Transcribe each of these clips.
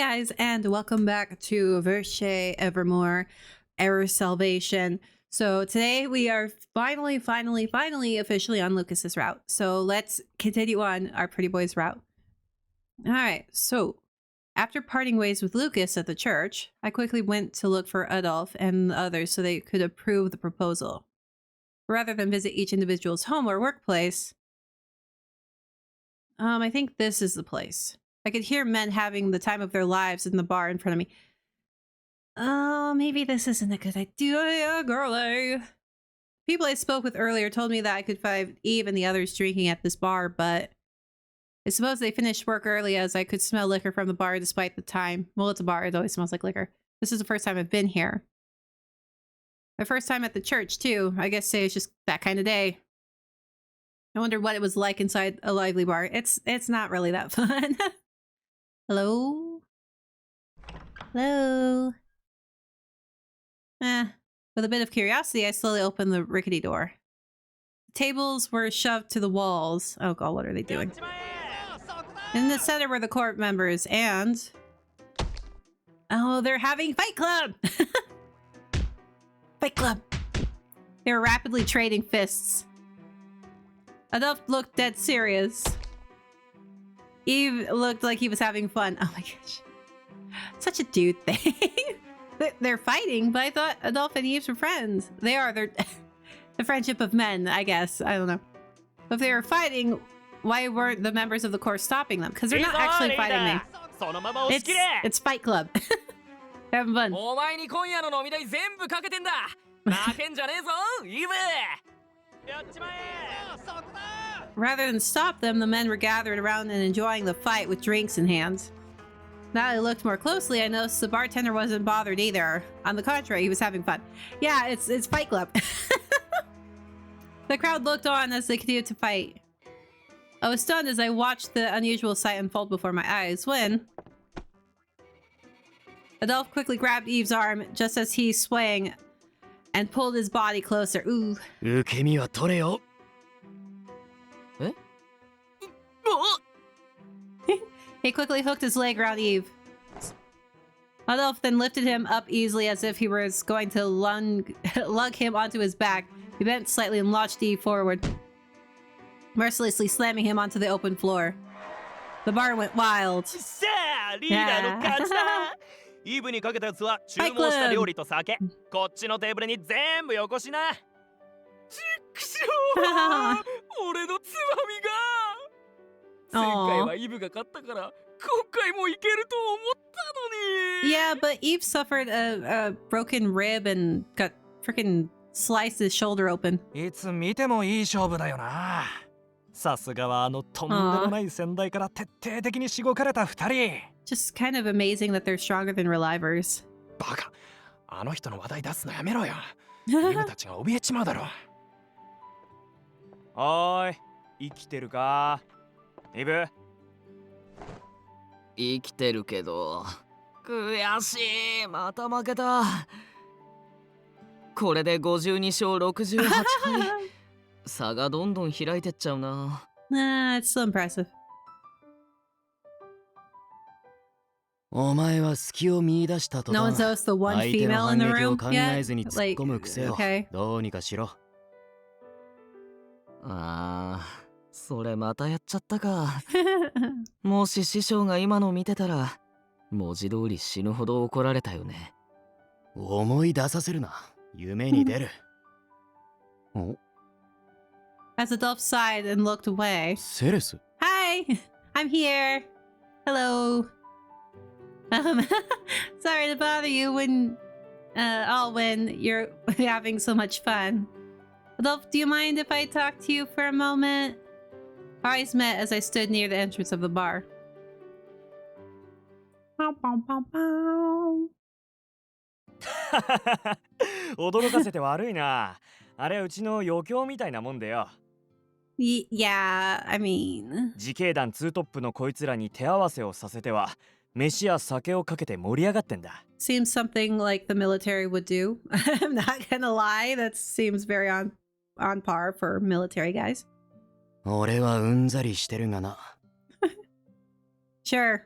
guys, and welcome back to Virche Evermore, Error Salvation. So today we are finally officially on Lucas's route. So let's continue on our pretty boy's route. Alright, so after parting ways with Lucas at the church, I quickly went to look for Adolf and the others so they could approve the proposal. Rather than visit each individual's home or workplace, I think this is the place. I could hear men having the time of their lives in the bar in front of me. Oh, maybe this isn't a good idea, girlie. People I spoke with earlier told me that I could find Eve and the others drinking at this bar, but I suppose they finished work early as I could smell liquor from the bar despite the time. Well, it's a bar, it always smells like liquor. This is the first time I've been here. My first time at the church, too. I guess today is just that kind of day. I wondered what it was like inside a lively bar. It's not really that fun. Hello? Hello? With a bit of curiosity, I slowly opened the rickety door. The tables were shoved to the walls. Oh god, what are they doing? In the center were the court members and... oh, they're having Fight Club! Fight Club! They were rapidly trading fists. Adolf looked dead serious. Eve looked like he was having fun. Oh my gosh. Such a dude thing. They're fighting, but I thought Adolf and Eve were friends. They are. They're the friendship of men, I guess. I don't know. If they were fighting, why weren't the members of the court stopping them? Because they're not actually fighting me. It's Fight Club. Having fun. Rather than stop them, the men were gathered around and enjoying the fight with drinks in hands. Now that I looked more closely, I noticed the bartender wasn't bothered either. On the contrary, he was having fun. Yeah, it's Fight Club. The crowd looked on as they continued to fight. I was stunned as I watched the unusual sight unfold before my eyes when... Adolf quickly grabbed Eve's arm just as he swang and pulled his body closer. Ooh. He quickly hooked his leg around Eve. Adolf then lifted him up easily as if he was going to lug him onto his back. He bent slightly and launched Eve forward, mercilessly slamming him onto the open floor. The bar went wild. Yeah. Fight Yeah, but Eve suffered a broken rib and got freaking sliced his shoulder open. Just kind of amazing that they're stronger than relivers. Eve? 生きてるけど悔しいまた負けたこれで52勝68敗差がどんどん開いてっちゃうな Nah, it's still impressive. お前は隙を見出したと No one's noticed the one female in the room yet? Like, okay. どうにかしろああそれまたやっちゃったかもし師匠が今の見てたら文字通り死ぬほど怒られたよね思い出させるな夢に出る As Adolf sighed and looked away. セレス Hi! I'm here! Hello! Sorry to bother you when you're having so much fun. Adolf, do you mind if I talk to you for a moment? Our eyes met as I stood near the entrance of the bar. Bow, bow, bow, bow. 驚かせて悪いな。あれはうちの余興みたいなもんでよ。Yeah, I mean... 自警団ツートップのこいつらに手合わせをさせては、飯や酒をかけて盛り上がってんだ。Seems something like the military would do. I'm not gonna lie, that seems very on par for military guys. 俺はうんざりしてるがな。Sure,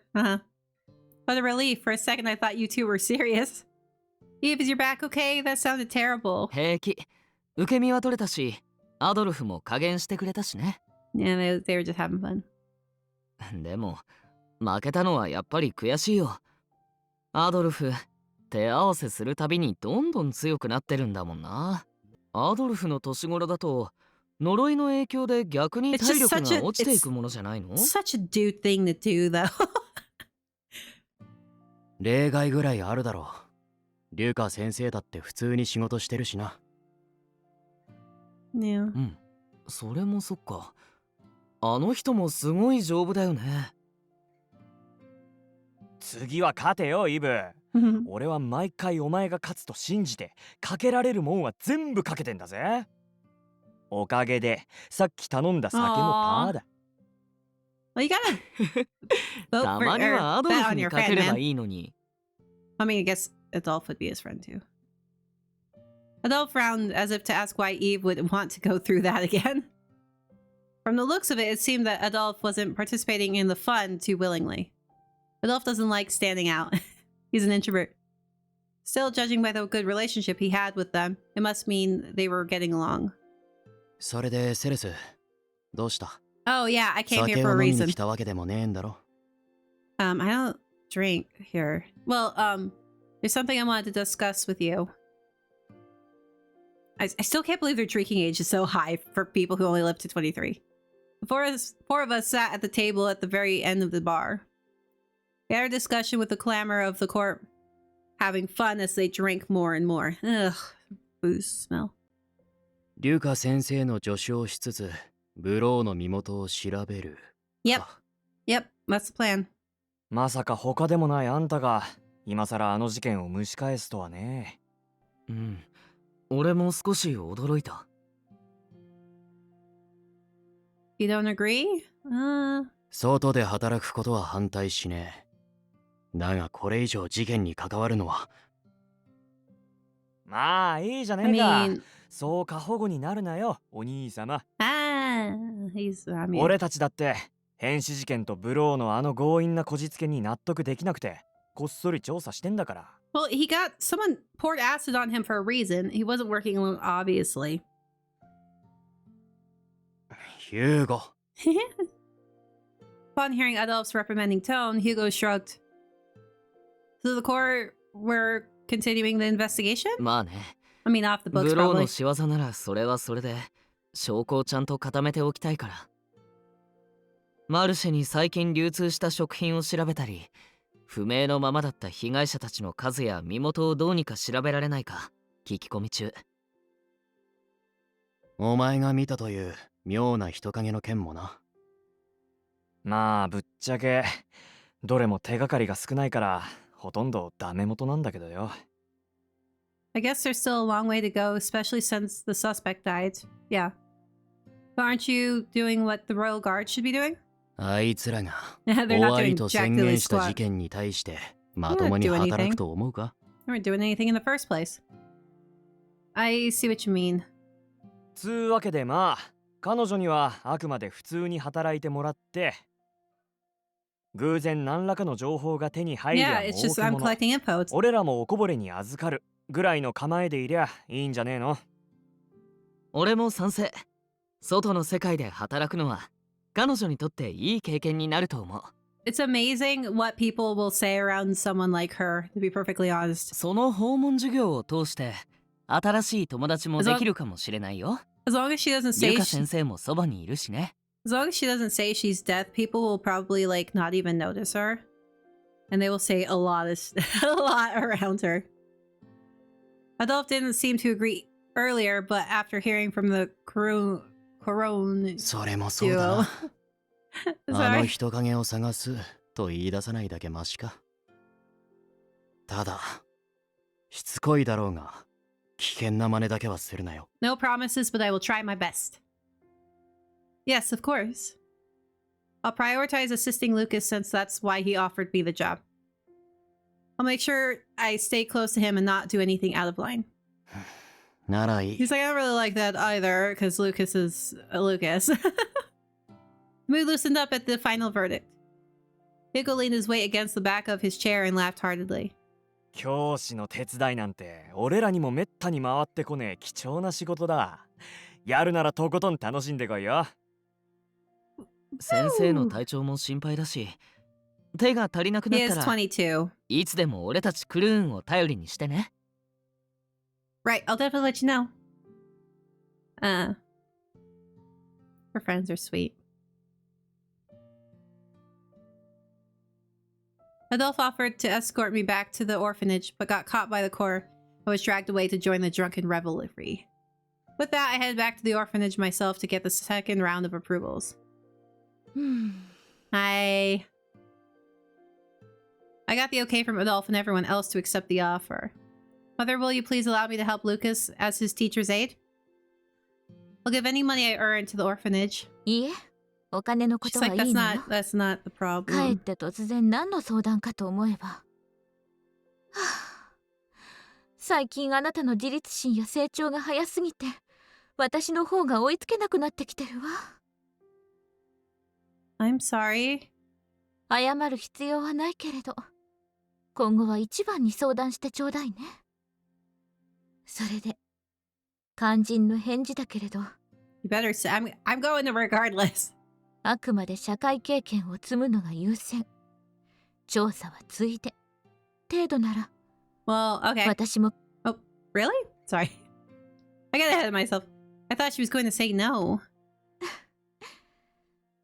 What a relief. For a second, I thought you two were serious. Eve, is your back okay? That sounded terrible. 平気。受け身は取れたし、アドルフも加減してくれたしね。Yeah, they were just having fun. でも、負けたのはやっぱり悔しいよ。アドルフ、手合わせするたびにどんどん強くなってるんだもんな。アドルフの年頃だと、呪いの影響で逆に体力が落ちていくものじゃないの？ Such a dude thing to do, though. 例外ぐらいあるだろう。リュウカ先生だって普通に仕事してるしな。Yeah. うん、それもそっか。あの人もすごい丈夫だよね。次は勝てよイブ。俺は毎回お前が勝つと信じてかけられるもんは全部かけてんだぜ。おかげでさっき頼んだ酒もパーだ。Well, you gotta vote た for まに or はアドル bet フ on に your かけ friend, れば man. いいのに。I mean, I guess Adolph would be his friend too. Adolph frowned as if to ask why Eve would want to go through that again. From the looks of it, it seemed that Adolph wasn't participating in the fun too willingly. Adolph doesn't like standing out. He's an introvert. Still, judging by the good relationship he had with them, it must mean they were getting along. それでセレス、どうした？ Oh yeah, I came here 酒 for を a 飲みに reason. 来たわけでもねえんだろ。I don't drink here. Well, there's something I wanted to discuss with you. I still can't believe their drinking age is so high for people who only live to 23. The four of us sat at the table at the very end of the bar. We had a discussion with the clamor of the court, having fun as they drank more and more. Ugh, booze smell. リュウカ先生の助手をしつつ、ブローの身元を調べる。Yep, yep, that's the plan. まさか他でもないあんたが今さらあの事件を蒸し返すとはね。うん、俺も少し驚いた。You don't agree? 外で働くことは反対しねえ。だがこれ以上事件に関わるのは。まあいいじゃね I えか。 mean, そう過保護になるなよ、お兄様。I mean, 俺たちだって変死事件とブローのあの強引なこじつけに納得できなくてこっそり調査してんだから。 well, someone poured acid on him for a reason. He wasn't working alone, obviously. Hugo. Upon hearing Adolph's reprimanding tone, Hugo shrugged. So the court were continuing the investigation? まあね。 I mean, off the books, ブロー probably. の仕業ならそれはそれで証拠をちゃんと固めておきたいから。マルシェに最近流通した食品を調べたり、不明のままだった被害者たちの数や身元をどうにか調べられないか聞き込み中。お前が見たという妙な人影の件もな。まあぶっちゃけどれも手がかりが少ないからほとんどダメ元なんだけどよ。 I guess there's still a long way to go, especially since the suspect died. Yeah. But aren't you doing what the Royal Guard should be doing? あいつらが They're 終 not わり doing と jack 宣 diddly 言した事 squat. 件に対してまともに働くと思うか？ They weren't doing anything in the first place. I see what you mean. つうわけでまあ彼女にはあくまで普通に働いてもらって偶然何らかの情報が手に入り Yeah, ゃ it's 儲 just け I'm もの。 collecting info. 俺らもおこぼれに預かるぐらいの構えでいりゃいいんじゃねえの？俺も賛成。外の世界で働くのは彼女にとっていい経験になると思う。 It's amazing what people will say around someone like her, to be perfectly honest. その訪問授業を通して新しい友達もできるかもしれないよ。 As long as she doesn't リュ say カ先生もそばにいるしね。 as long as she doesn't say she's deaf, people will probably like not even notice her. And they will say a lot around her. Adolph didn't seem to agree earlier, but after hearing from the Corone それもそうだ duo. な。あの Sorry. 人影を探すと言い出さないだけマシか。ただしつこいだろうが危険な真似だけはするなよ。 No promises, but I will try my best. Yes, of course. I'll prioritize assisting Lucas since that's why he offered me the job. I'll make sure I stay close to him and not do anything out of line. ならいい。 He's like, I don't really like that either, because Lucas is Lucas. Mood loosened up at the final verdict. Hugo leaned his weight against the back of his chair and laughed heartedly. 教師の手伝いなんて俺らにもめったに回ってこねえ貴重な仕事だ。やるならとことん楽しんでこいよ。先生の体調も心配だし、手が足りなくな He った is ら 22. いつでも俺たちクルーンを頼りにしてね。 Right, I'll definitely let you know. Her friends are sweet. Adolphe offered to escort me back to the orphanage, but got caught by the Corps and was dragged away to join the drunken revelry. With that, I headed back to the orphanage myself to get the second round of approvals. I got the okay from Adolphe and everyone else to accept the offer. Mother, will you please allow me to help Lucas as his teacher's aide? I'll give any money I earn to the orphanage. いいえ、お金のこ She's とは like, いい that's のよ。 that's not the 帰っ problem. て突然何の相談かと思えば。はあ、最近あなたの自立心や成長が早すぎて、私の方が追いつけなくなってきてるわ。I'm sorry. 謝る必要はないけれど、今後は一番に相談してちょうだいね。それで、肝心の返事だけれど、 You better say I'm going to regardless. あくまで社会経験を積むのが優先。調査はついで。程度なら、 Well, okay. 私も Really? Sorry. I got ahead of myself. I thought she was going to say no.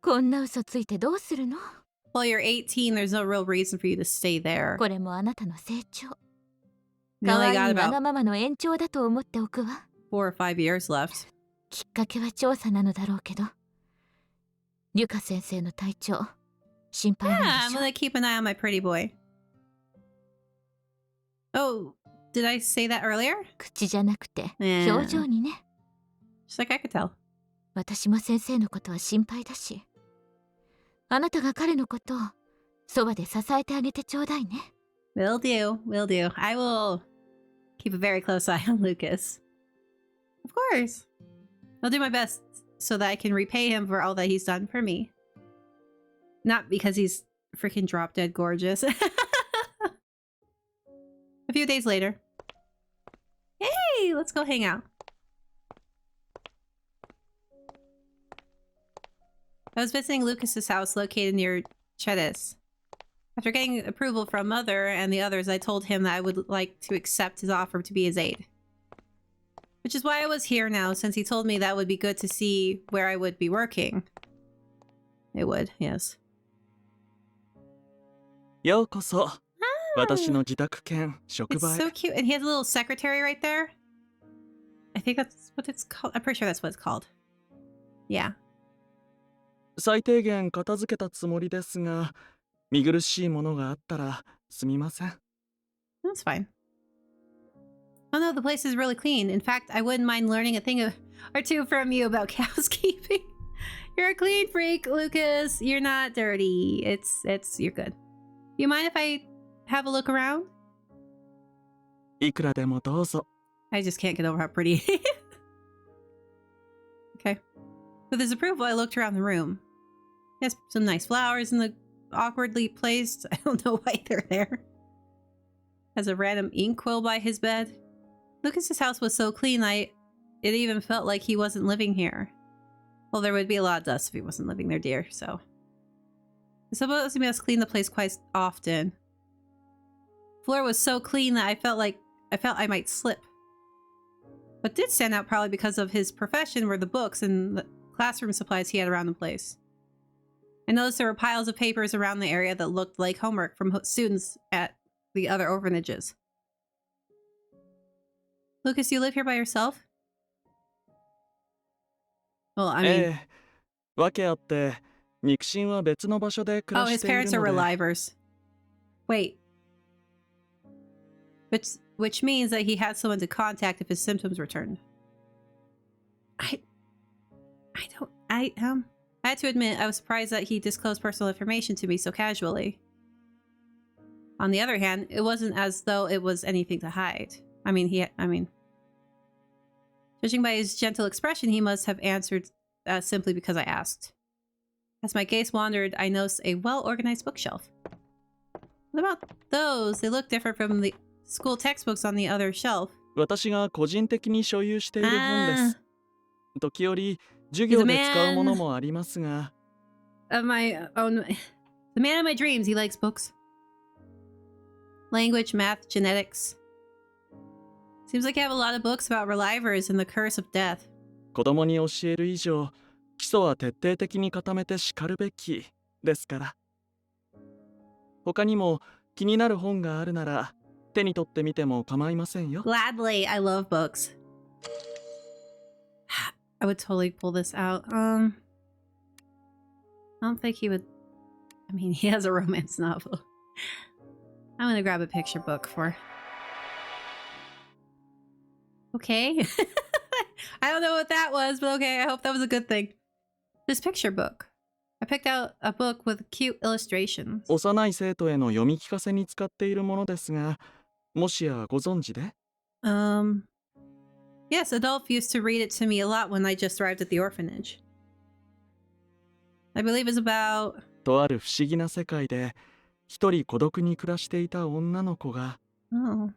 こんな嘘ついてどうするの？ Well, you're 18. There's no real reason for you to stay there. これもあなたの成長。 You かわ only いい got わが about ままの延長だと思っておくわ。 4 or 5 years left. きっかけは調査なのだろうけど、リュカ先生の体調、心配 Yeah, なん I'm でしょ。 gonna keep an eye on my pretty boy. Oh, did I say that earlier? 口じゃなくて、 Yeah. 表情にね。 She's like, I could tell. 私も先生のことは心配だし、あなたが彼のことをそばで支えてあげてちょうだいね。 Will do. Will do. I will keep a very close eye on Lucas. Of course. I'll do my best so that I can repay him for all that he's done for me. Not because he's freaking drop dead gorgeous. A few days later. Hey, let's go hang out. I was visiting Lucas's house located near Cheddis. After getting approval from Mother and the others, I told him that I would like to accept his offer to be his aide. Which is why I was here now, since he told me that would be good to see where I would be working. It would, yes. ようこそ。私の自宅兼職 It's 場へ。 so cute. And he has a little secretary right there. I think that's what it's called. I'm pretty sure that's what it's called. Yeah. 最低限片付けたつもりですが、見苦しいものがあったらすみません。 That's fine. Oh no, the place is really clean. In fact, I wouldn't mind learning a thing or two from you about housekeeping. You're a clean freak, Lucas. You're not dirty. You're good. You mind if I have a look around? いくらでもどうぞ。 I just can't get over how pretty he is. Okay. With his approval, I looked around the room. He has some nice flowers in the awkwardly placed. I don't know why they're there. Has a random inkwell by his bed. Lucas's house was so clean, it even felt like he wasn't living here. Well, there would be a lot of dust if he wasn't living there, dear, so. I suppose he must clean the place quite often. The floor was so clean that I felt I might slip. What did stand out probably because of his profession were the books and the classroom supplies he had around the place. I noticed there were piles of papers around the area that looked like homework from students at the other orphanages. Lucas, you live here by yourself? Well, I mean... ええ。わけあって、肉親は別の場所で暮 Oh, ら his している parents are ので。 relievers. Wait. Which means that he had someone to contact if his symptoms returned. I had to admit, I was surprised that he disclosed personal information to me so casually. On the other hand, it wasn't as though it was anything to hide. Judging by his gentle expression, he must have answered simply because I asked. As my gaze wandered, I noticed a well-organized bookshelf. What about those? They look different from the school textbooks on the other shelf. 私が個人的に所有している本です。時折授 He's a 業で使うもの man もありますが、 of my own. The man of my dreams. He likes books. Language, math, genetics. Seems like you have a lot of books about relivers and the curse of death. 子供に教える以上、基礎は徹底的に固めてしかるべきですから。他にも気になる本があるなら手に取ってみても構いませんよ。 Gladly, I love books. I would totally pull this out. I don't think he would. I mean, he has a romance novel. I'm gonna grab a picture book for. Okay. I don't know what that was, but okay, I hope that was a good thing. This picture book. I picked out a book with cute illustrations. 幼い生徒への読み聞かせに使っているものですが、もしやご存知で？ Yes, Adolph used to read it to me a lot when I just arrived at the orphanage. I believe it's about... とある不思議な世界で一人孤独に暮らしていた女の子が、 Oh.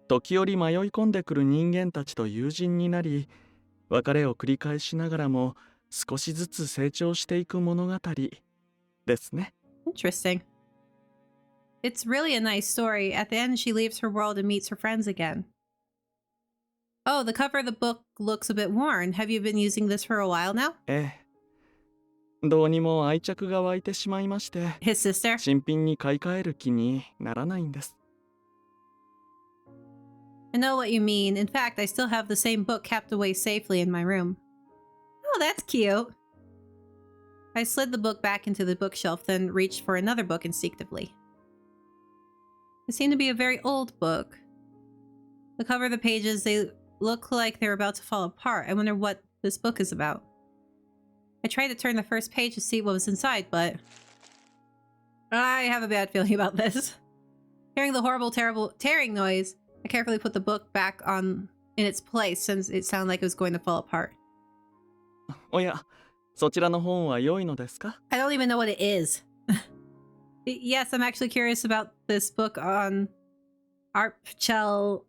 時折迷い込んでくる人間たちと友人になり、別れを繰り返しながらも少しずつ成長していく物語ですね。 Interesting. It's really a nice story. At the end, she leaves her world and meets her friends again. Oh, the cover of the book looks a bit worn. Have you been using this for a while now? ええ。どうにも愛着が湧いてしまいまして、 His sister? 新品に買い替える気にならないんです。 I know what you mean. In fact, I still have the same book kept away safely in my room. Oh, that's cute. I slid the book back into the bookshelf, then reached for another book instinctively. It seemed to be a very old book. The cover of the pages, they look like they're about to fall apart. I wonder what this book is about. I tried to turn the first page to see what was inside, but I have a bad feeling about this. Hearing the horrible, terrible tearing noise, I carefully put the book back on in its place since it sounded like it was going to fall apart. おや、そちらの本は良いのですか？ I don't even know what it is. Yes, I'm actually curious about this book on Arpchel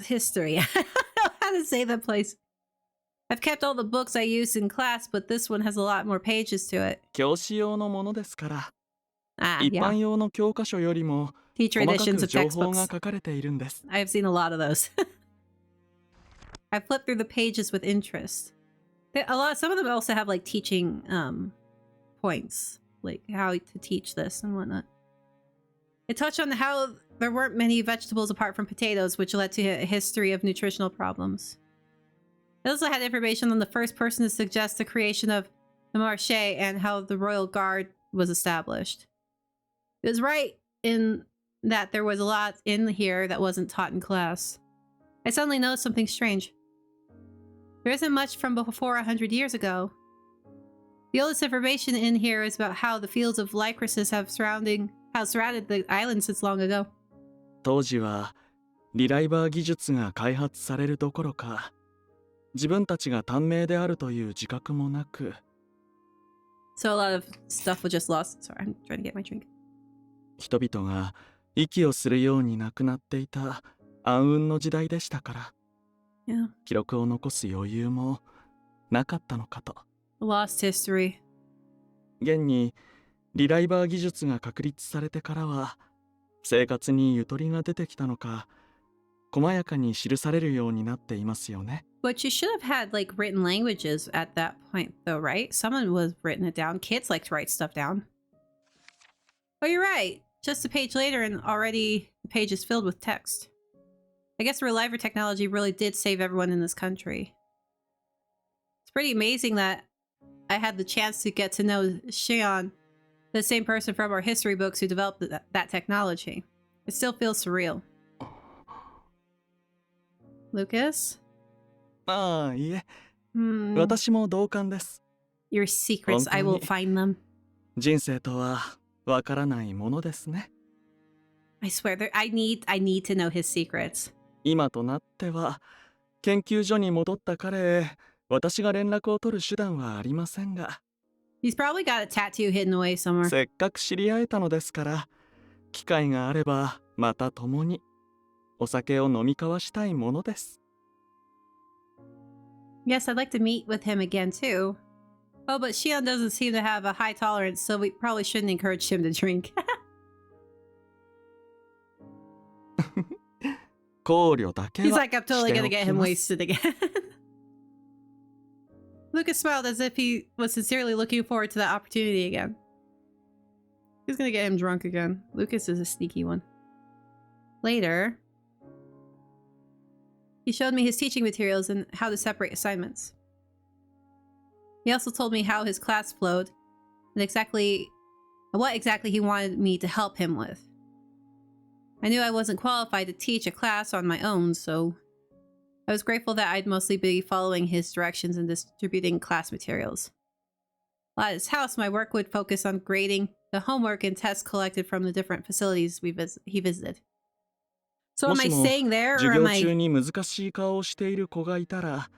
history. I don't know how to say that place. I've kept all the books I used in class, but this one has a lot more pages to it. 教師用のものですから、 Ah, 一 yeah. 般用の教科書よりも Teacher 細か editions く of 情報 textbooks. が書かれているんです。 I've seen a lot of those. I flipped through the pages with interest. Some of them also have like teaching points, like how to teach this and whatnot. It touched on how there weren't many vegetables apart from potatoes, which led to a history of nutritional problems. It also had information on the first person to suggest the creation of the Marche and how the Royal Guard was established. It was right in that there was a lot in here that wasn't taught in class. I suddenly noticed something strange. There isn't much from before 100 years ago. The oldest information in here is about how the fields of lycrasis have surrounded the island since long ago. 当時はリライバー技術が開発されるどころか、自分たちが短命であるという自覚もなく、 So a lot of stuff was just lost. Sorry, I'm trying to get my drink. 人々が息をするように亡くなっていた暗雲の時代でしたから、 Yeah. 記録を残す余裕もなかったのかと。 Lost history. 現にリライバー技術が確立されてからは、生活にゆとりが出てきたのか、細やかに記されるようになっていますよね。 But you should have had like written languages at that point though, right? Someone was written it down. Kids like to write stuff down. Oh, you're right. Just a page later and already the page is filled with text. I guess reliver technology really did save everyone in this country. It's pretty amazing that I had the chance to get to know Shion, the same person from our history books who developed that technology. It still feels surreal. Lucas? ああ、いえ、 Hmm. 私も同感です。 Your secrets, I will find them. 人生とはわからないものですね。 I swear, I need to know his secrets. 今となっては、研究所に戻った彼へ、私が連絡を取る手段はありませんが、 He's probably got a tattoo hidden away somewhere. せっかく知り合えたのですから、機会があればまた共にお酒を飲み交わしたいものです。 Yes, I'd like to meet with him again too. Oh, but Shion doesn't seem to have a high tolerance, so we probably shouldn't encourage him to drink. 考慮だけ He's は like, I'm totally して gonna お get き him ます。 wasted again. Lucas smiled as if he was sincerely looking forward to that opportunity again. He's gonna get him drunk again. Lucas is a sneaky one. Later, he showed me his teaching materials and how to separate assignments. He also told me how his class flowed and what exactly he wanted me to help him with. I knew I wasn't qualified to teach a class on my own, so I was grateful that I'd mostly be following his directions and distributing class materials. While at his house, my work would focus on grading the homework and tests collected from the different facilities he visited. So も am し I も staying there or 授 am 業 I... 中に難しい顔をしている子がいたら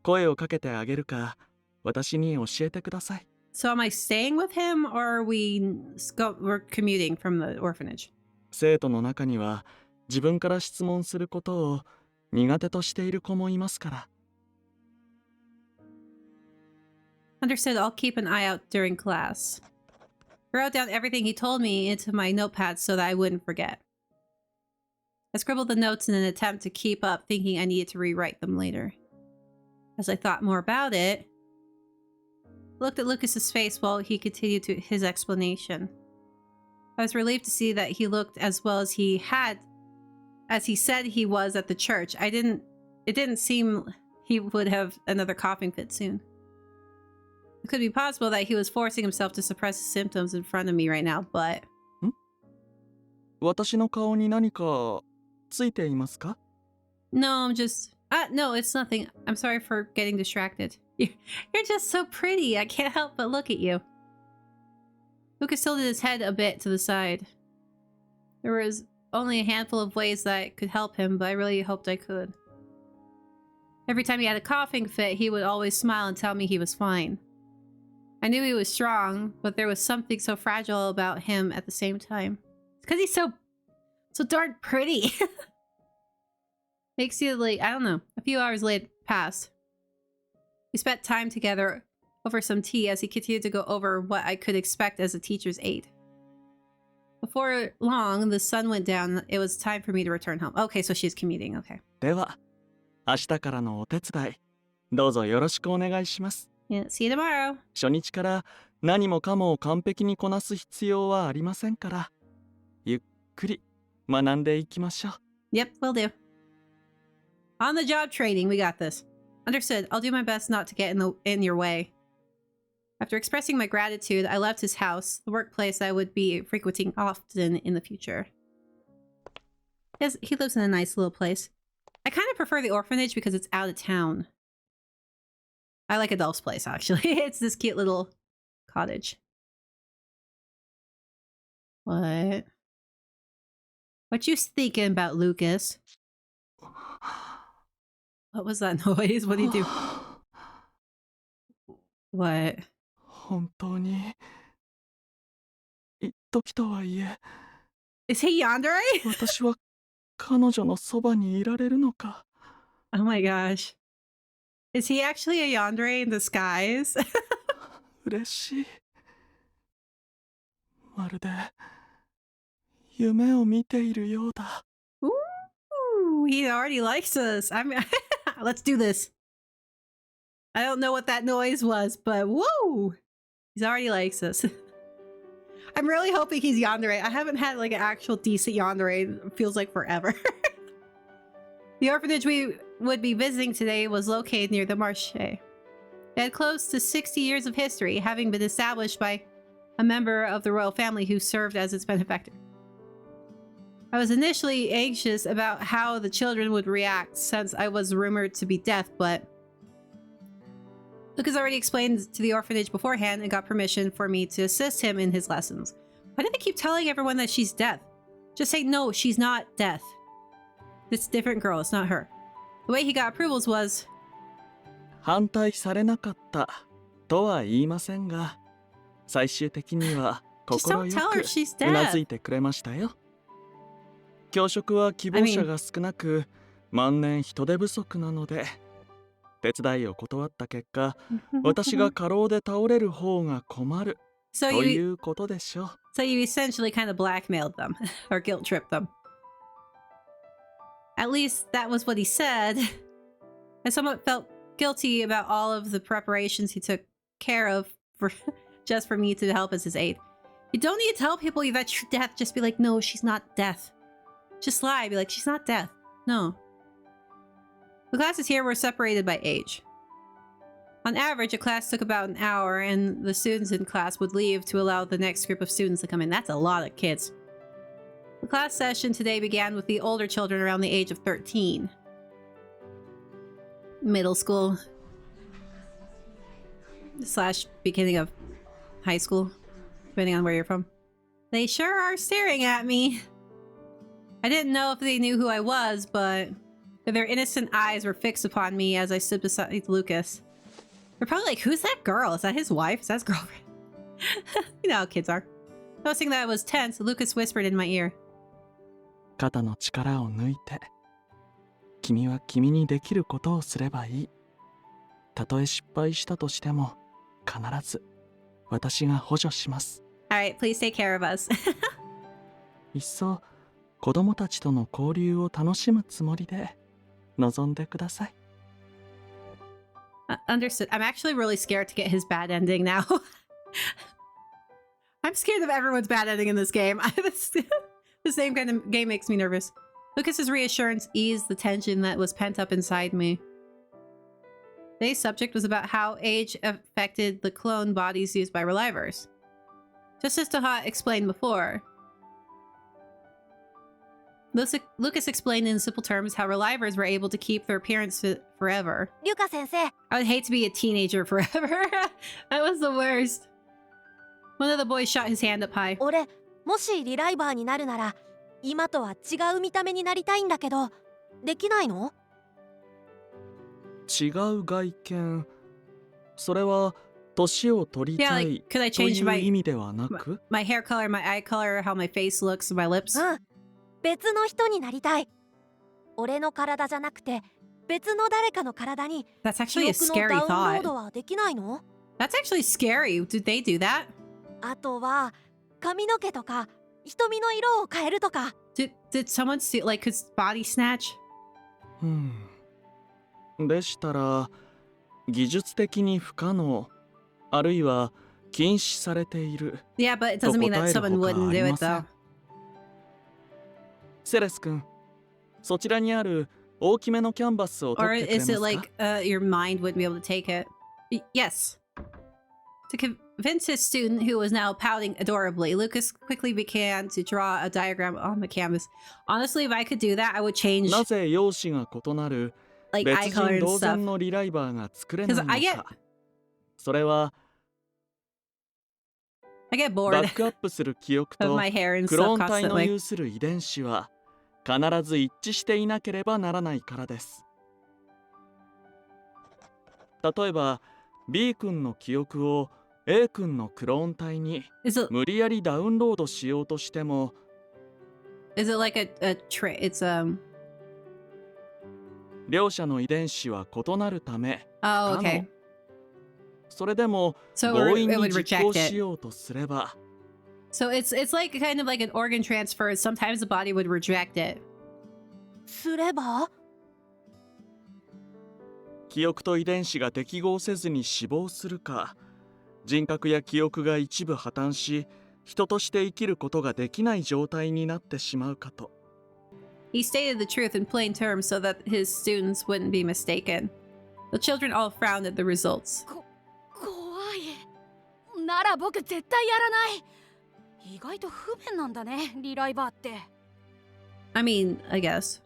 声をかけてあげるか私に教えてください。 So am I staying with him or are we're commuting from the orphanage? 生徒の中には自分から質問することを苦手としている子もいますから。 Understood, I'll keep an eye out during class. I wrote down everything he told me into my notepad so that I wouldn't forget. I scribbled the notes in an attempt to keep up, thinking I needed to rewrite them later. As I thought more about it, I looked at Lucas's face while he continued his explanation. I was relieved to see that he looked as well as he said he was at the church. It didn't seem he would have another coughing fit soon. It could be possible that he was forcing himself to suppress his symptoms in front of me right now, but... 私の顔に何かついていますか？ No, I'm just... no, it's nothing. I'm sorry for getting distracted. You're just so pretty. I can't help but look at you. Lucas tilted his head a bit to the side. There was only a handful of ways that I could help him, but I really hoped I could. Every time he had a coughing fit, he would always smile and tell me he was fine. I knew he was strong, but there was something so fragile about him at the same time. It's because he's so darn pretty. Makes you like, I don't know. A few hours later passed. We spent time together over some tea as he continued to go over what I could expect as a teacher's aide. Before long, the sun went down. It was time for me to return home. Okay, so she's commuting. Okay. では明日からのお手伝いどうぞよろしくお願いします。 Yeah, see you tomorrow. 初日から何もかもを完璧にこなす必要はありませんからゆっくり学んでいきましょう。 Yep, will do. On the job training, we got this. Understood. I'll do my best not to get in your way. After expressing my gratitude, I left his house, the workplace I would be frequenting often in the future. He lives in a nice little place. I kind of prefer the orphanage because it's out of town. I like Adolph's place, actually. It's this cute little cottage. What? What you thinking about, Lucas? What was that noise? What do you do? What? 本当に一時とはいえ Is he yandere? 私は彼女のそばにいられるのか。 Oh my gosh. Is he actually a yandere in disguise? 嬉しい。まるで夢を見ているようだ。 Ooh, he already likes us. Let's do this. I don't know what that noise was, but whoa! He already likes us. I'm really hoping he's yandere. I haven't had like an actual decent yandere. It feels like forever. The orphanage we would be visiting today was located near the Marche. It had close to 60 years of history, having been established by a member of the royal family who served as its benefactor. I was initially anxious about how the children would react since I was rumored to be deaf, but Lucas already explained to the orphanage beforehand and got permission for me to assist him in his lessons. Why do they keep telling everyone that she's deaf? Just say, no, she's not deaf. It's a different girl, it's not her. The way he got approvals was... 反対されなかったとは言いませんが最終的には Just don't 快 tell her く she's うなず dead. いてくれましたよ。教職は希望者が少なく、万年人手不足なので、手伝いを断った結果、私が過労で倒れる方が困る So とい you うことでしょう。so you essentially kind of blackmailed them or guilt tripped them. At least that was what he said. I somewhat felt guilty about all of the preparations he took care of for just for me to help as his aide. You don't need to tell people that you're deaf. Just be like, no, she's not deaf. Just lie. Be like, she's not deaf. No. The classes here were separated by age. On average, a class took about an hour, and the students in class would leave to allow the next group of students to come in. That's a lot of kids. The class session today began with the older children around the age of 13. Middle school / beginning of high school, depending on where you're from. They sure are staring at me. I didn't know if they knew who I was, but their innocent eyes were fixed upon me as I stood beside Lucas. They're probably like, who's that girl? Is that his wife? Is that his girlfriend? You know how kids are. Noticing that I was tense, Lucas whispered in my ear. 肩の力を抜いて、君は君にできることをすればいい。たとえ失敗したとしても、必ず私が補助します。Alright, please take care of us. いっそ子供たちとの交流を楽しむつもりで臨んでください。Understood. I'm actually really scared to get his bad ending now. I'm scared of everyone's bad ending in this game. The same kind of game makes me nervous. Lucas's reassurance eased the tension that was pent up inside me. Today's subject was about how age affected the clone bodies used by Relivers. Just as Taha explained before. Lucas explained in simple terms how Relivers were able to keep their appearance forever. リュカ先生、 I would hate to be a teenager forever. That was the worst. One of the boys shot his hand up high. 俺もしリライバーになるなら今とは違う見た目になりたいんだけどできないの？違う外見、それは年を取り Yeah, た like, い could I と change いう my 意味ではなく、 my hair color, my eye color, how my face looks, my lips? うん、別の人になりたい。俺の体じゃなくて別の誰かの体に That's 記 actually a 憶の scary ダウンロー thought. ドはできないの？ That's actually scary. Did they do that? あとは髪の毛とか瞳の色を変えるとか。 Did someone steal, like, could body snatch? でしたら技術的に不可能、あるいは禁止されている Yeah, but it と doesn't mean 答 that える someone ほか wouldn't あり do ま it せん。 though. セレス君、そちらにある大きめのキャンバスを Or 取ってくれ is ます it か？ like your mind wouldn't be able to take it? Yes. To convince his student, who was now pouting adorably, Lucas quickly began to draw a diagram on the canvas. Honestly, if I could do that, I would change なぜ容姿が異なる like 別 eye 人 color and 同然 stuff. のリライバーが作れない Because の I get か？それは I get バ bored ックアップする記憶 of と my hair and クロ stuff ーン体の constantly. 有する遺伝子は必ず一致していなければならないからです。例えば B 君の記憶を A 君のクローン体に Is it 無理やりダウンロードしようとしても like a trait? It's 両者の遺伝子は異なるため oh 不可能 okay. それでも So 強引 it に would 実 reject 行し it. ようとすれば So it's like kind of like an organ transfer. Sometimes the body would reject it. すれば記憶と遺伝子が適合せずに死亡するか、人格や記憶が一部破綻し、人として生きることができない状態になってしまうかと。He stated the truth in plain terms so that his students wouldn't be mistaken. The children all frowned at the results. 怖い。なら僕絶対やらない。意外と不便なんだね、リライバーって。I mean, I guess.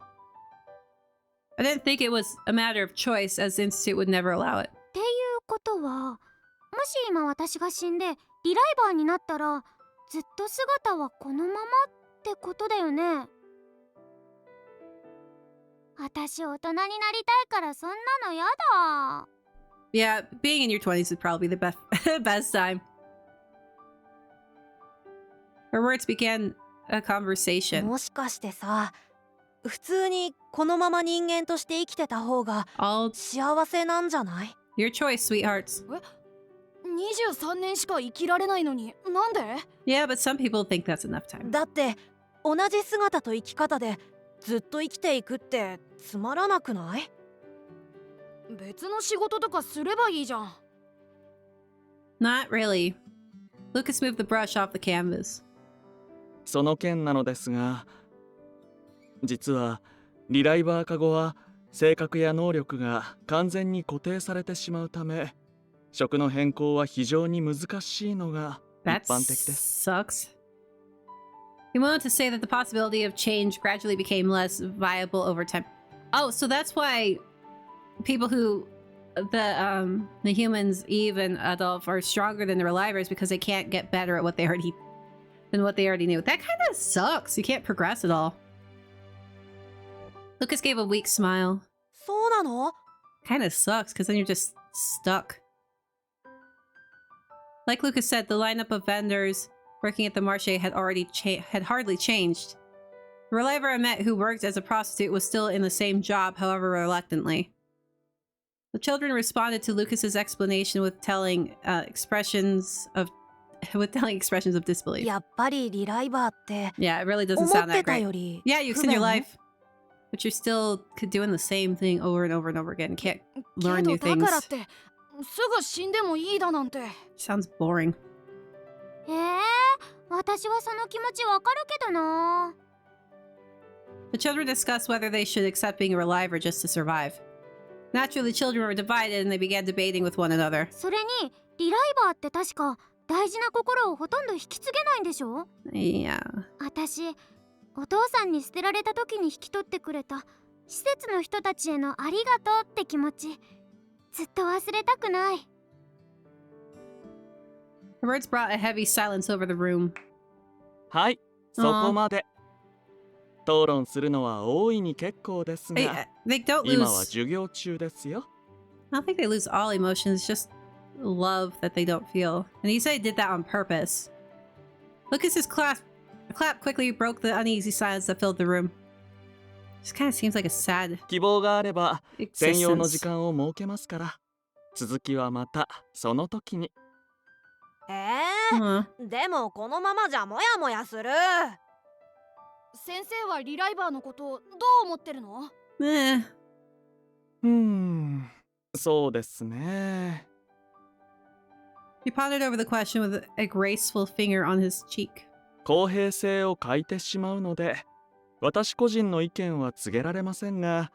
I didn't think it was a matter of choice, as the Institute would never allow it. っていうことは、もし今私が死んでリライバーになったらずっと姿はこのままってことだよね。私大人になりたいからそんなのやだ。Yeah, being in your 20s would probably be the best time. Her words began a conversation. もしかしてさ、普通にこのまま人間として生きてた方が All 幸せなんじゃない？ your choice, sweethearts. 23年しか生きられないのになんで？ Yeah, but some people think that's enough time. だって同じ姿と生き方でずっと生きていくってつまらなくない？別の仕事とかすればいいじゃん。 Not really. Lucas moved the brush off the canvas. その件なのですが、実はリライバー化後は性格や能力が完全に固定されてしまうため、職の変更は非常に難しいのが一 That 般的です。 sucks. He went on to say that the possibility of change gradually became less viable over time. Oh, so that's why people who the humans, Eve and Adolf, are stronger than the Relivers because they can't get better at what they already knew. That kind of sucks. You can't progress at all. Lucas gave a weak smile. そうなの？ Kind of sucks because then you're just stuck. Like Lucas said, the lineup of vendors working at the marché had hardly changed. The Reliver I met who worked as a prostitute was still in the same job, however reluctantly. The children responded to Lucas's explanation with telling expressions of disbelief. やっぱりリライバーって Yeah, it really doesn't 思 sound って that た great. より Yeah, you 不 extend your 便？ life, but you're still doing the same thing over and over and over again. Can't け learn ど new だからっ things. てすぐ死んでもいいだなんて。 Sounds boring. 私はその気持ちわかるけどな。 The children discussed whether they should accept being alive or just to survive. Naturally, the children were divided and they began debating with one another. それにリライバーって確か大事な心をほとんど引き継げないんでしょ？ Yeah. 私、お父さんに捨てられた時に引き取ってくれた施設の人たちへのありがとうって気持ち、ずっと忘れたくない。 The words brought a heavy silence over the room. はい、そこまで。討論するのは大いに結構ですが、 They don't 今は lose. 授業中ですよ。 I don't think they lose all emotions, just love that they don't feel. And he said he did that on purpose. Lucas's clap quickly broke the uneasy silence that filled the room. This kind of seems like a sad 希望があれば専用の時 existence. 間を設けますから、続きはまたその時に。Huh. でもこのままじゃモヤモヤする。先生はリライバーのことをどう思ってるの？ Eh. そうですね。 He pondered over the question with a graceful finger on his cheek. 公平性を欠いてしまうので、私個人の意見は告げられませんが、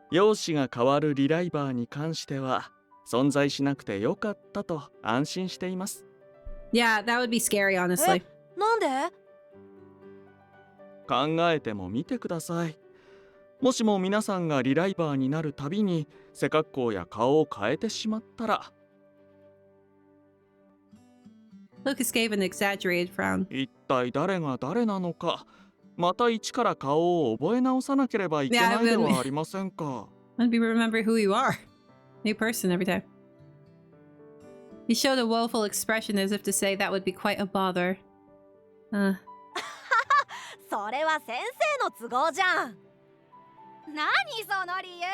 容姿が変わるリライバーに関しては存在しなくてよかったと安心しています。 Yeah, that would be scary, honestly. なんで？考えてもみてください。もしも皆さんがリライバーになるたびに背格好や顔を変えてしまったら、 Lucas gave an exaggerated frown. 一体誰が誰なのか、また一から顔を覚え直さなければいけないではありませんか。 Let me remember who you are. New person every time. He showed a woeful expression as if to say that would be quite a bother. それは先生の都合じゃん。何その理由？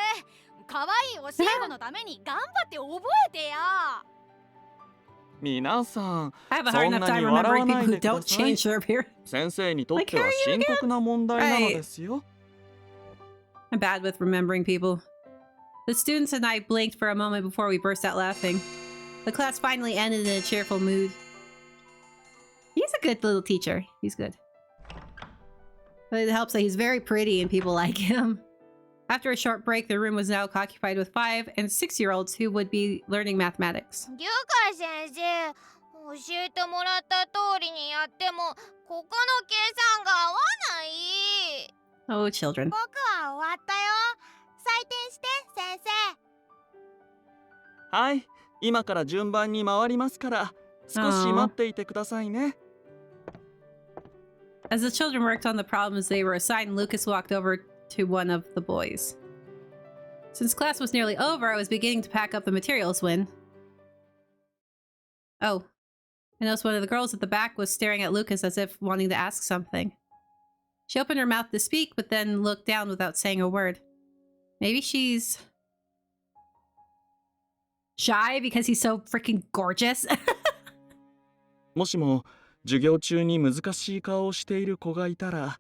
可愛い教え子のために頑張って覚えてよ。皆さん、 I have a hard enough time remembering people who don't change their appearance. 先生にとっては深刻な問題なのですよ。 I'm bad with remembering people. The students and I blinked for a moment before we burst out laughing. The class finally ended in a cheerful mood. He's a good little teacher. He's good. But it helps that he's very pretty and people like him. After a short break, the room was now occupied with 5- and 6-year-olds who would be learning mathematics. リュウカ先生、教えてもらった通りにやってもここの計算が合わない。 Oh, children. 僕は終わったよ。採点して先生。はい、今から順番に回りますから、少し待っていてくださいね。 As the children worked on the problems they were assigned, Lucas walked over to one of the boys. Since class was nearly over, I was beginning to pack up the materials when... Oh. I noticed one of the girls at the back was staring at Lucas as if wanting to ask something. She opened her mouth to speak, but then looked down without saying a word. Maybe she's shy because he's so freaking gorgeous. もしも授業中に難しい顔をしている子がいたら、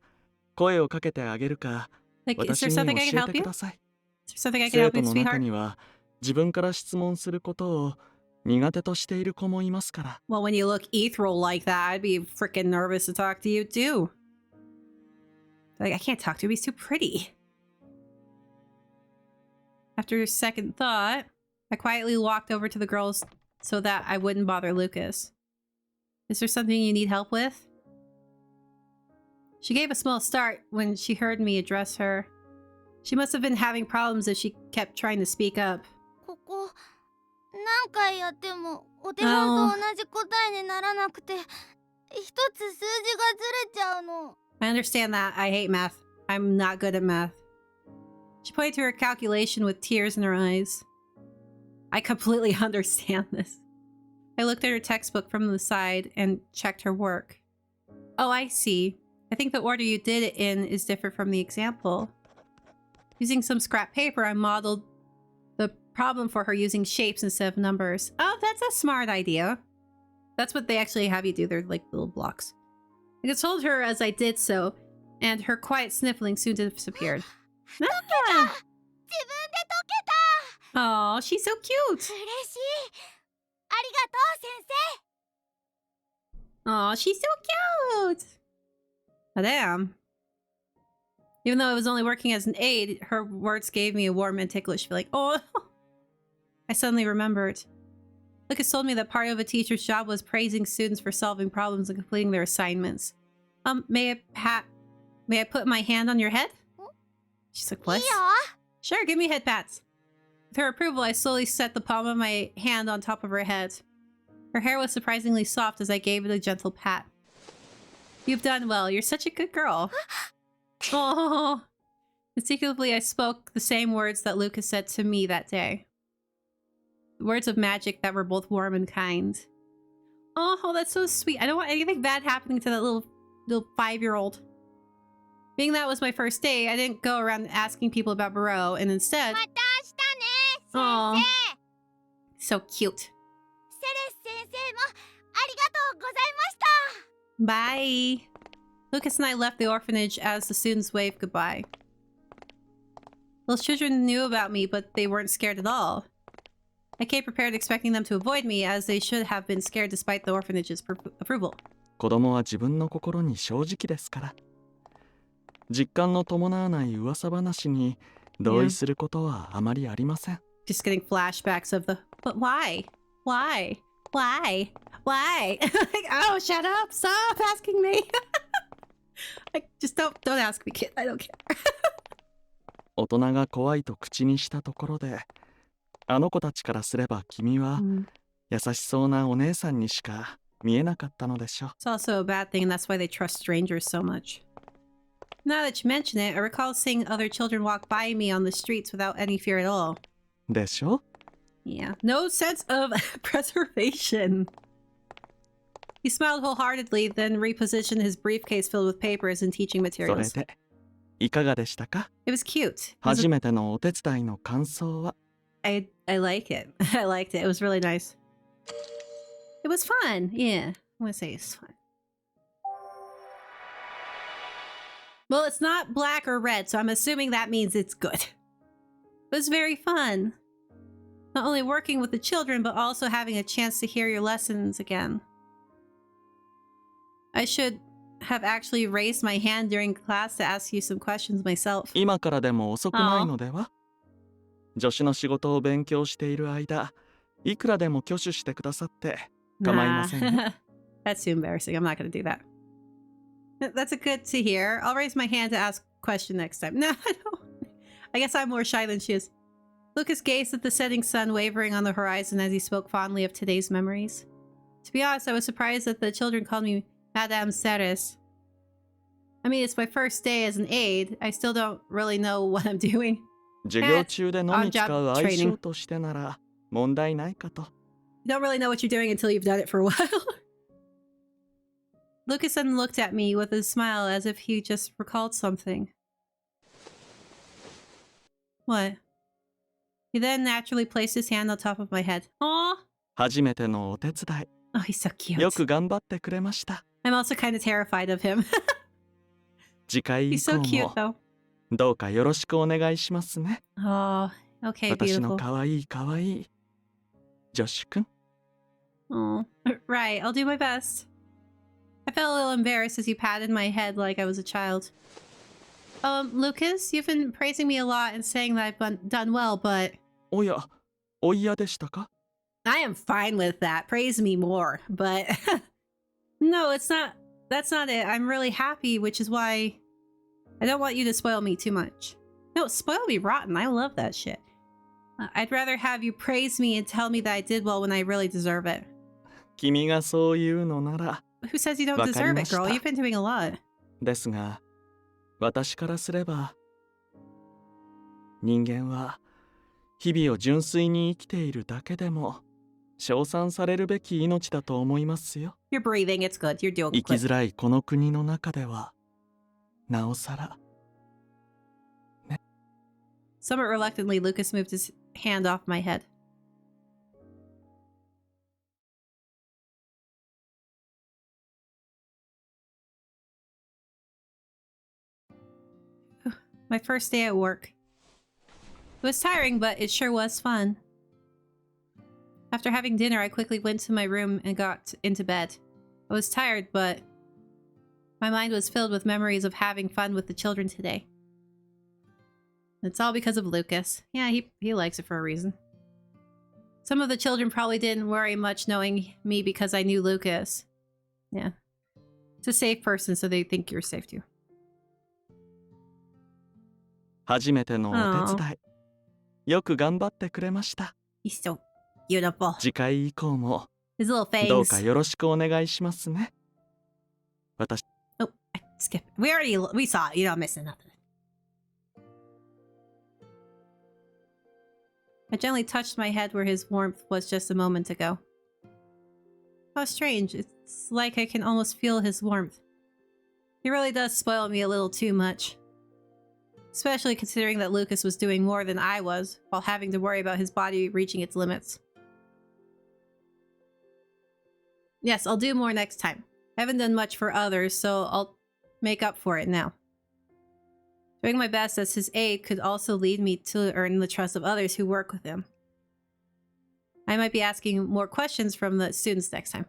声をかけてあげるか、 Like, is 私 there に something I 教 can えて help く you? ださい。 Is there something I can 生 help 徒 you, の中 sweetheart? には自分から質問することを苦手としている子もいますから。 Well, when you look ethereal like that, I'd be freaking nervous to talk to you too. Like, I can't talk to him, he's too pretty. After a second thought, I quietly walked over to the girls so that I wouldn't bother Lucas. Is there something you need help with? She gave a small start when she heard me address her. She must have been having problems as she kept trying to speak up. ここ何回やってもお手本と同じ答えにならなくて、一つ数字がずれちゃうの。 I understand that. I hate math. I'm not good at math. She pointed to her calculation with tears in her eyes. I completely understand this. I looked at her textbook from the side and checked her work. Oh, I see. I think the order you did it in is different from the example. Using some scrap paper, I modeled the problem for her using shapes instead of numbers. Oh, that's a smart idea. That's what they actually have you do. They're like little blocks. I consoled her as I did so, and her quiet sniffling soon disappeared. Ah! Oh, she's so cute. 嬉しい。ありがとう、先生。 Oh, she's so cute. Oh, damn. Even though I was only working as an aide, her words gave me a warm and ticklish feeling. Oh, I suddenly remembered. Lucas told me that part of a teacher's job was praising students for solving problems and completing their assignments. May I put my hand on your head? She's like, what? いいよ。 Sure, give me head pats. With her approval, I slowly set the palm of my hand on top of her head. Her hair was surprisingly soft as I gave it a gentle pat. You've done well. You're such a good girl. Oh. Instinctively, I spoke the same words that Lucas said to me that day. Words of magic that were both warm and kind. Oh, that's so sweet. I don't want anything bad happening to that little 5-year-old. Being that was my first day, I didn't go around asking people about Barreau, and instead... また明日ね、先 Aw. 生。 So cute. セレス先生もありがとうございました。 Bye. Lucas and I left the orphanage as the students waved goodbye. Those children knew about me, but they weren't scared at all. I came prepared expecting them to avoid me, as they should have been scared despite the orphanage's approval. 子供は自分の心に正直ですから。実感の伴わない噂話に同意することはあまりありません。 Just getting flashbacks of the... But why? Why? Why? Why? Like, oh, shut up! Stop asking me! Like, just don't ask me, kid. I don't care. 大人が怖いと口にしたところで、あの子たちからすれば君は優しそうなお姉さんにしか見えなかったのでしょう。 It's also a bad thing, and that's why they trust strangers so much. Now that you mention it, I recall seeing other children walk by me on the streets without any fear at all. でしょ？ Yeah. No sense of preservation. He smiled wholeheartedly, then repositioned his briefcase filled with papers and teaching それ materials. でいかがでしたか？ It was cute. It was 初めてのお手伝いの感想は？ I like it. I liked it. It was really nice. It was fun. Yeah. I want to say it's fun. Well, it's not black or red, so I'm assuming that means it's good. It was very fun. Not only working with the children, but also having a chance to hear your lessons again. I should have actually raised my hand during class to ask you some questions myself. 今からでも遅くないのでは？助手の仕事を勉強している間、いくらでも挙手してくださって構いませんよ。 That's too embarrassing. I'm not going to do that. That's a good to hear. I'll raise my hand to ask a question next time. No, I don't. I guess I'm more shy than she is. Lucas gazed at the setting sun wavering on the horizon as he spoke fondly of today's memories. To be honest, I was surprised that the children called me Madame Ceres. I mean, it's my first day as an aide. I still don't really know what I'm doing. 授業中でのみ使う愛称としてなら問題ないかと。 You don't really know what you're doing until you've done it for a while. Lucas then looked at me with a smile as if he just recalled something. What? He then naturally placed his hand on top of my head. Aw! 初めてのお手伝 Oh, he's so い。よ cute. く頑張ってくれました。 I'm also kind of terrified of him. 次回以 He's so 降 cute も though. どうかよろしくお願いしますね。 Oh, okay, 私の beautiful. かわいいかわいいジョシュ君。 Oh, right, I'll do my best. I felt a little embarrassed as he patted my head like I was a child. Lucas, you've been praising me a lot and saying that I've done well, but おや、お嫌でしたか？ I am fine with that. Praise me more, but no, it's not. That's not it. I'm really happy, which is why I don't want you to spoil me too much. No, spoil me rotten. I love that shit. I'd rather have you praise me and tell me that I did well when I really deserve it. 君がそう言うのなら Who says you don't deserve it, girl? You've been doing a lot. ですが、私からすれば人間は日々を純粋に生きているだけでも称賛されるべき命だと思いますよ。 You're breathing. It's good. You're doing 生き good. づらいこの国の中ではなおさら。 Somewhat reluctantly, Lucas moved his hand off my head. My first day at work. It was tiring, but it sure was fun. After having dinner, I quickly went to my room and got into bed. I was tired, but my mind was filled with memories of having fun with the children today. It's all because of Lucas. Yeah, he likes it for a reason. Some of the children probably didn't worry much knowing me because I knew Lucas. Yeah. It's a safe person, so they think you're safe too. 初めてのお手伝い。よく頑張ってくれました。 He's so beautiful. 次回以降も His little どう fangs. かよろしくお願いしますね。私 Oh, skip. We saw it. You're not missing nothing. I gently touched my head where his warmth was just a moment ago. How strange. It's like I can almost feel his warmth. He really does spoil me a little too much. Especially considering that Lucas was doing more than I was, while having to worry about his body reaching its limits. Yes, I'll do more next time. I haven't done much for others, so I'll make up for it now. Doing my best as his aide could also lead me to earn the trust of others who work with him. I might be asking more questions from the students next time.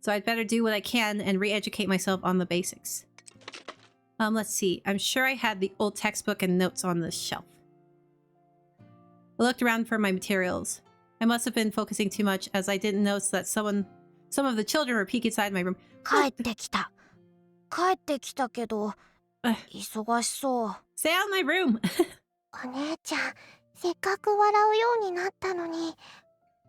So I'd better do what I can and re-educate myself on the basics. Let's see. I'm sure I had the old textbook and notes on the shelf. I looked around for my materials. I must have been focusing too much as I didn't notice that some of the children were peeking inside my room. 帰ってきた。帰ってきたけど、忙しそう。Stay out of my room! お姉ちゃん、せっかく笑うようになったのに、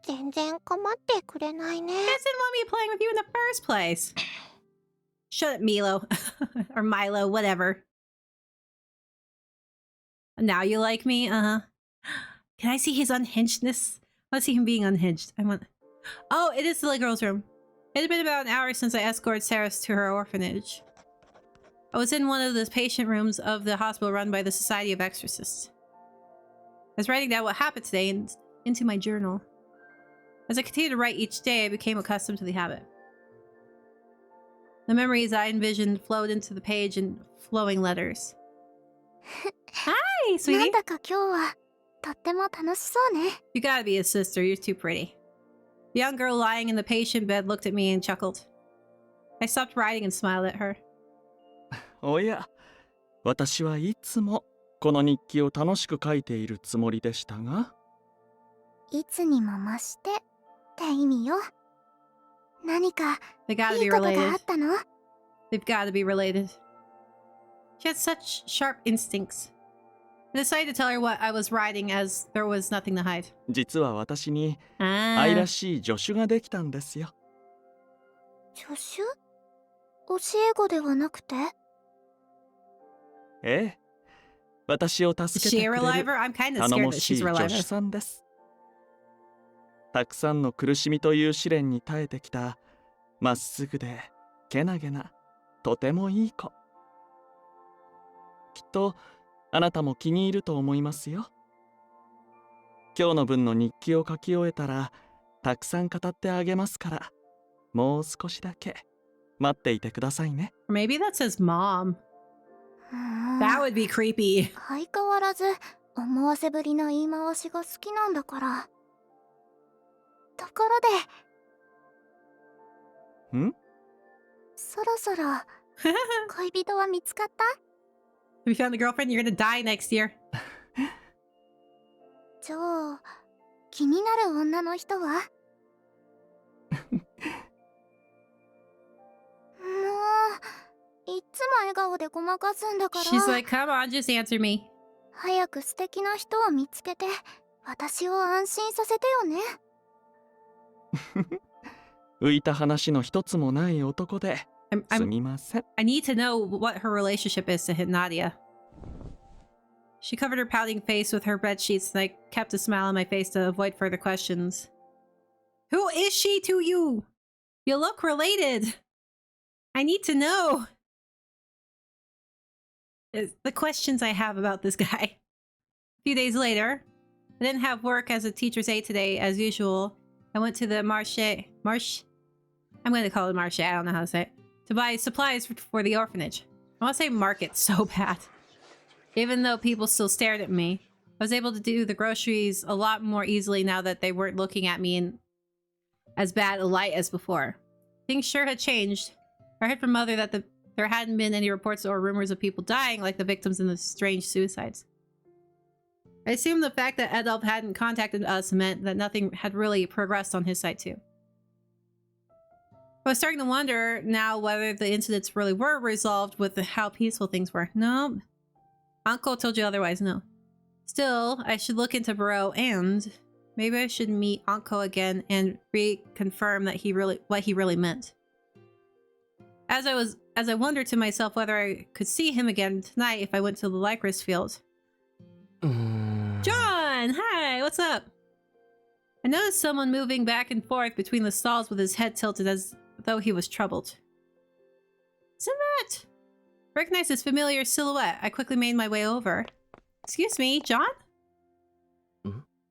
全然構ってくれないね。You guys didn't want me playing with you in the first place. Shut up, Milo. Or Milo, whatever. Now you like me? Uh-huh. Can I see his unhingedness? I want to see him being unhinged. I want... Oh, it is the little girl's room. It had been about an hour since I escorted Sarah to her orphanage. I was in one of the patient rooms of the hospital run by the Society of Exorcists. I was writing down what happened today into my journal. As I continued to write each day, I became accustomed to the habit. The memories I envisioned flowed into the page in flowing letters. Hi, なん sweetie. だか今日はとっても楽しそうね。 You gotta be a sister. You're too pretty. The young girl lying in the patient bed looked at me and chuckled. I stopped writing and smiled at her. おや、私はいつもこの日記を楽しく書いているつもりでしたが。いつにも増してって意味よ。何か They gotta い be いことがあ related. ったの？ They've gotta be related. She had such sharp instincts. I decided to tell her what I was writing as there was nothing to hide. 実は私に愛 Ah. らしい助手ができたんですよ。助手？教え子ではなくて？ええ、私を助 Is けて she a くれる reliver? I'm kind of 頼 scared も that しい she's a 助手 reliver. さんです。たくさんの苦しみという試練に耐えてきたまっすぐでけなげなとてもいい子。きっとあなたも気に入ると思いますよ。今日の分の日記を書き終えたらたくさん語ってあげますから、もう少しだけ待っていてくださいね。 Or maybe that's his mom. That would be creepy. 相変わらず思わせぶりな言い回しが好きなんだから。ところでんそろそろ恋人は見つかった？ Have you found a girlfriend? You're gonna die next year. じゃあ気になる女の人は？もういっつも笑顔でごまかすんだから。 She's like, come on, just answer me. 早く素敵な人を見つけて私を安心させてよね。浮いた話の一つもない男で すみません。 I need to know what her relationship is to Nadia. She covered her pouting face with her bed sheets, and I kept a smile on my face to avoid further questions. Who is she to you? You look related. I need to know. The questions I have about this guy. A few days later, I didn't have work as a teacher's aide today, as usual. I went to the marché. I'm going to call it marché, I don't know how to say it. To buy supplies for the orphanage. I want to say market so bad. Even though people still stared at me, I was able to do the groceries a lot more easily now that they weren't looking at me in as bad a light as before. Things sure had changed. I heard from Mother that there hadn't been any reports or rumors of people dying like the victims in the strange suicides. I assumed the fact that Adolf hadn't contacted us meant that nothing had really progressed on his side too. I was starting to wonder now whether the incidents really were resolved with how peaceful things were. No. Uncle told you otherwise, no. Still, I should look into Barreau and maybe I should meet Anko again and reconfirm that what he really meant. As I wondered to myself whether I could see him again tonight if I went to the Lycris field. John! Hi! What's up? I noticed someone moving back and forth between the stalls with his head tilted as though he was troubled. Isn't that? I recognized his familiar silhouette. I quickly made my way over. Excuse me, John?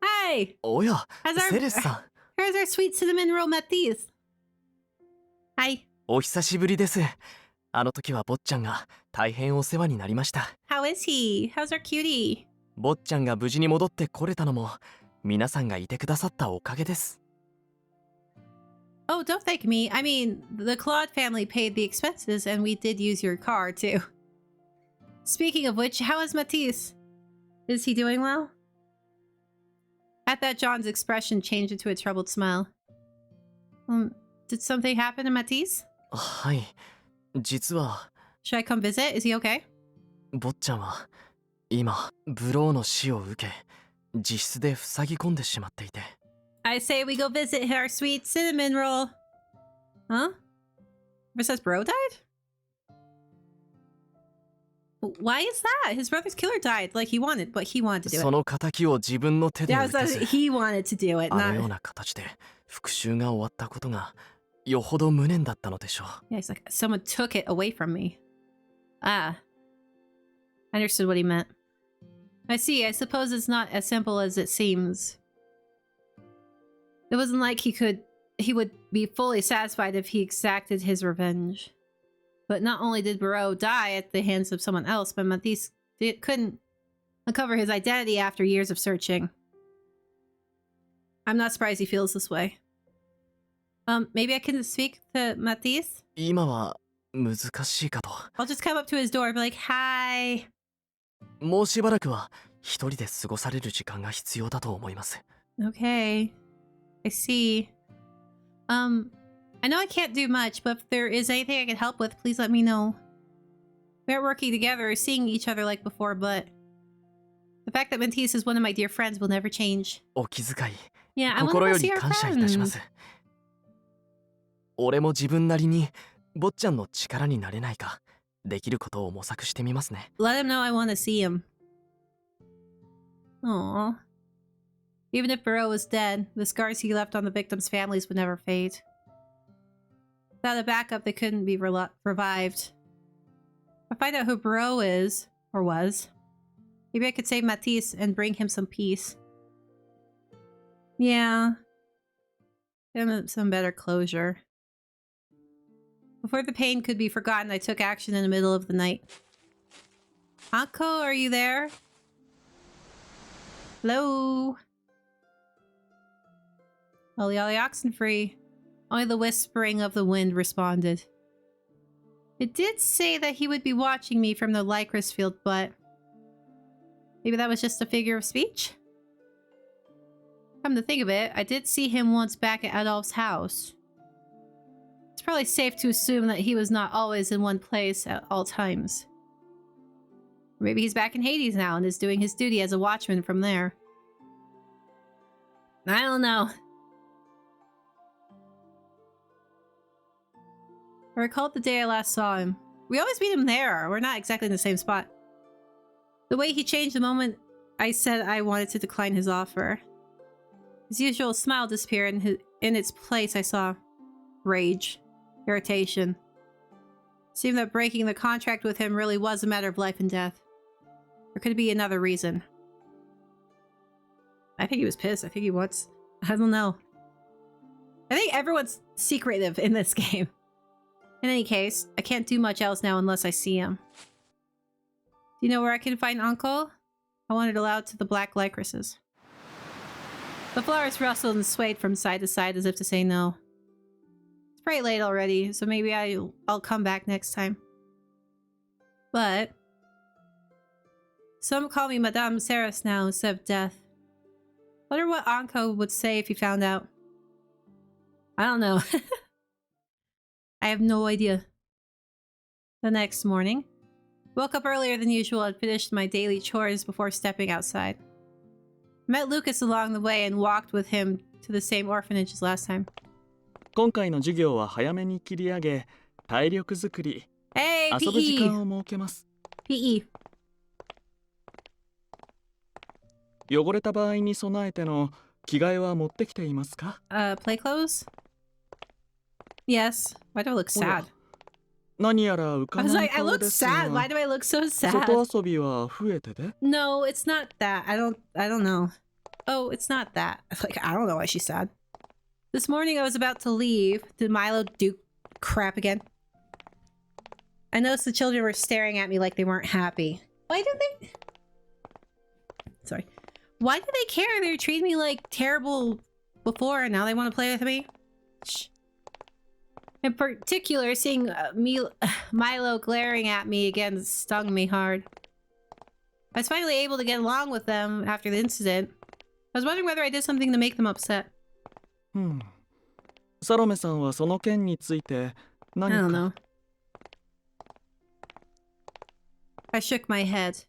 Hi! おや、 How's セレスさん。 Here's our sweet cinnamon roll Matisse. Hi. お久しぶりです。あの時は坊ちゃんが大変お世話になりました。 How is he? How's our cutie? 坊ちゃんが無事に戻ってこれたのも皆さんがいてくださったおかげです。 Oh, don't thank me. I mean, the Claude family paid the expenses and we did use your car, too. Speaking of which, how is Matisse? Is he doing well? At that, John's expression changed into a troubled smile. Did something happen to Matisse? はい、実は Should I come visit? Is he okay? 坊ちゃんは今ブローの死を受け自室で塞ぎ込んでしまっていて。 I say we go visit our sweet cinnamon roll. Huh? Ever since Bro died? Why is that? His brother's killer died like he wanted, but he wanted to do it. その仇を自分の手で Yeah, 打てず he wanted to do it, あのよう not... な形で復讐が終わったことがよほど無念だったのでしょう。 Yeah, he's like, someone took it away from me. Ah. I understood what he meant. I see, I suppose it's not as simple as it seems. It wasn't like he would be fully satisfied if he exacted his revenge. But not only did Barreau die at the hands of someone else, but Matisse couldn't uncover his identity after years of searching. I'm not surprised he feels this way. Maybe I can speak to Matisse? 今は難しいかと。 I'll just come up to his door and be like, hi. もうしばらくは一人で過ごされる時間が必要だと思います。 Okay. I see. I know I can't do much, but if there is anything I can help with, please let me know. We aren't working together or seeing each other like before, but the fact that Matisse is one of my dear friends will never change. お気遣い、 Yeah, I want 心 to よ go り see our 感謝いたしま friend. す。俺も自分なりに坊ちゃんの力になれないかできることを模索してみますね。 Let him know I want to see him. Aww. Even if Barreau was dead, the scars he left on the victims' families would never fade. Without a backup, they couldn't be revived. If I find out who Bro is, or was, maybe I could save Matisse and bring him some peace. Yeah. Give him some better closure. Before the pain could be forgotten, I took action in the middle of the night. Anko, are you there? Hello? Ollie Oxenfree. Only the whispering of the wind responded. It did say that he would be watching me from the Lycris field, but maybe that was just a figure of speech? Come to think of it, I did see him once back at Adolf's house. It's probably safe to assume that he was not always in one place at all times. Or maybe he's back in Hades now and is doing his duty as a watchman from there. I don't know. I recalled the day I last saw him. We always meet him there. We're not exactly in the same spot. The way he changed the moment I said I wanted to decline his offer. His usual smile disappeared, and in its place I saw rage, irritation. It seemed that breaking the contract with him really was a matter of life and death. Or could it be another reason? I think he was pissed. I think he wants... I don't know. I think everyone's secretive in this game. In any case, I can't do much else now unless I see him. Do you know where I can find Uncle? I wandered aloud to the black lycrises. The flowers rustled and swayed from side to side as if to say no. It's pretty late already, so maybe I'll come back next time. But... some call me Madame Saris now instead of Death. Wonder what Anko would say if he found out. I don't know. I have no idea. The next morning, woke up earlier than usual and finished my daily chores before stepping outside. I met Lucas along the way and walked with him to the same orphanage as last time. 今回の授業は早めに切り上げ、体力づくり、 Hey, 遊ぶ時 PE! 間を設けます。 PE. 汚れた場合に備えての着替えは持ってきていますか? Play clothes? Yes. Why do I look sad? 何やら浮か I was ない like, I 顔 look です sad. が Why do I look so sad? 外遊びは増えてで? No, it's not that. I don't know. Oh, it's not that. Like, I don't know why she's sad. This morning I was about to leave. Did Milo do crap again? I noticed the children were staring at me like they weren't happy. Why do they... Sorry. Why do they care? They were treating me like terrible before and now they want to play with me? Shh. In particular, seeing Milo glaring at me again stung me hard. I was finally able to get along with them after the incident. I was wondering whether I did something to make them upset. サロメさんはその件について何か I don't know. I shook my head.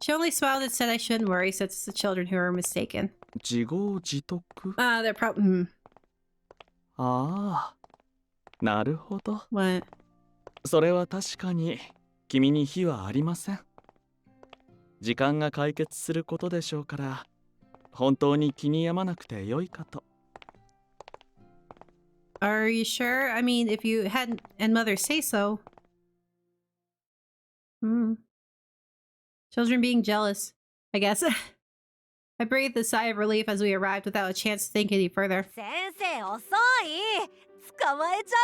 She only smiled and said I shouldn't worry since it's the children who are mistaken. 自業自得? They're probably... ああ、なるほど。 What? それは確かに君に非はありません。時間が解決することでしょうから、本当に気に病まなくてよいかと。 Are you sure? I mean, if you hadn't and mother say so. Children being jealous, I guess. I breathed a sigh of relief as we arrived without a chance to think any further. 先生遅い。捕まえちゃ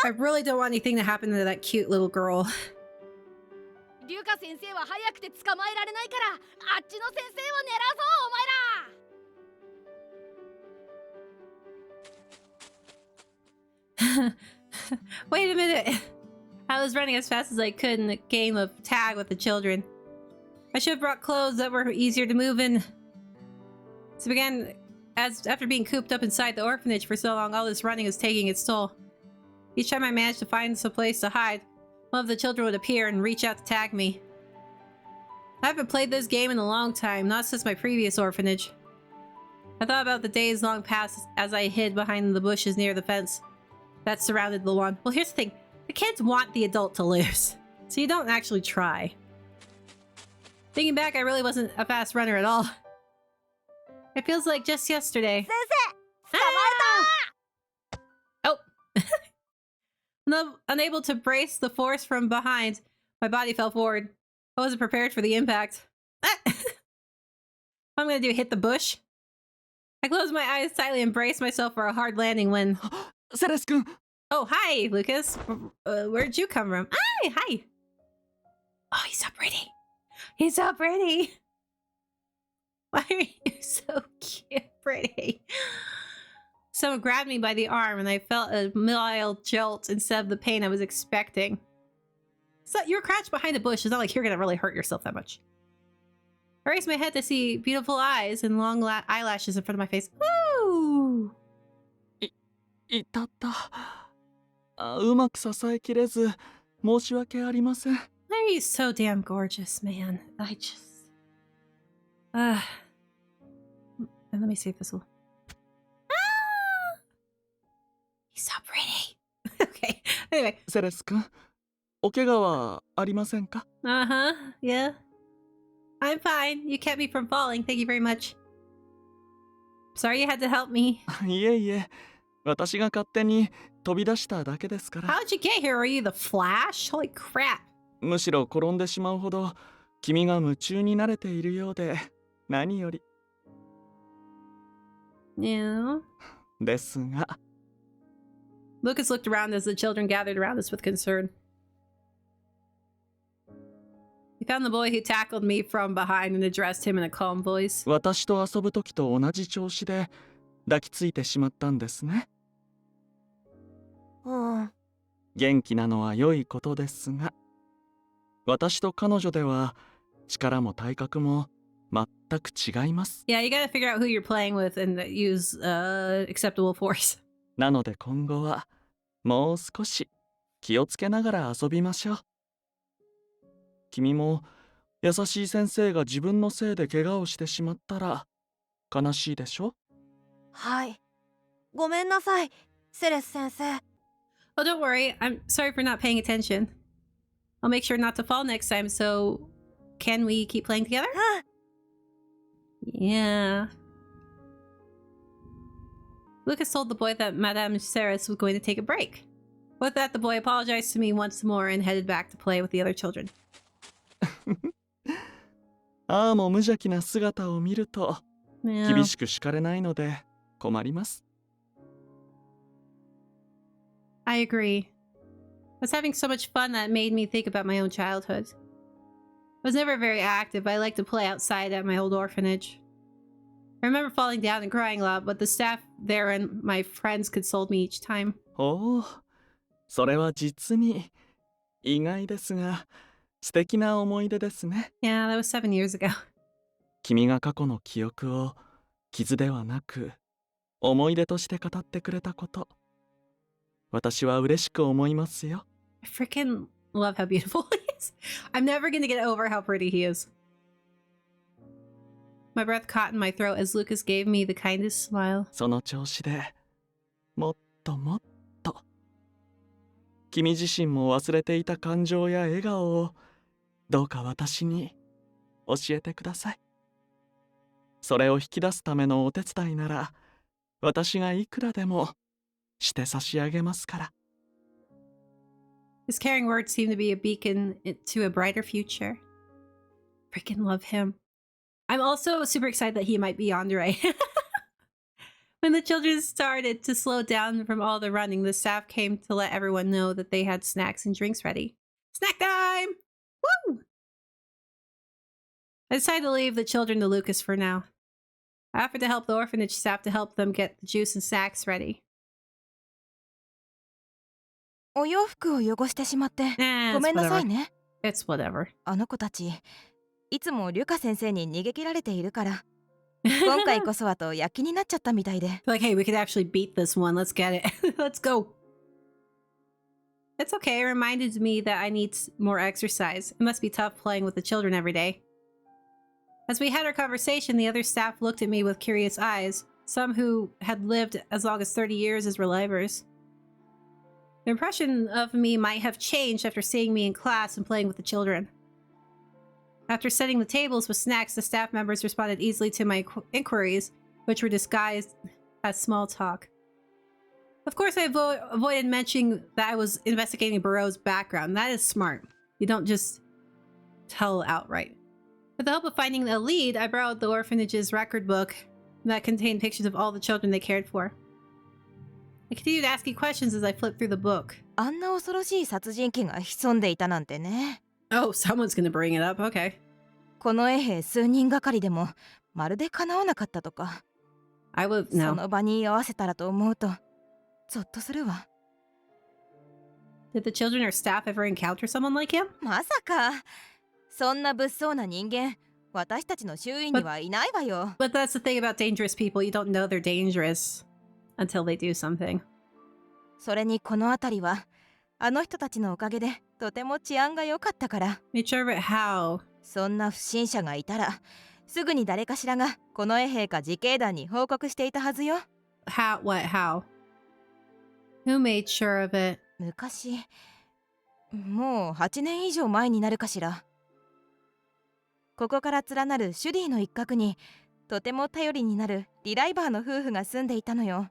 う I really don't want anything to happen to that cute little girl. リュカ先生は早くて捕まえられないからあっちの先生を狙うぞお前ら。 Wait a minute. I was running as fast as I could in a game of tag with the children. I should have brought clothes that were easier to move in. So began as after being cooped up inside the orphanage for so long, all this running was taking its toll. Each time I managed to find some place to hide, one of the children would appear and reach out to tag me. I haven't played this game in a long time, not since my previous orphanage. I thought about the days long past as I hid behind the bushes near the fence that surrounded the lawn. Well, here's the thing. The kids want the adult to lose, so you don't actually try. Thinking back, I really wasn't a fast runner at all. It feels like just yesterday. 先生捕まえた Oh! Unable to brace the force from behind, my body fell forward. I wasn't prepared for the impact. What I'm gonna do, hit the bush? I closed my eyes tightly and braced myself for a hard landing when... セレス君 Oh, hi, Lucas. Where'd you come from? Hi. Oh, he's so pretty. He's so pretty. Why are you so cute, pretty? Someone grabbed me by the arm and I felt a mild jolt instead of the pain I was expecting. So you're crouched behind a bush. It's not like you're gonna really hurt yourself that much. I raised my head to see beautiful eyes and long eyelashes in front of my face. Woo! いたった。うまく支えきれず申し訳ありません。 Why are you so damn gorgeous, man? I just... And let me see if this will... Ah! He's so pretty. Okay, anyway. セレス君、お怪我はありませんか？ Uh-huh, yeah. I'm fine. You kept me from falling. Thank you very much. Sorry you had to help me. いえいえ、私が勝手に飛び出しただけですから。 How'd you get here? Are you the Flash? Holy crap. むしろ転んでしまうほど君が夢中になれているようで何より。 Yeah. ですが。 Lucas looked around as the children gathered around us with concern. He found the boy who tackled me from behind and addressed him in a calm voice. 私と遊ぶ時と同じ調子で抱きついてしまったんですね。元気なのは良いことですが、私と彼女では力も体格も全く違います。 Yeah, you gotta figure out who you're playing with and use acceptable force. なので今後はもう少し気をつけながら遊びましょう。君も優しい先生が自分のせいで怪我をしてしまったら悲しいでしょ？はい。ごめんなさい、セレス先生。 Oh, don't worry. I'm sorry for not paying attention. I'll make sure not to fall next time, so can we keep playing together? Yeah. Lucas told the boy that Madame Saris was going to take a break. With that, the boy apologized to me once more and headed back to play with the other children. ああも無邪気な姿を見ると Yeah. 厳しく叱れないので困ります。 I agree. I was having so much fun that it made me think about my own childhood. I was never very active, but I liked to play outside at my old orphanage. I remember falling down and crying a lot, but the staff there and my friends consoled me each time. おお、それは実に意外ですが素敵な思い出ですね。 Yeah, that was 7 years ago. 君が過去の記憶を傷ではなく思い出として語ってくれたこと、私は嬉しく思いますよ。 I freaking love how beautiful he is. I'm never gonna get over how pretty he is. My breath caught in my throat as Lucas gave me the kindest smile. その調子でもっともっと君自身も忘れていた感情や笑顔をどうか私に教えてください。それを引き出すためのお手伝いなら私がいくらでもして差し上げますから。 His caring words seem to be a beacon to a brighter future. Freaking love him. I'm also super excited that he might be Andre. When the children started to slow down from all the running, the staff came to let everyone know that they had snacks and drinks ready. Snack time! Woo! I decided to leave the children to Lucas for now. I offered to help the orphanage staff to help them get the juice and snacks ready. お洋服を汚してしまってご It's めんなさい whatever. ね。 It's whatever. あの子たちいつもリュカ先生に逃げ切られているから今回こそはと躍起になっちゃったみたいで。 Like, hey, we could actually beat this one. Let's get it. Let's go. It's okay. It reminded me that I need more exercise. It must be tough playing with the children every day. As we had our conversation, the other staff looked at me with curious eyes, some who had lived as long as 30 years as relivers. Their impression of me might have changed after seeing me in class and playing with the children. After setting the tables with snacks, the staff members responded easily to my inquiries, which were disguised as small talk. Of course, I avoided mentioning that I was investigating Barreau's background. That is smart. You don't just tell outright. With the hope of finding a lead, I borrowed the orphanage's record book that contained pictures of all the children they cared for. I continued asking questions as I flipped through the book. あんな恐ろしい殺人鬼が潜んでいたなんてね。 Oh, someone's gonna bring it up. Okay. この衛兵数人がかりでもまるで叶わなかったとか。 I would そ no. の場に居合わせたらと思うとゾッとするわ。 Did the children or staff ever encounter someone like him? まさかそんな物騒な人間私たちの周囲にはいないわよ。 But that's the thing about dangerous people. You don't know they're dangerous until they do something. それにこの辺りはあの人たちのおかげでとても治安が良かったから。 Made sure of it how? そんな不審者がいたらすぐに誰かしらがこの衛兵か自警団に報告していたはずよ。 How? What? How? Who made sure of it? 昔もう8年以上前になるかしら。ここから連なるシュディの一角にとても頼りになるリライバーの夫婦が住んでいたのよ。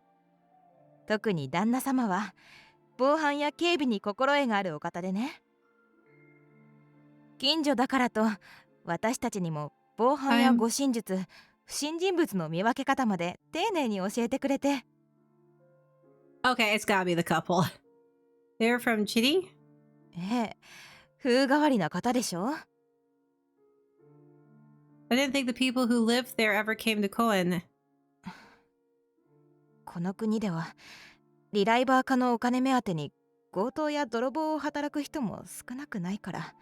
特に旦那様は防犯や警備に心得があるお方でね。近所だからと私たちにも防犯や護身術、不審人物の見分け方まで丁寧に教えてくれて。 Okay, it's gotta be the couple. They're from Chitty? ええ、風変わりな方でしょ。 I didn't think the people who lived there ever came to Koen. この国ではリライバー化のお金目当てに強盗や泥棒を働く人も少なくないから、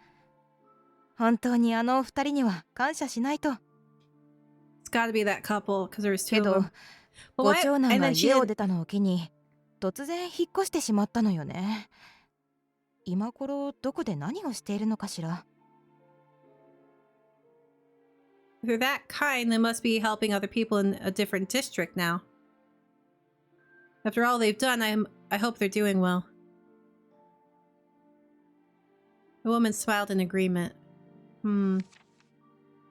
本当にあのお二人には感謝しないと。 It's gotta be that couple, because there's け two of ど them. ご Well, 長男 and が then she 家を did- 出たのを機に突然引っ越してしまったのよね。今頃どこで何をしているのかしら。 If they're that kind, they must be helping other people in a different district now. After all they've done, I hope they're doing well. The woman smiled in agreement.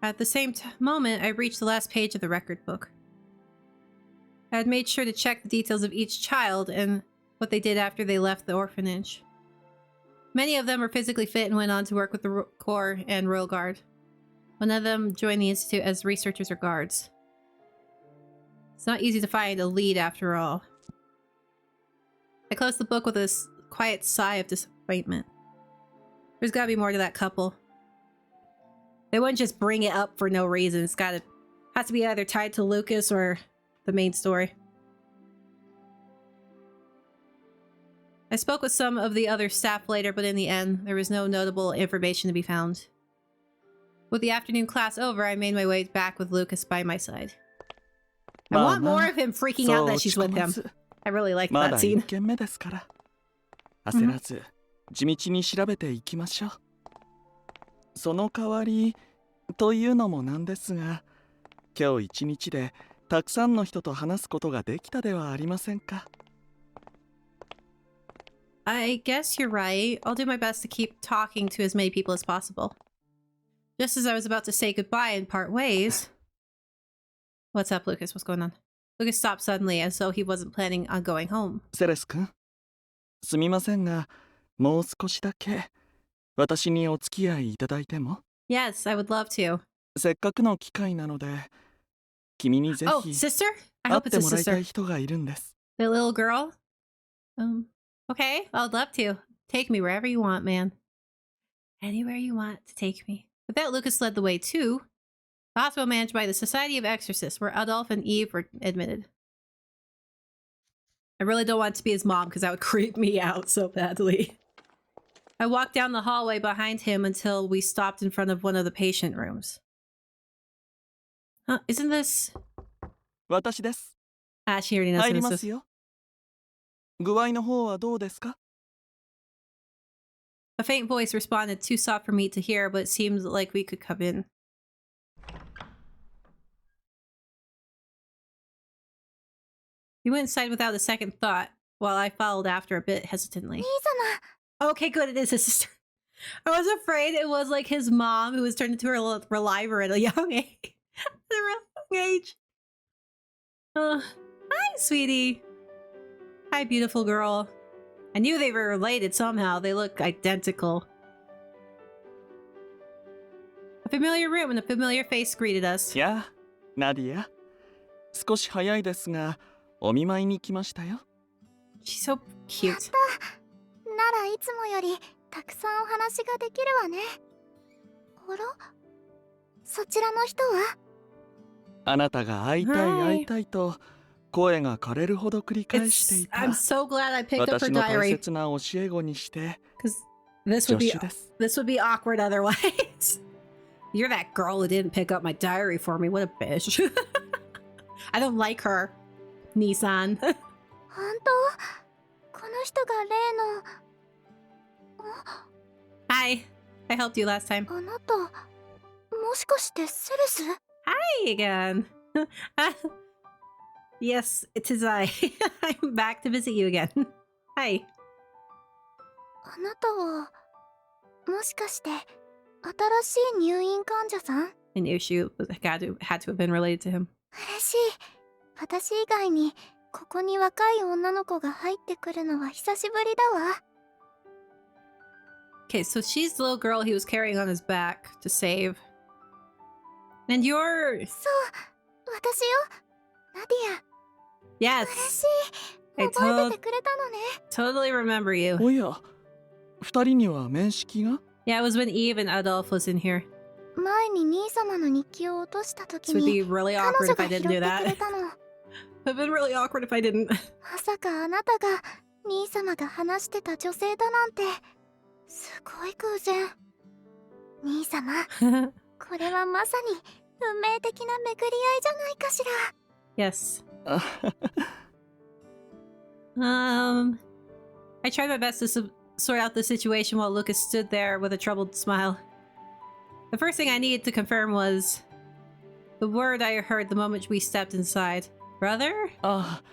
At the same moment, I reached the last page of the record book. I had made sure to check the details of each child and what they did after they left the orphanage. Many of them were physically fit and went on to work with the Corps and Royal Guard. One of them joined the Institute as researchers or guards. It's not easy to find a lead after all. I closed the book with a quiet sigh of disappointment. There's gotta be more to that couple. They wouldn't just bring it up for no reason. It's has to be either tied to Lucas or the main story. I spoke with some of the other staff later, but in the end, there was no notable information to be found. With the afternoon class over, I made my way back with Lucas by my side. I want more of him freaking out that she's with him. I really like ま that だ scene. 1件目ですから焦らず地道に調べていきましょう。その代わりというのもなんですが、今日一日でたくさんの人と話すことができたではありませんか。 I guess you're right. I'll do my best to keep talking to as many people as possible. Just as I was about to say goodbye and part ways... What's up, Lucas? What's going on? Lucas stopped suddenly, as though he wasn't planning on going home. セレス君、すみませんが、もう少しだけ私にお付き合いいただいても。 Yes, I would love to. せっかくの機会なので、君にぜ Oh, ひ sister? I 会っ hope it's て a もらいた sister. い人がいるんです。 The little girl? Okay, I'd love to. Take me wherever you want, man. Anywhere you want to take me. With that, Lucas led the way to the hospital managed by the Society of Exorcists, where Adolf and Eve were admitted. I really don't want to be his mom because that would creep me out so badly. I walked down the hallway behind him until we stopped in front of one of the patient rooms. Huh, isn't this... 私です。 Ah, she already knows 入 who り this ま is. すよ。具合の方はどうですか？ A faint voice responded, too soft for me to hear, but it seemed like we could come in. He went inside without a second thought, while I followed after a bit hesitantly. Okay, good, it is his sister. I was afraid it was like his mom who was turned into a reliver at a young age. At a real young age. Hi, sweetie. Hi, beautiful girl. I knew they were related somehow. They look identical. A familiar room and a familiar face greeted us. やあ、ナディア。少し早いですが、お見舞いに来ましたよ。She's so cute. ならいつもよりたくさんお話ができるわね。あら？そちらの人は？あなたが会いたい会いたいと声が枯れるほど繰り返していた。I'm so glad I picked up her 私の大 diary. 切な教え子にして Because this 助 would be 手です。this would be awkward otherwise. You're that girl who didn't pick up my diary for me. What a bitch. I don't like her. Nissan. 本当？この人が例の。 Hi. I helped you last time. あなた、もしかしてセレス？ Hi again. Yes, it is I. I'm back to visit you again. Hi. あなたは、もしかして新しい入院患者さん？ I knew she had to have been related to him. 嬉しい。私以外にここに若い女の子が入ってくるのは久しぶりだわ。 Okay, so she's the little girl he was carrying on his back to save. And you're... そう、私よ。ナディア。 Yes. 嬉しい。 I 覚えててくれたのね。 totally remember you. おや、二人には面識が？ Yeah, it was when Eve and Adolf was in here. 前に兄様の日記を落とした時 This would に be really 彼 awkward 女 if I が拾っ didn't て do くれ that. たの。 It'd been really awkward if I didn't. まさかあなたが兄様が話してた女性だなんてすごい偶然。兄様、これはまさに運命的な巡り合いじゃないかしら。 Yes. I tried my best to sort out the situation while Lucas stood there with a troubled smile. The first thing I needed to confirm was the word I heard the moment we stepped inside. Brother? ああ、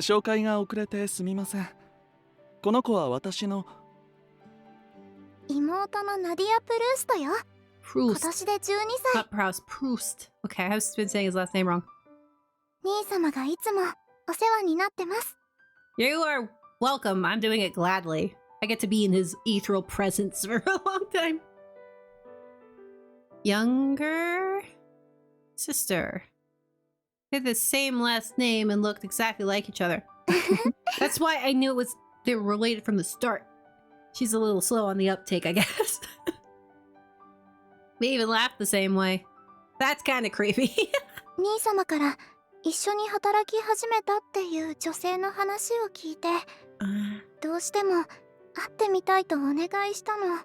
紹介が遅れてすみません。この子は私の妹のナディア・プルーストよ。今 Proust. 年で12歳。 Not Proust. Proust. Okay, I've been saying his last name wrong. 兄様がいつもお世話になってます。 You are welcome. I'm doing it gladly. I get to be in his ethereal presence for a long time. Younger sister. They had the same last name and looked exactly like each other. That's why I knew they were related from the start. She's a little slow on the uptake, I guess. We even laughed the same way. That's kind of creepy. 兄様から一緒に働き始めたっていう女性の話を聞いて、どうしても会ってみたいとお願いしたの。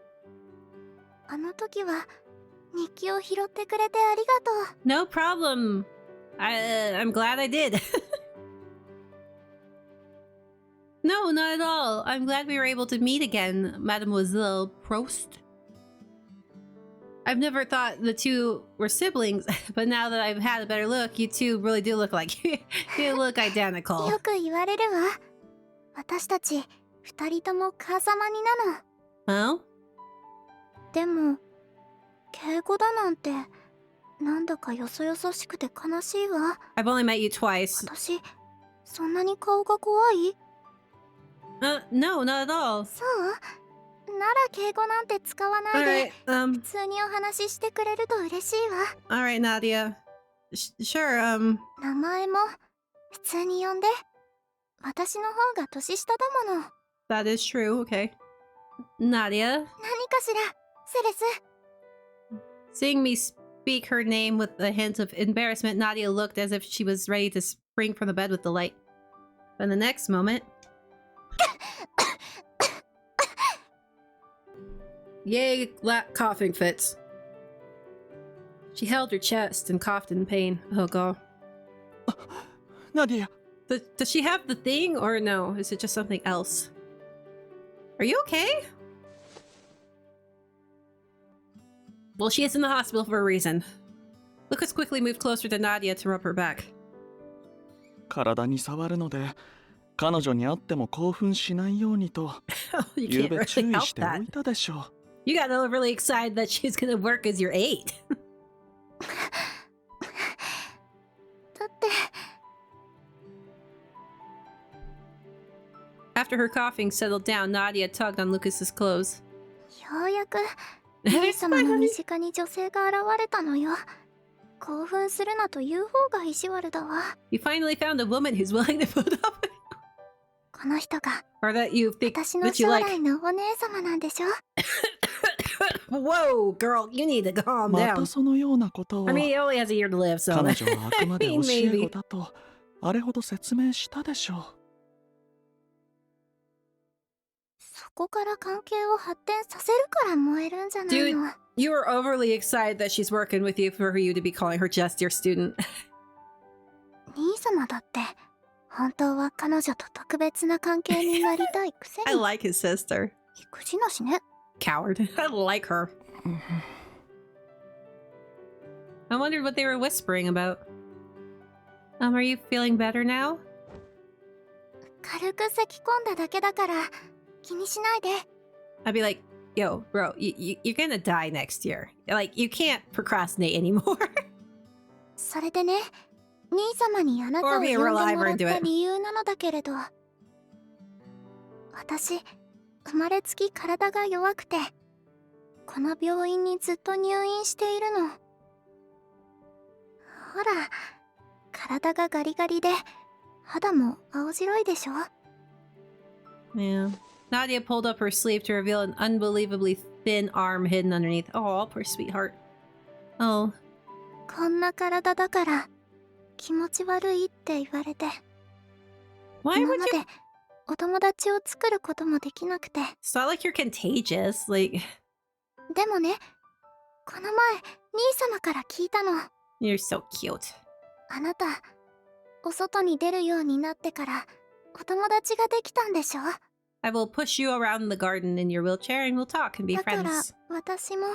あの時は日記を拾ってくれてありがとう。 No problem. I'm glad I did. No, not at all. I'm glad we were able to meet again, Mademoiselle Proust. I've never thought the two were siblings, but now that I've had a better look, you two really do look like you look identical. よく言われるわ。私たち二人とも母様になの。 Oh? でも敬語だなんてなんだかよそよそしくて悲しいわ。 I've only met you twice. 私そんなに顔が怖い？ No, not at all. そうなら敬語なんて使わないで Alright, 普通にお話ししてくれると嬉しいわ。 alright, Nadia. Sure, 名前も普通に呼んで。私の方が年下だもの。 that is true, okay. Nadia. 何かしらセレス。 Seeing me speak her name with a hint of embarrassment, Nadia looked as if she was ready to spring from the bed with delight. But in the next moment... Yay, coughing fits. She held her chest and coughed in pain. Oh god. ナディア、 Does she have the thing or no? Is it just something else? Are you okay? Well, she is in the hospital for a reason. Lucas quickly moved closer to Nadia to rub her back. 体に触るので彼女に会っても興奮しないようにと You ゆう can't べ really 注意 help してお that. いたでしょう。 You got really excited that she's gonna work as your aide. だって After her coughing settled down, Nadia tugged on Lucas's clothes. ようやく兄様の身近に女性が現れたのよ。興奮するなという方が意地悪だわ。You finally found a woman who's willing to put up with この人が or that you think 私の that you 将 like. 来のお姉様なんでしょ。Whoa, girl, you need to calm ま down. たそのようなことを I mean, he only has a year to live, so 彼女はあくまで I 教 mean, え子 maybe. だとあれほど説明したでしょう。そこから関係を発展させるから燃えるんじゃないの。 You were overly excited that she's working with you for you to be calling her just your student. 兄様だって本当は彼女と特別な関係になりたいくせ I に like his sister. 育児なしね。 Coward. I like her. I wondered what they were whispering about. Are you feeling better now? 軽く咳き込んだだけだから気にしないで。 I'd be like, yo, bro, you're gonna die next year. Like, you can't procrastinate anymore. それでね、兄様にあなたを Or 呼ん be で a も real ら liver っ and do た it. 理由なのだけれど、私生まれつき体が弱くてこの病院にずっと入院しているの。ほら、体がガリガリで肌も青白いでしょ。 Yeah. Nadia pulled up her sleeve to reveal an unbelievably thin arm hidden underneath. Oh, poor sweetheart. Oh. こんな体だから気持ち悪いって言われて、 Why 今 would ま you? でお友達を作ることもできなくて。 It's not like you're contagious. Like, でもね、この前兄様から聞いたの。 you're so cute. あなたお外に出るようになってからお友達ができたんでしょ。 I will push you around the garden in your wheelchair and we'll talk and be だから friends. 私も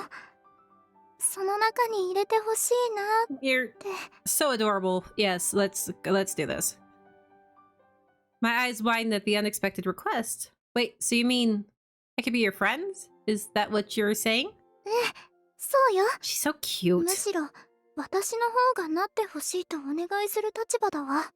その中に入れてほしいなっ You're て。 so adorable. Yes, let's do this. My eyes widened at the unexpected request. Wait, so you mean I could be your friend? Is that what you're saying? ええ、そうよ。 She's so cute. むしろ私の方がなってほしいとお願いする立場だわ。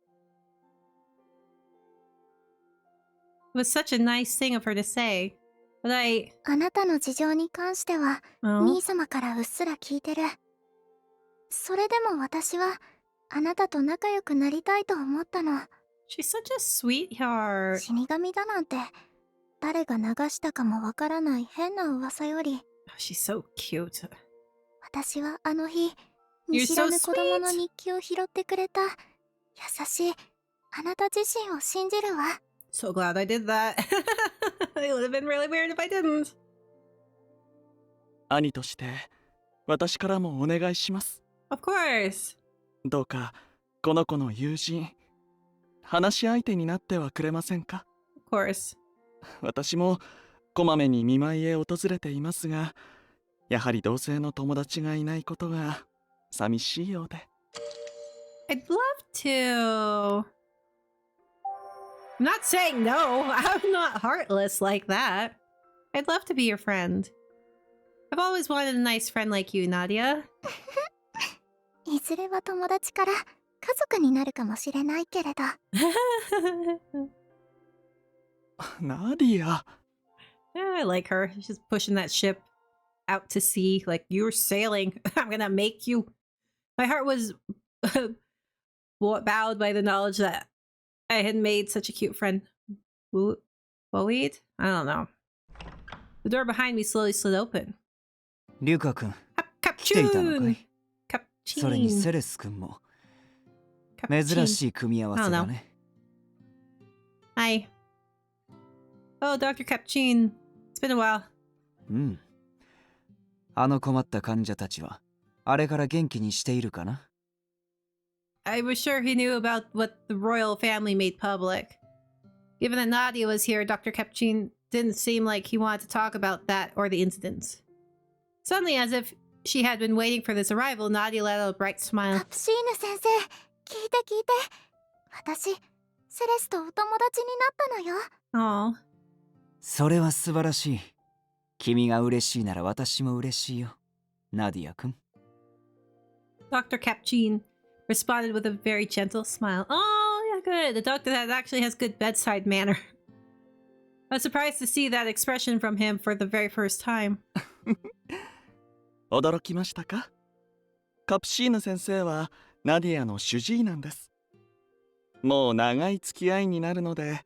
It was such a nice thing of her to say. But I... あなたの事情に関しては Oh. 兄様からうっすら聞いてる。それでも私はあなたと仲良くなりたいと思ったの。 She's such a sweetheart. 死神だなんて誰が流したかもわからない変な噂より、 Oh, she's so cute. 私はあの日 You're 見知ら so ぬ子供の sweet. 日記を拾ってくれた優しいあなた自身を信じるわ。 So glad I did that. It would have been really weird if I didn't. 兄として私からもお願いします。 Of course. どうかこの子の友人、話し相手になってはくれませんか。 Of course. 私もこまめに見舞いへ訪れていますが、やはり同性の友達がいないことが寂しいようで。 I'd love to. I'm not saying no. I'm not heartless like that. I'd love to be your friend. I've always wanted a nice friend like you, Nadia. いずれは友達から家族になるかもしれないけれど。ナディア。 Yeah, I like her. She's pushing that ship out to sea like you're sailing. I'm gonna make you. My heart was bowed by the knowledge that I had made such a cute friend. Woweed? I don't know. The door behind me slowly slid open. リュカ君、来ていたのか Capchoon! い？それに Capchoon. セレス君も Capchoon. 珍しい組み合わせだね。 Hi. Oh, Dr. Capchoon. It's been a while. うん。あの困った患者たちはあれから元気にしているかな？ I was sure he knew about what the royal family made public. Given that Nadia was here, Dr. Capchoon didn't seem like he wanted to talk about that or the incidents. Suddenly, as if she had been waiting for this arrival, Nadia let out a bright カ smile. プシーヌ先生、聞いて聞いて。私、セレスとお友達になったのよ。 Oh, それは素晴らしい。君が嬉しいなら私も嬉しいよ、ナディア君。 Dr. Capchoon responded with a very gentle smile. Oh, yeah, good. The doctor that actually has good bedside manner. I was surprised to see that expression from him for the very first time. 驚きましたか？カプシーヌ先生はナディアの主治医なんです。もう長い付き合いになるので、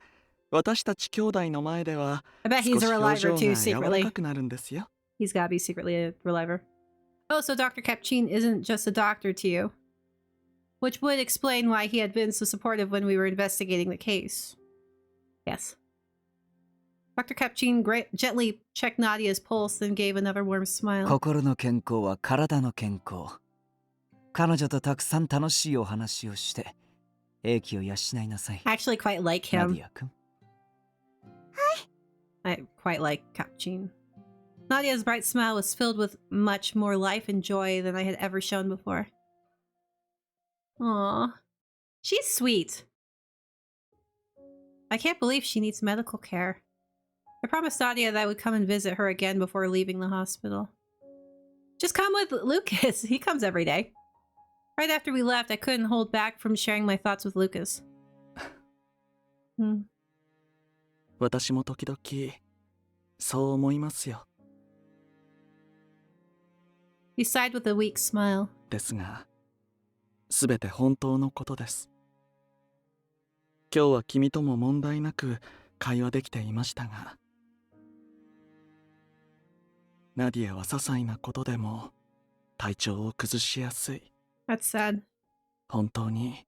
私たち兄弟の前では I bet 少 he's し a 表 reliver 情 too, が柔ら secretly. かくなるんですよ。He's gotta be secretly a reliver. Oh, so Dr. Cappuccine isn't just a doctor to you. Which would explain why he had been so supportive when we were investigating the case. Yes. Dr. Cappuccine gently checked Nadia's pulse, then gave another warm smile. 心の健康は体の健康。彼女とたくさん楽しいお話をして英気を養いなさい。 I actually quite like ナ him. ディア君。I quite like Cappuccine. Nadia's bright smile was filled with much more life and joy than I had ever shown before. Aww. She's sweet. I can't believe she needs medical care. I promised Nadia that I would come and visit her again before leaving the hospital. Just come with Lucas. He comes every day. Right after we left, I couldn't hold back from sharing my thoughts with Lucas. 私も時々そう思いますよ。 He sighed with a weak smile. ですが、すべて本当のことです。今日は君とも問題なく会話できていましたが、ナディアは些細なことでも体調を崩しやすい。 That's sad. 本当に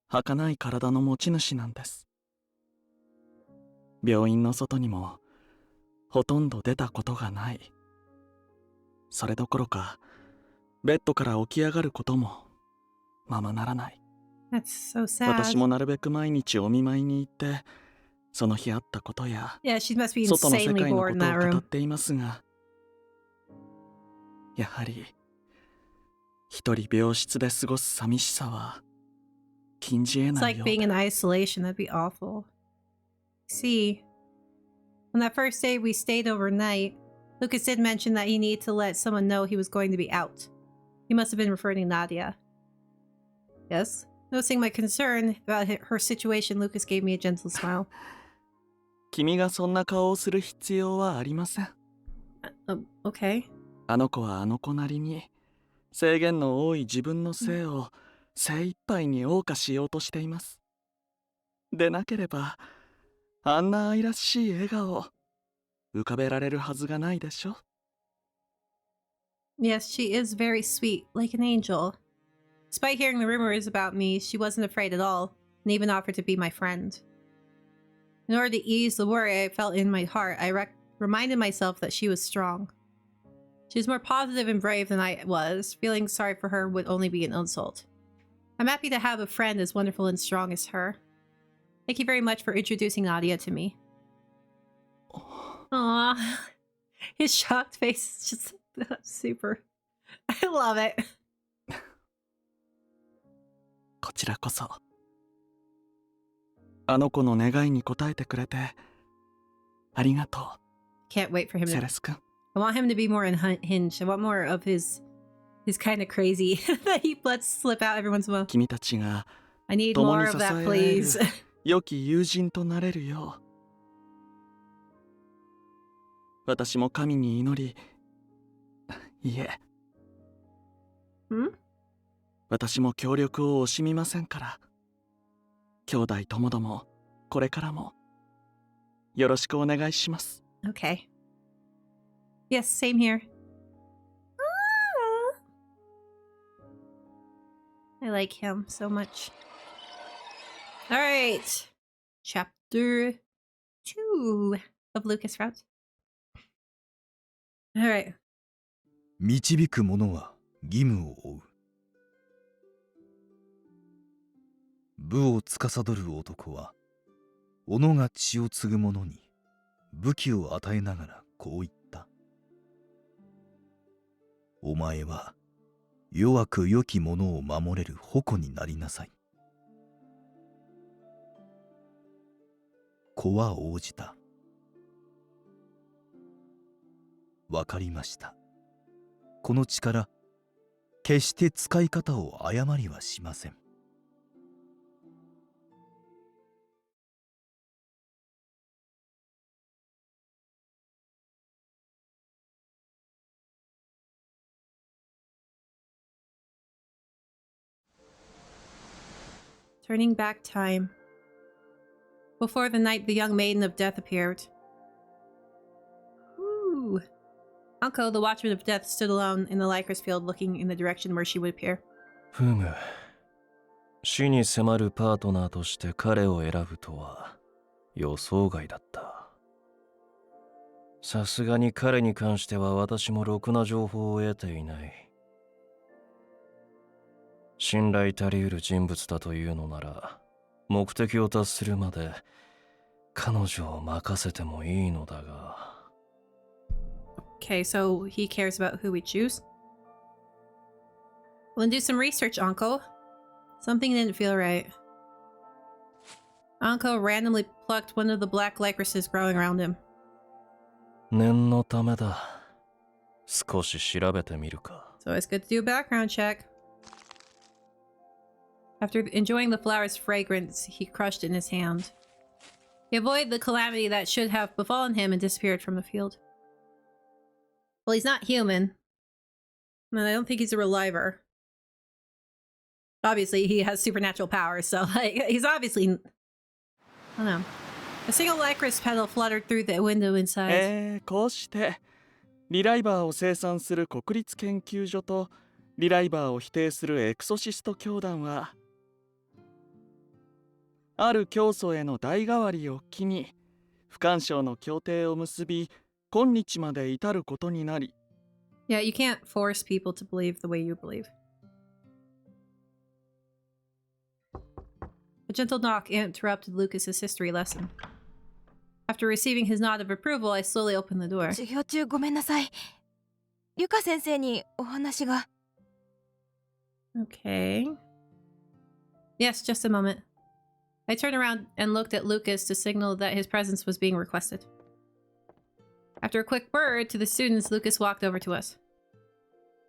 儚い体の持ち主なんです。病院の外にもほとんど出たことがない。それどころかベッドから起き上がることもままならない。 That's so sad. 私もなるべく毎日お見舞いに行ってその日あったことや Yeah, she must be 外の世 insanely 界の bored こ in と that を語 room. っていますが、やはり一人病室で過ごす寂しさは禁じ得 It's ない like よう being で。 in isolation. That'd be awful. See, on that first day we stayed overnight, Lucas did mention that he needed to let someone know he was going to be out. He must have been referring to Nadia. Yes. Noticing my concern about her situation, Lucas gave me a gentle smile. 君がそんな顔をする必要はありません。 Okay. あの子はあの子なりに制限の多い自分の性を精一杯に謳歌しようとしています。でなければあんな愛らしい笑顔浮かべられるはずがないでしょ。 Yes, she is very sweet, like an angel. Despite hearing the rumors about me, she wasn't afraid at all, and even offered to be my friend. In order to ease the worry I felt in my heart, I reminded myself that she was strong. She was more positive and brave than I was. Feeling sorry for her would only be an insult. I'm happy to have a friend as wonderful and strong as her. Thank you very much for introducing Nadia to me. Aww. His shocked face is just super. I love it. こちらこそあの子の願いに応えてくれてありがと Can't wait for him う、セ to. レス君。 I want him to be more unhinged. I want more of his kind of crazy that he lets slip out every once in a while. 君たちが I need 共 more に of 支え that, られる please. 良き友人となれるよう、私も神に祈り、いえ、私も協力を惜しみませんから、兄弟ともどもこれからもよろしくお願いします。 Okay. Yes, same here. I like him so much. All right. Chapter 2 of Lucas Route. All right. 導く者は義務を負う。武を司る男は己が血を継ぐ者に武器を与えながらこう言った。お前は弱く良き者を守れる矛になりなさい。子は応じた。わかりました。この力、決して使い方を誤りはしません。Turning back time. Before the night the young maiden of death appeared. Ooh. Uncle, the watchman of death, stood alone in the Lycra's field looking in the direction where she would appear. ふむ。死に迫るパートナーとして彼を選ぶとは予想外だった。さすがに彼に関しては私もろくな情報を得ていない。信頼足りうる人物だというのなら、目的を達するまで彼女を任せてもいいのだが。Okay, so he cares about who we choose? Well, then do some research, Uncle. Something didn't feel right. Uncle randomly plucked one of the black lycraces growing around him. 念のためだ。少し調べてみるか。So it's good to do a background check. After enjoying the flower's fragrance, he crushed it in his hand. He avoided the calamity that should have befallen him and disappeared from the field. Well, he's not human. And I don't think he's a reliver. Obviously, he has supernatural powers, so like he's obviously... I don't know. A single lycra's petal fluttered through the window inside. こうしてリライバーを生産する国立研究所とリライバーを否定するエクソシスト教団はある教祖への代替わりを機に不干渉の協定を結び今日まで至ることになり Yeah, you can't force people to believe the way you believe. A gentle knock interrupted Lucas's history lesson. After receiving his nod of approval, I slowly opened the door. 授業中ごめんなさい。ゆか先生にお話が。Okay. Yes, just a moment. I turned around and looked at Lucas to signal that his presence was being requested. After a quick word to the students, Lucas walked over to us.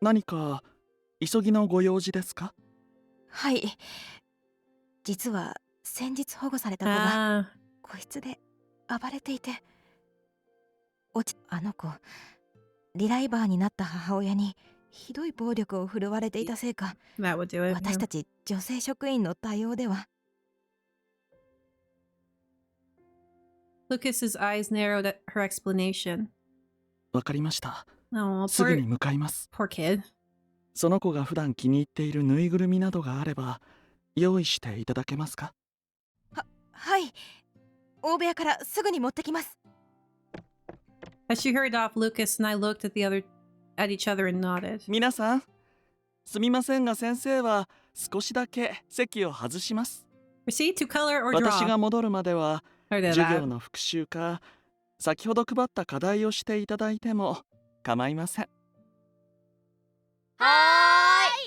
何か急ぎのご用事ですか？はい。実は先日保護された子が個室で暴れていて、あの子リライバーになった母親にひどい暴力を振るわれていたせいか、私たち女性職員の対応では。Lucas's eyes narrowed at her explanation. わかりました。Oh, すぐに向かいます。Poor kid. その子が普段気に入っているぬいぐるみなどがあれば用意していただけますか？はい。大部屋からすぐに持ってきます。As she hurried off, Lucas and I looked at each other and nodded. 皆さん、すみませんが先生は少しだけ席を外します。Proceed to color or draw. 私が戻るまでは授業の復習か先ほど配った課題をしていただいても構いません。は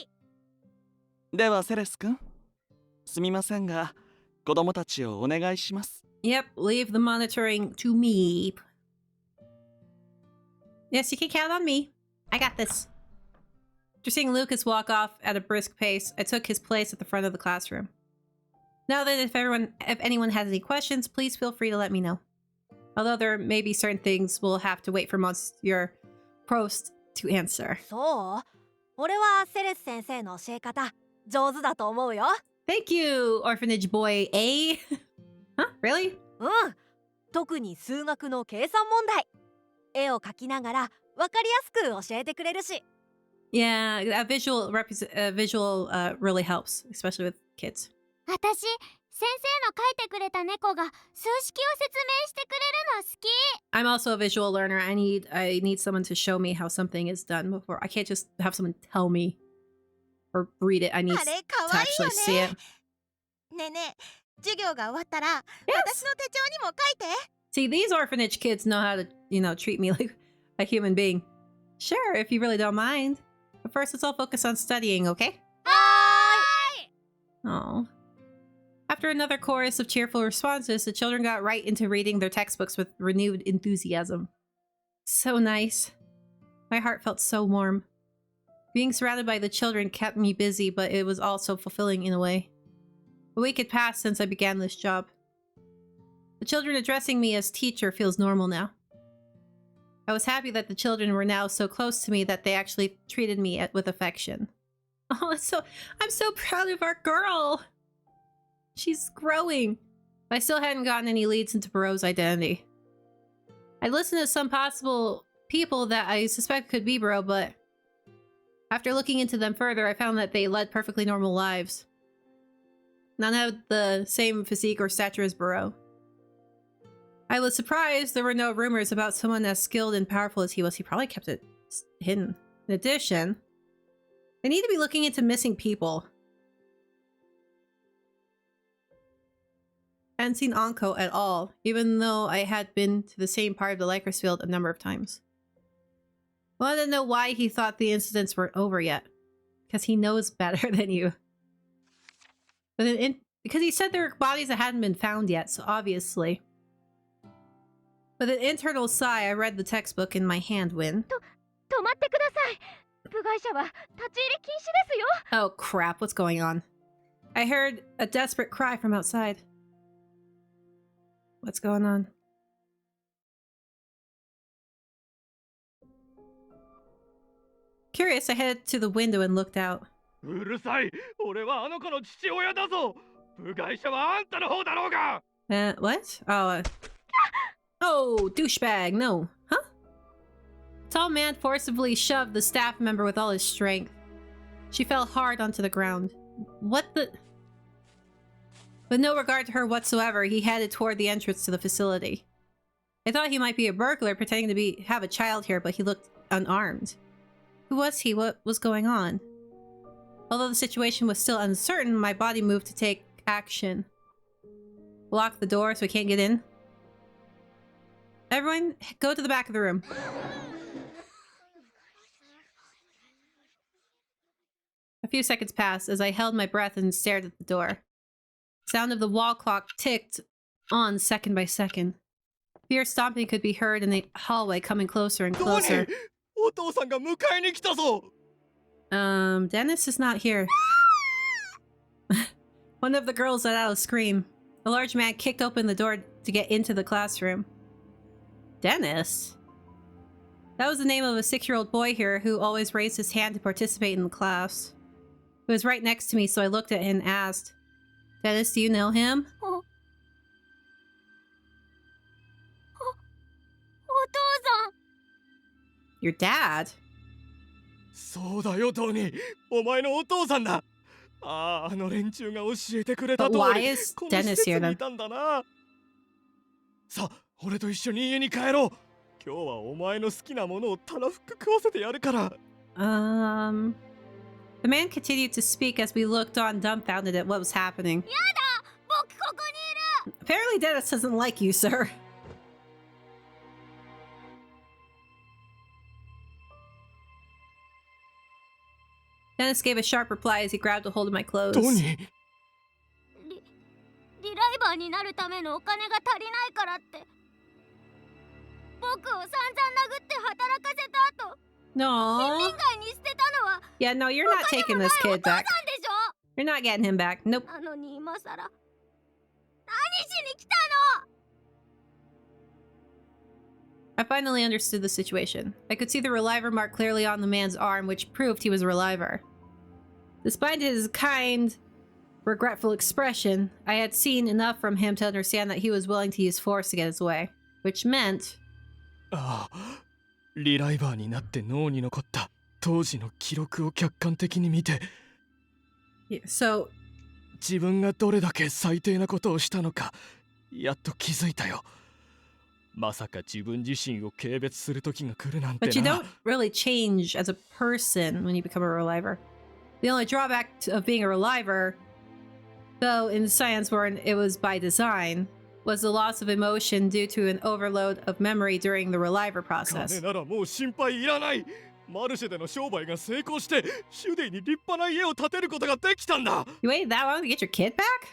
ーい。ではセレス君、すみませんが子供たちをお願いします。Yep, leave the monitoring to me. Yes, you can count on me. I got this. After seeing Lucas walk off at a brisk pace, I took his place at the front of the classroom. Now that if anyone has any questions, please feel free to let me know. Although there may be certain things we'll have to wait for Monsieur Prost to answer. そう？俺はセレス先生の教え方上手だと思うよ。Thank you, orphanage boy A. Huh? Really? うん。特に数学の計算問題。絵を描きながらわかりやすく教えてくれるし。Yeah, a visual really helps, especially with kids. 私、先生の描いてくれた猫が数式を説明してくれるの好き。I'm also a visual learner. I need someone to show me how something is done before. I can't just have someone tell me or read it. I need to actually see it. ねえねえ、授業が終わったら、私の手帳にも書いて。See, these orphanage kids know how to, treat me like a human being. Sure, if you really don't mind. But first, let's all focus on studying, okay? Oh. After another chorus of cheerful responses, the children got right into reading their textbooks with renewed enthusiasm. So nice. My heart felt so warm. Being surrounded by the children kept me busy, but it was also fulfilling in a way. A week had passed since I began this job. The children addressing me as teacher feels normal now. I was happy that the children were now so close to me that they actually treated me with affection. Oh, I'm so proud of our girl! She's growing. I still hadn't gotten any leads into Barreau's identity. I listened to some possible people that I suspect could be Barreau, but after looking into them further, I found that they led perfectly normal lives. None had the same physique or stature as Barreau. I was surprised there were no rumors about someone as skilled and powerful as he was. He probably kept it hidden. In addition, they need to be looking into missing people. I hadn't seen Anko at all, even though I had been to the same part of the Lycris field a number of times. I wanted to know why he thought the incidents weren't over yet. Because he knows better than you. But because he said there were bodies that hadn't been found yet, so obviously. With an internal sigh, I read the textbook in my hand when... Oh crap, what's going on? I heard a desperate cry from outside. What's going on? Curious, I headed to the window and looked out. What? Oh, douchebag, no. Huh? A tall man forcibly shoved the staff member with all his strength. She fell hard onto the ground. What the... With no regard to her whatsoever, he headed toward the entrance to the facility. I thought he might be a burglar pretending to have a child here, but he looked unarmed. Who was he? What was going on? Although the situation was still uncertain, my body moved to take action. Lock the door so we can't get in. Everyone, go to the back of the room. A few seconds passed as I held my breath and stared at the door. Sound of the wall clock ticked on second by second. Fierce stomping could be heard in the hallway, coming closer and closer. Dennis is not here. One of the girls let out a scream. A large man kicked open the door to get into the classroom. Dennis? That was the name of a 6-year-old boy here who always raised his hand to participate in the class. He was right next to me, so I looked at him and asked, Dennis, do you know him? Your dad? But why is Dennis here then? The man continued to speak as we looked on dumbfounded at what was happening. Apparently Dennis doesn't like you, sir. Dennis gave a sharp reply as he grabbed a hold of my clothes. No. Yeah, no, you're not taking this kid back. You're not getting him back. Nope. I finally understood the situation. I could see the reliver mark clearly on the man's arm, which proved he was a reliver. Despite his kind, regretful expression, I had seen enough from him to understand that he was willing to use force to get his way. Which meant... Yeah, so... But you don't really change as a person when you become a reliver. The only drawback of being a reliver, though in science where it was by design, was the loss of emotion due to an overload of memory during the reliver process. You waited that long to get your kid back?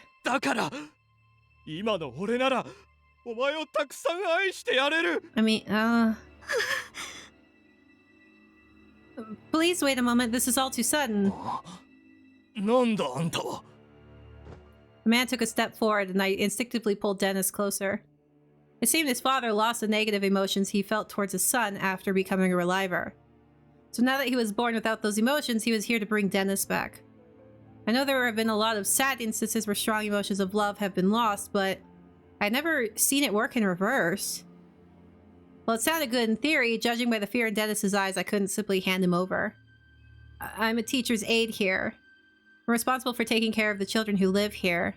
I mean, please wait a moment, this is all too sudden. The man took a step forward and I instinctively pulled Dennis closer. It seemed his father lost the negative emotions he felt towards his son after becoming a reliver. So now that he was born without those emotions, he was here to bring Dennis back. I know there have been a lot of sad instances where strong emotions of love have been lost, but I've never seen it work in reverse. Well, it sounded good in theory. Judging by the fear in Dennis's eyes, I couldn't simply hand him over. I'm a teacher's aide here. I'm responsible for taking care of the children who live here.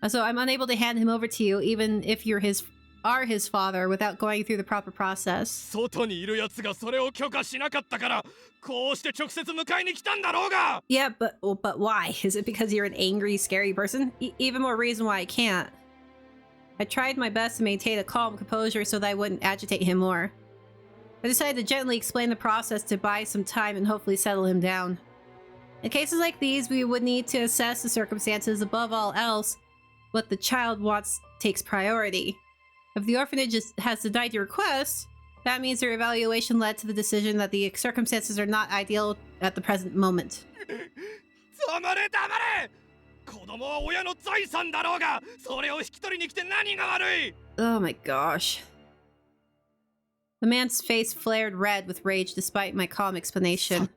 So I'm unable to hand him over to you, even if you're his father, without going through the proper process. 外にいる奴がそれを許可しなかったから、こうして直接迎えに来たんだろうが。 Yeah, but why? Is it because you're an angry, scary person? Even more reason why I can't. I tried my best to maintain a calm composure so that I wouldn't agitate him more. I decided to gently explain the process to buy some time and hopefully settle him down. In cases like these, we would need to assess the circumstances. Above all else, what the child wants takes priority. If the orphanage has denied your request, that means their evaluation led to the decision that the circumstances are not ideal at the present moment. 黙れ黙れ! 子供は親の財産だろうが、それを引き取りに来て何が悪い? Oh my gosh. The man's face flared red with rage despite my calm explanation.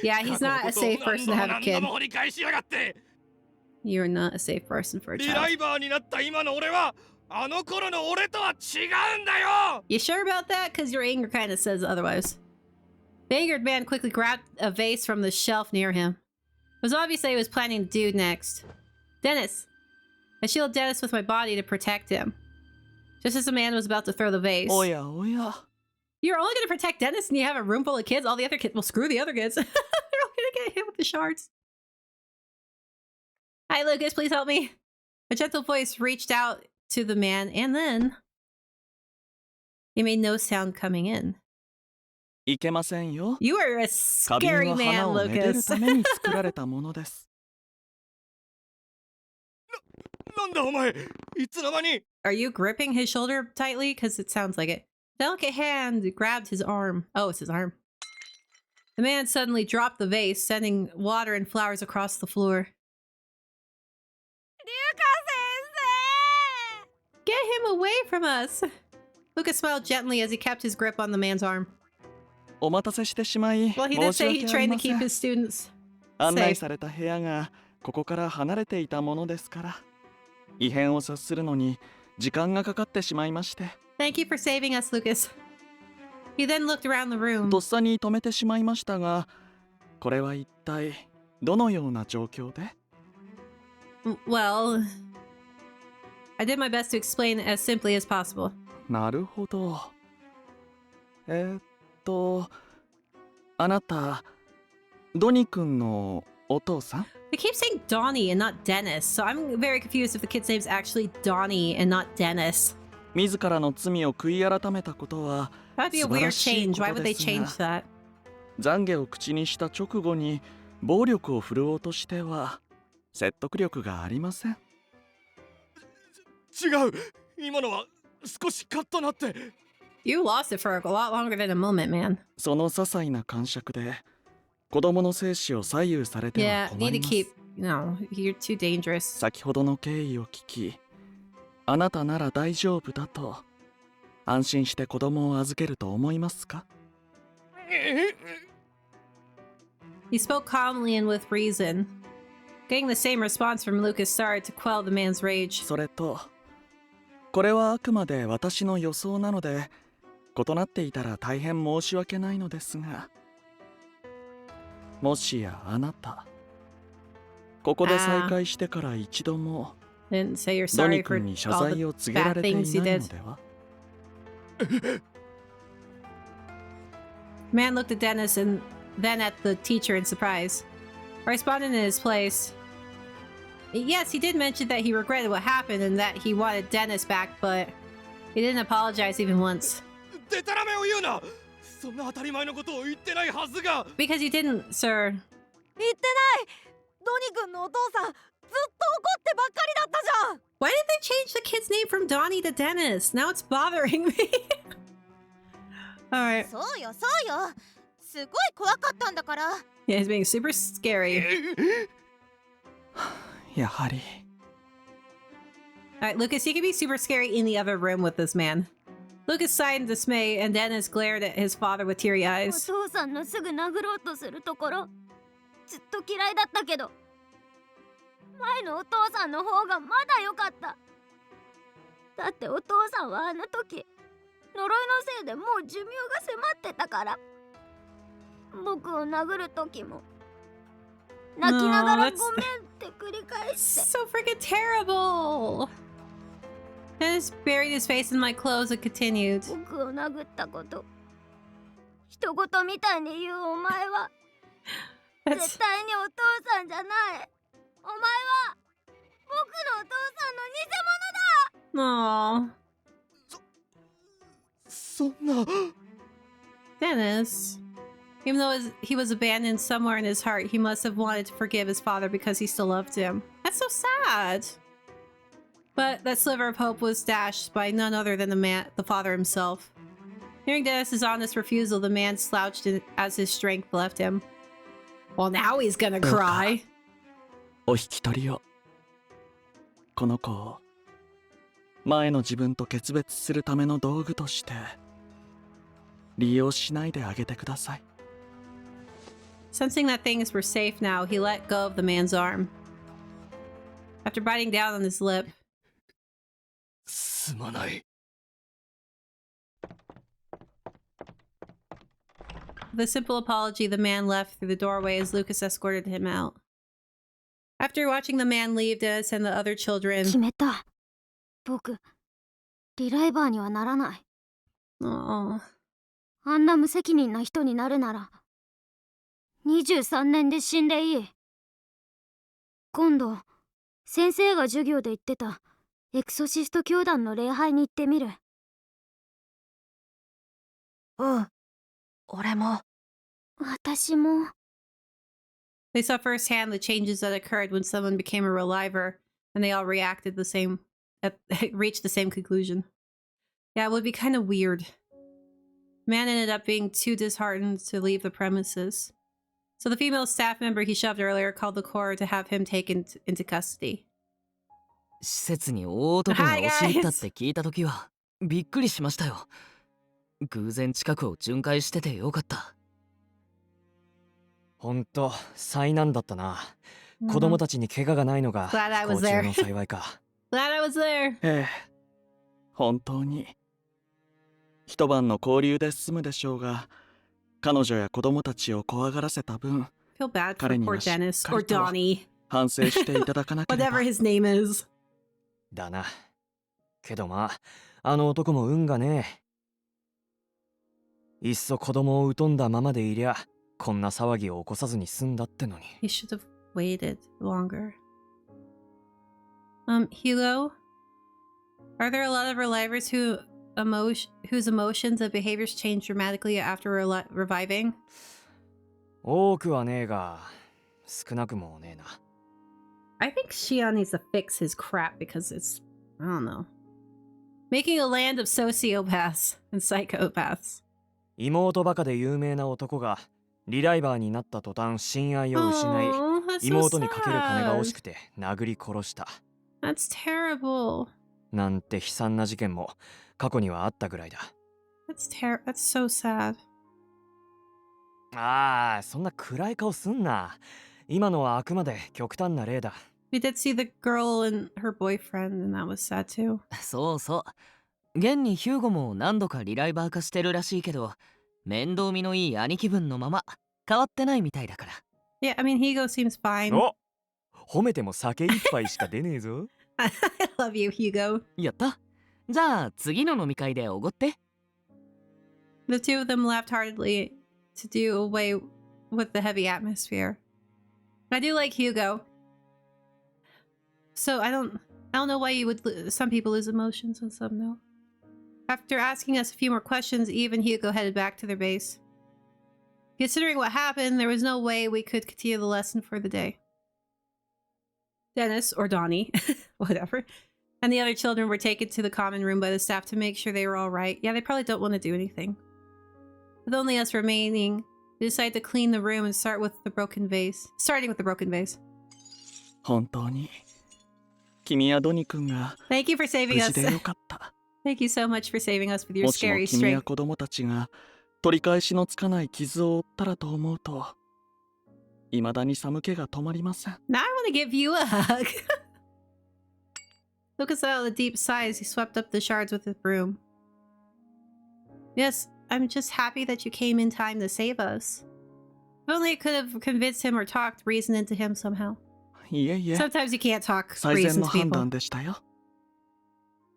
Yeah, he's not a safe person to have a kid. You're not a safe person for a child. You sure about that? Because your anger kind of says otherwise. The angered man quickly grabbed a vase from the shelf near him. It was obvious that he was planning to do next. Dennis! I shielded Dennis with my body to protect him. Just as the man was about to throw the vase. Oya, oya. You're only going to protect Dennis and you have a room full of kids? All the other kids... Well, screw the other kids. They're all going to get hit with the shards. Hi, Lucas. Please help me. A gentle voice reached out to the man and then... he made no sound coming in. いけませんよ。 You are a scary man, Lucas. ために作られたものです。なんだお前、いつの間に? Are you gripping his shoulder tightly? Because it sounds like it. Delicate hand grabbed his arm. Oh, it's his arm. The man suddenly dropped the vase, sending water and flowers across the floor. Get him away from us! Lucas smiled gently as he kept his grip on the man's arm. お待たせしてしまい、 Well, he did 申し say 訳 he あり trained to ませ keep ん。 his students 案内 safe. された部屋がここから離れていたものですから、異変を察するのに時間がかかってしまいまして。 Thank you for saving us, Lucas. He then looked around the room. とっさに止めてしまいましたが、これは一体どのような状況で? Well, I did my best to explain it as simply as possible. なるほど。あなた、ドニ君のお父さん? They keep saying Donnie and not Dennis, so I'm very confused if the kid's name is actually Donnie and not Dennis. 自らの罪を悔い改めたことは That'd be a 素晴 weird らしい change. こ Why と would で they す change が、 that? 懺悔を口にした直後に暴力を振るおうとしては説得力がありません。違う、今のは少しカッとなって。 You lost it for a lot longer than a moment, man. その些細な感触で子供の生死を左右されては Yeah, 困 need り to ます。 keep... No, you're too dangerous. 先ほどの経緯を聞き、あなたなら大丈夫だと安心して子供を預けると思いますか? He spoke calmly and with reason. Getting the same response from Lucas started to quell the man's rage. それと、これはあくまで私の予想なので、異なっていたら大変申し訳ないのですが、もしやあなた、ここで再会してから一度も Didn't say you're ド sorry ニ for 君に謝 all 罪 the を告げら bad れていない things you の did. では? Man looked at Dennis and then at the teacher in surprise. I responded in his place. Yes, he did mention that he regretted what happened and that he wanted Dennis back, but he didn't apologize even once. でたらめを言うな。そんな当たり前のことを言ってないはずが。 Because you didn't, sir. 言ってない。ドニ君のお父さん、ずっと怒ってばっかりだったじゃん。 Why did they change the kid's name from Donnie to Dennis? Now it's bothering me. Alright. そうよそうよ。すごい怖かったんだから。 Yeah, he's being super scary. やはり。 Alright, Lucas, you can be super scary in the other room with this man. Lucas sighed in dismay, and Dennis glared at his father with teary お eyes. 父さんのすぐ殴ろうとするところずっと嫌いだったけど、前のお父さんの方がまだ良かった。だってお父さんはあの時呪いのせいでもう寿命が迫ってたから。僕を殴る時も泣きながらごめんって繰り返して。So freaking terrible. Dennis buried his face in my clothes and continued. 僕を殴ったこと人事みたいに言うお前は絶対にお父さんじゃない。お前は僕のお父さんの偽物だ。Aww. そんな。 Dennis. Even though he was abandoned somewhere in his heart, he must have wanted to forgive his father because he still loved him. That's so sad. But that sliver of hope was dashed by none other than the father himself. Hearing Dennis's honest refusal, the man slouched as his strength left him. Well, now he's gonna cry. お引き取りを。この子を前の自分と決別するための道具として利用しないであげてください。Sensing that things were safe now, he let go of the man's arm. After biting down on his lip, すまない。 with a simple apology, the man left through the doorway as Lucas escorted him out. After watching the man leave, Dennis and the other children... 決めた。僕、リライバーにはならない。Oh. あんな無責任な人になるなら、23年で死んでいい。今度、先生が授業で言ってたエクソシスト教団の礼拝に行ってみる。うん、俺も。私も。They saw firsthand the changes that occurred when someone became a reliver, and they all reacted the same, reached the same conclusion. Yeah, it would be kind of weird. Man ended up being too disheartened to leave the premises. So the female staff member he shoved earlier called the Corps to have him taken into custody. 施設に大男が押し入ったって聞いたときはびっくりしましたよ。偶然近くを巡回しててよかった。ほんと災難だったな。子供たちに怪我がないのが不幸中の幸いか。Glad I was there. ええ、本当に。一晩の交流で済むでしょうが、彼女や子供たちを怖がらせた分、彼にはしっかりと反省していただかなければ。Whatever his name is. だな。けどまあ、あの男も運がねえ。いっそ子供を疎んだままでいりゃ、こんな騒ぎを起こさずに済んだってのに。He should have waited longer. Hugo? Are there a lot of relivers whose emotions and behaviors change dramatically after reviving? 多くはねえが、少なくもねえな。I think Shion needs to fix his crap because it's, I don't know, making a land of sociopaths and psychopaths. 妹バカで有名な男がリライバーになった途端親愛を失い、妹にかける金が惜しくて殴り殺した。That's terrible. なんて悲惨な事件も過去にはあったぐらいだ。That's so sad. ああ、そんな暗い顔すんな。今のはあくまで極端な例だ。We did see the girl and her boyfriend, and that was sad too. そうそう。現にヒューゴも何度かリライバー化してるらしいけど、面倒見のいい兄貴分のまま変わってないみたいだから。Yeah, I mean, Hugo seems fine. お、褒めても酒一杯しか出ねえぞ。I love you, Hugo. やった。じゃあ次の飲み会でおごって。The two of them laughed heartedly to do away with the heavy atmosphere. I do like Hugo. So I don't know why you would some people lose emotions and some no. After asking us a few more questions, Eve and Hugo headed back to their base. Considering what happened, there was no way we could continue the lesson for the day. Dennis, or Donnie, whatever, and the other children were taken to the common room by the staff to make sure they were all right. Yeah, they probably don't want to do anything. With only us remaining, we decided to clean the room and starting with the broken vase. 本当に君やドニ君が Thank you for saving 無 us. 事でよかった。 Thank you so much for saving us with your もしも scary 君や strength. 子供たちが取り返しのつかない傷を負ったらと思うと未だに寒気が止まりません。 Now I want to give you a hug. Lucas let out a deep sigh as he swept up the shards with his broom. Yes, I'm just happy that you came in time to save us. If only I could have convinced him or talked reason into him somehow. いえいえ、 Sometimes you can't talk 最善 reason の to 判 people. 断でしたよ。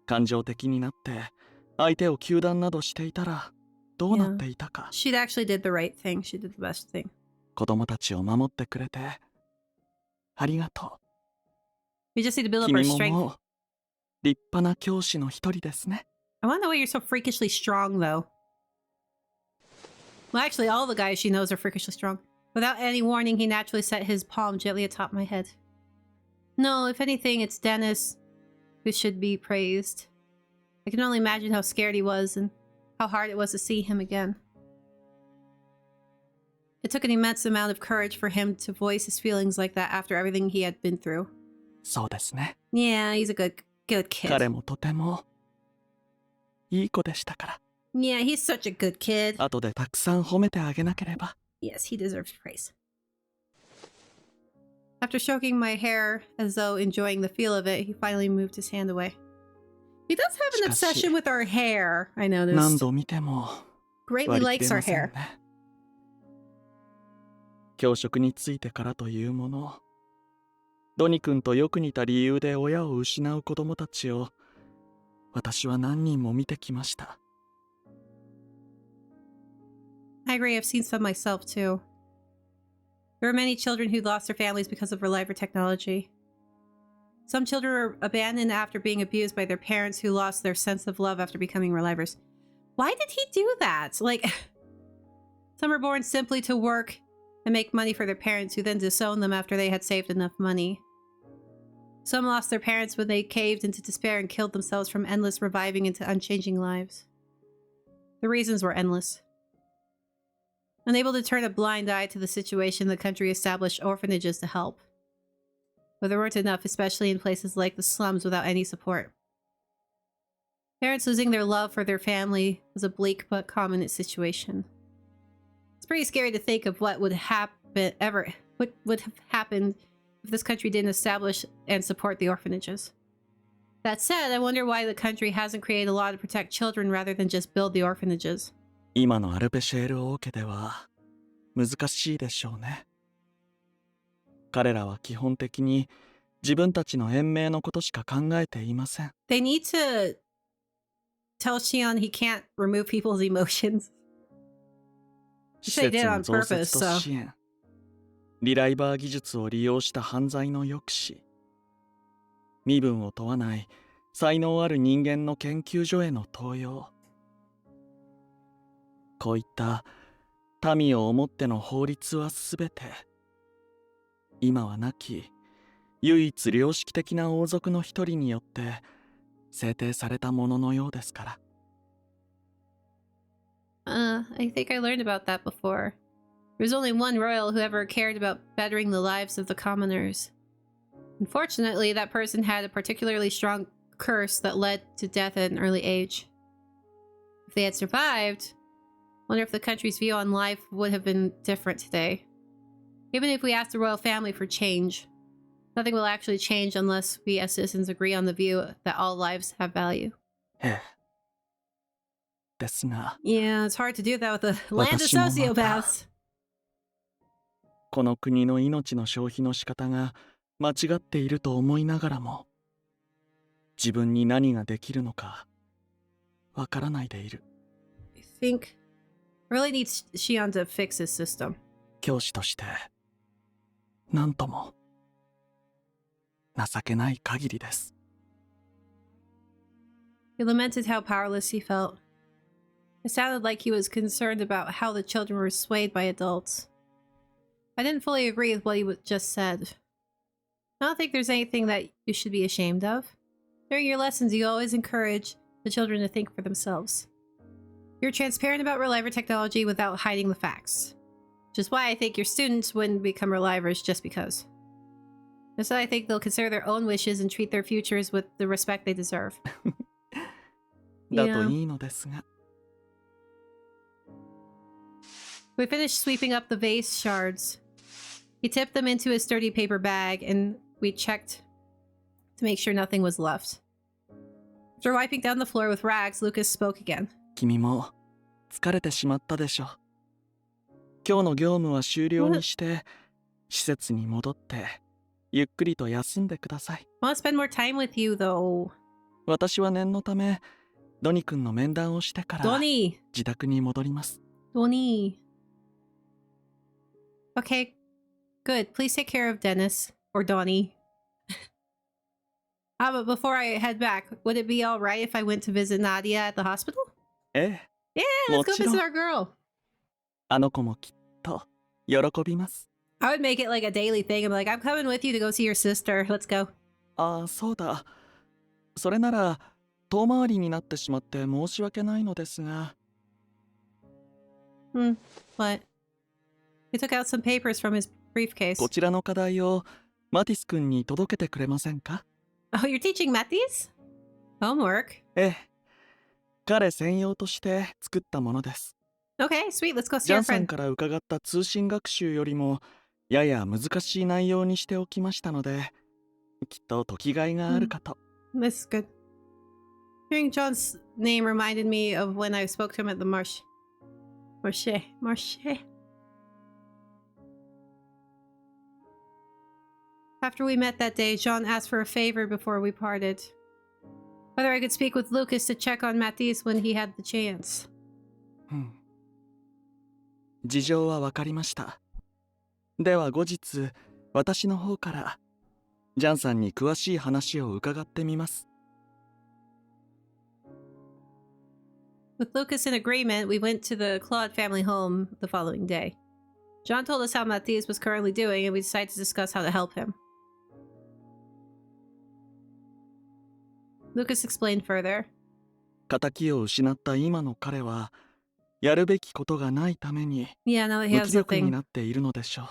感情的になって相手を糾弾などしていたらどうなっていたか。 She actually did the right thing. She did the best thing. 子供たちを守ってくれてありがと We just need to う。 build up our 君も strength. もう立派な教師の一人ですね。 I want to know why you're so freakishly strong, though. Well, actually, all the guys she knows are freakishly strong. Without any warning, he naturally set his palm gently atop my head. No, if anything, it's Dennis who should be praised. I can only imagine how scared he was and how hard it was to see him again. It took an immense amount of courage for him to voice his feelings like that after everything he had been through. そうですね。 Yeah, he's a good kid. 彼もとてもいい子でしたから。 Yeah, he's such a good kid. 後でたくさん褒めてあげなければ。 Yes, he deserves praise. After stroking my hair as though enjoying the feel of it, he finally moved his hand away. He does have an obsession with our hair, I 何 noticed. 度見ても Greatly 割り likes 切れ our ません hair. ね。教職についてからというもの、ドニ君とよく似た理由で親を失う子供たちを私は何人も見てきました。 I agree, I've seen some myself too. There are many children who lost their families because of reliver technology. Some children were abandoned after being abused by their parents who lost their sense of love after becoming relivers. Why did he do that? Like, some were born simply to work and make money for their parents who then disowned them after they had saved enough money. Some lost their parents when they caved into despair and killed themselves from endless reviving into unchanging lives. The reasons were endless. Unable to turn a blind eye to the situation, the country established orphanages to help. But there weren't enough, especially in places like the slums without any support. Parents losing their love for their family was a bleak but common situation. It's pretty scary to think of what would have happened if this country didn't establish and support the orphanages. That said, I wonder why the country hasn't created a law to protect children rather than just build the orphanages. 今のアルペシェール王家では難しいでしょうね。彼らは基本的に自分たちの延命のことしか考えていません。 They need to tell Shion he can't remove people's emotions. 施 They 設 did の on 増 purpose, 設と so. 支援、リライバー技術を利用した犯罪の抑止、身分を問わない才能ある人間の研究所への登用、こういった民を思っての法律はすべて今は亡き唯一良識的な王族の一人によって制定されたもののようですから。 I think I learned about that before. There was only one royal who ever cared about bettering the lives of the commoners. Unfortunately, that person had a particularly strong curse that led to death at an early age. If they had survived, I wonder if the country's view on life would have been different today. Even if we asked the royal family for change, nothing will actually change unless we as citizens agree on the view that all lives have value. ええ。ですが、 Yeah, it's hard to do that with a land of 私もまた sociopaths. この国の命の消費の仕方が間違っていると思いながらも、自分に何ができるのかわからないでいる。 I think I really need Shion to fix his system. 教師としてなんとも情けない限りです。 He lamented how powerless he felt. It sounded like he was concerned about how the children were swayed by adults. I didn't fully agree with what he just said. I don't think there's anything that you should be ashamed of. During your lessons, you always encourage the children to think for themselves. You're transparent about reliver technology without hiding the facts. Which is why I think your students wouldn't become relivers just because. Instead, I think they'll consider their own wishes and treat their futures with the respect they deserve. だといいのですが。 We finished sweeping up the vase shards. He tipped them into his sturdy paper bag, and we checked to make sure nothing was left. After wiping down the floor with rags, Lucas spoke again. 君も疲れてしまったでしょ。今日の業務は終了にして、施設に戻ってゆっくりと休んでください。I want to spend more time with you, though. 私は念のためドニ君の面談をしてから自宅に戻ります。Donnie. Okay, good. Please take care of Dennis or Donnie. But before I head back, would it be all right if I went to visit Nadia at the hospital? ええ。 Yeah, let's go visit our girl. あの子もきっと喜びます。I would make it like a daily thing. I'm like, I'm coming with you to go see your sister. Let's go. ああ、そうだ。それなら遠回りになってしまって申し訳ないのですが。What? He took out some papers from his briefcase. こちらの課題をマティス君に届けてくれませんか？ Oh, you're teaching Mathis? Homework? ええ。彼専用として作ったものです。Okay, sweet. Let's go see ジャ our ンさん friend. から伺った通信学習よりもやや難しい内容にしておきましたので、きっと時がいがあるかと。This is good. Hearing John's name reminded me of when I spoke to him at the Marche. After we met that day, John asked for a favor before we parted. Whether I could speak with Lucas to check on Mathis when he had the chance. 事情は分かりました。では後日、私の方からジャンさんに詳しい話を伺ってみます。With Lucas in agreement, we went to the Claude family home the following day. John told us how Mathis was currently doing, and we decided to discuss how to help him. Lucas explained further. 仇を失った今の彼は、やるべきことがないために Yeah, no, he 無 has 気力に nothing. なっているのでしょ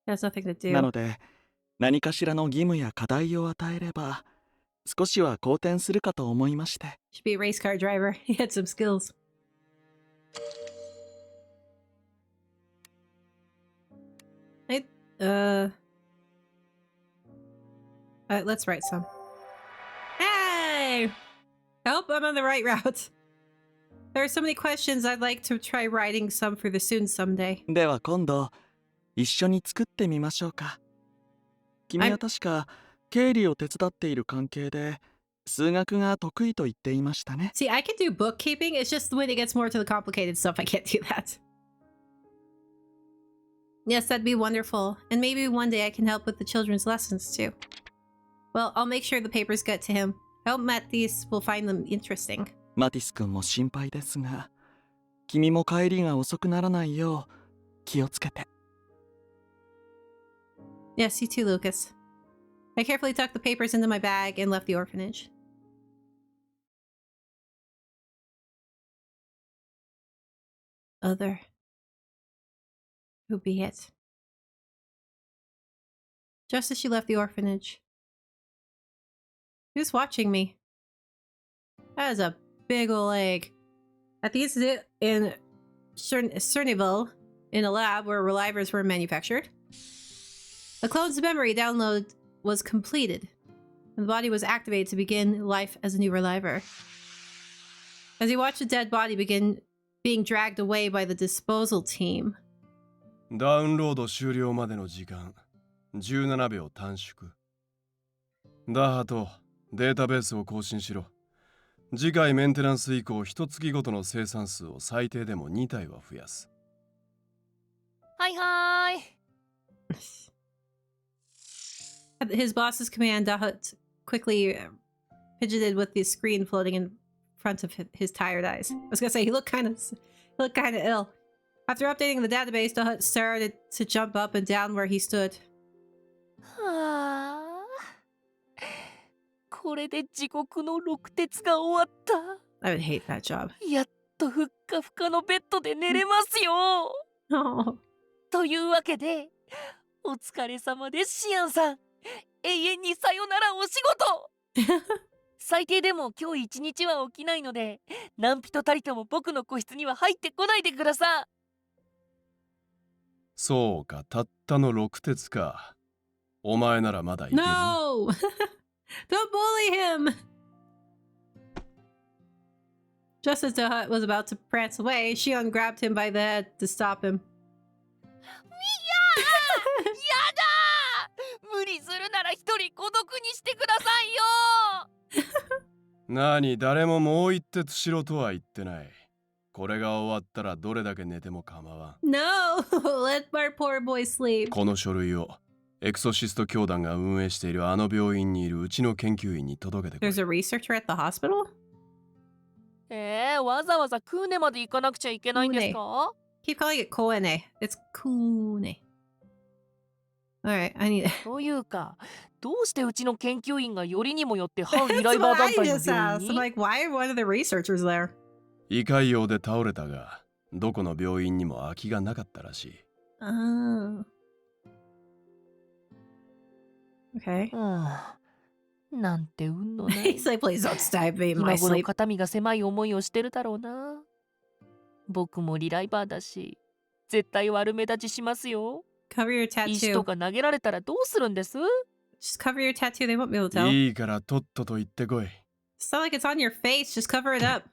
He has nothing to う。 do. なので、何かしらの義務や課題を与えれば、少しは好転するかと思いまして。Should be a race car driver. He had some skills. Let's write some. Hey! Help, I'm on the right route. There are so many questions. I'd like to try writing some for the students someday. では今度、一緒に作ってみましょうか。君は確か経理を手伝っている関係で、数学が得意と言っていましたね。See, I can do bookkeeping. It's just when it gets more to the complicated stuff, I can't do that. Yes, that'd be wonderful. And maybe one day I can help with the children's lessons too. Well, I'll make sure the papers get to him. I hope Mathis will find them interesting. マティス君も心配ですが、君も帰りが遅くならないよう気をつけて。Yes, you too, Lucas. I carefully tucked the papers into my bag and left the orphanage. Other. Who be it? Just as she left the orphanage. Who's watching me? That is a big ol' egg. At the institute in Cerniville, in a lab where relivers were manufactured, the clone's memory download was completed, and the body was activated to begin life as a new reliver. As he watched the dead body begin being dragged away by the disposal team. ダウンロード終了までの時間17秒短縮。ダハト、データベースを更新しろ。次回メンテナンス以降、1月ごとの生産数を最低でも2体は増やす。はいはーい。At his boss's command, Dahat quickly fidgeted with the screen floating in front of his tired eyes. I was gonna say he looked kind of ill. After updating the database, Dahat started to jump up and down where he stood. はあ、これで地獄の6鉄が終わった。 I would hate that job. やっとふっかふかのベッドで寝れますよ。Oh. というわけで、お疲れ様です、シアンさん。永遠にさよならお仕事。最低でも今日一日は起きないので、何人たりとも僕の個室には入ってこないでください。そうか、たったの6鉄か。お前ならまだいけるな。No! Don't bully him! Just as the hut was about to prance away, Shion grabbed him by the head to stop him. やだー、無理するなら一人孤独にしてくださいよ。何、誰ももう一鉄しろとは言ってない。これが終わったらどれだけ寝ても構わん。No! Let our poor boy sleep. この書類をエクソシスト教団が運営しているあの病院にいるうちの研究員に届けてくれ。 There's a researcher at the hospital? わざわざクーネまで行かなくちゃいけないんですか？ Keep calling it Koene. It's Kune. Alright, I need... というか、どうしてうちの研究員がよりにもよって反リライ That's バー what 団 I 体の just 病 asked. 院 I'm に？ like, why are one of the researchers there? 胃潰瘍で倒れたが、どこの病院にも空きがなかったらしい。Oh. Okay. なんて運のない。 He's like, please don't stab me in 今 my 頃 sleep. 肩身が狭い思いをしてるだろうな。僕もリライバーだし、絶対悪目立ちしますよ。 Cover your 石と tattoo. か投げられたらどうするんです？ Just cover your tattoo. They won't be able to tell. いいからとっとと言ってこい。 It's not like it's on your face. Just cover it up.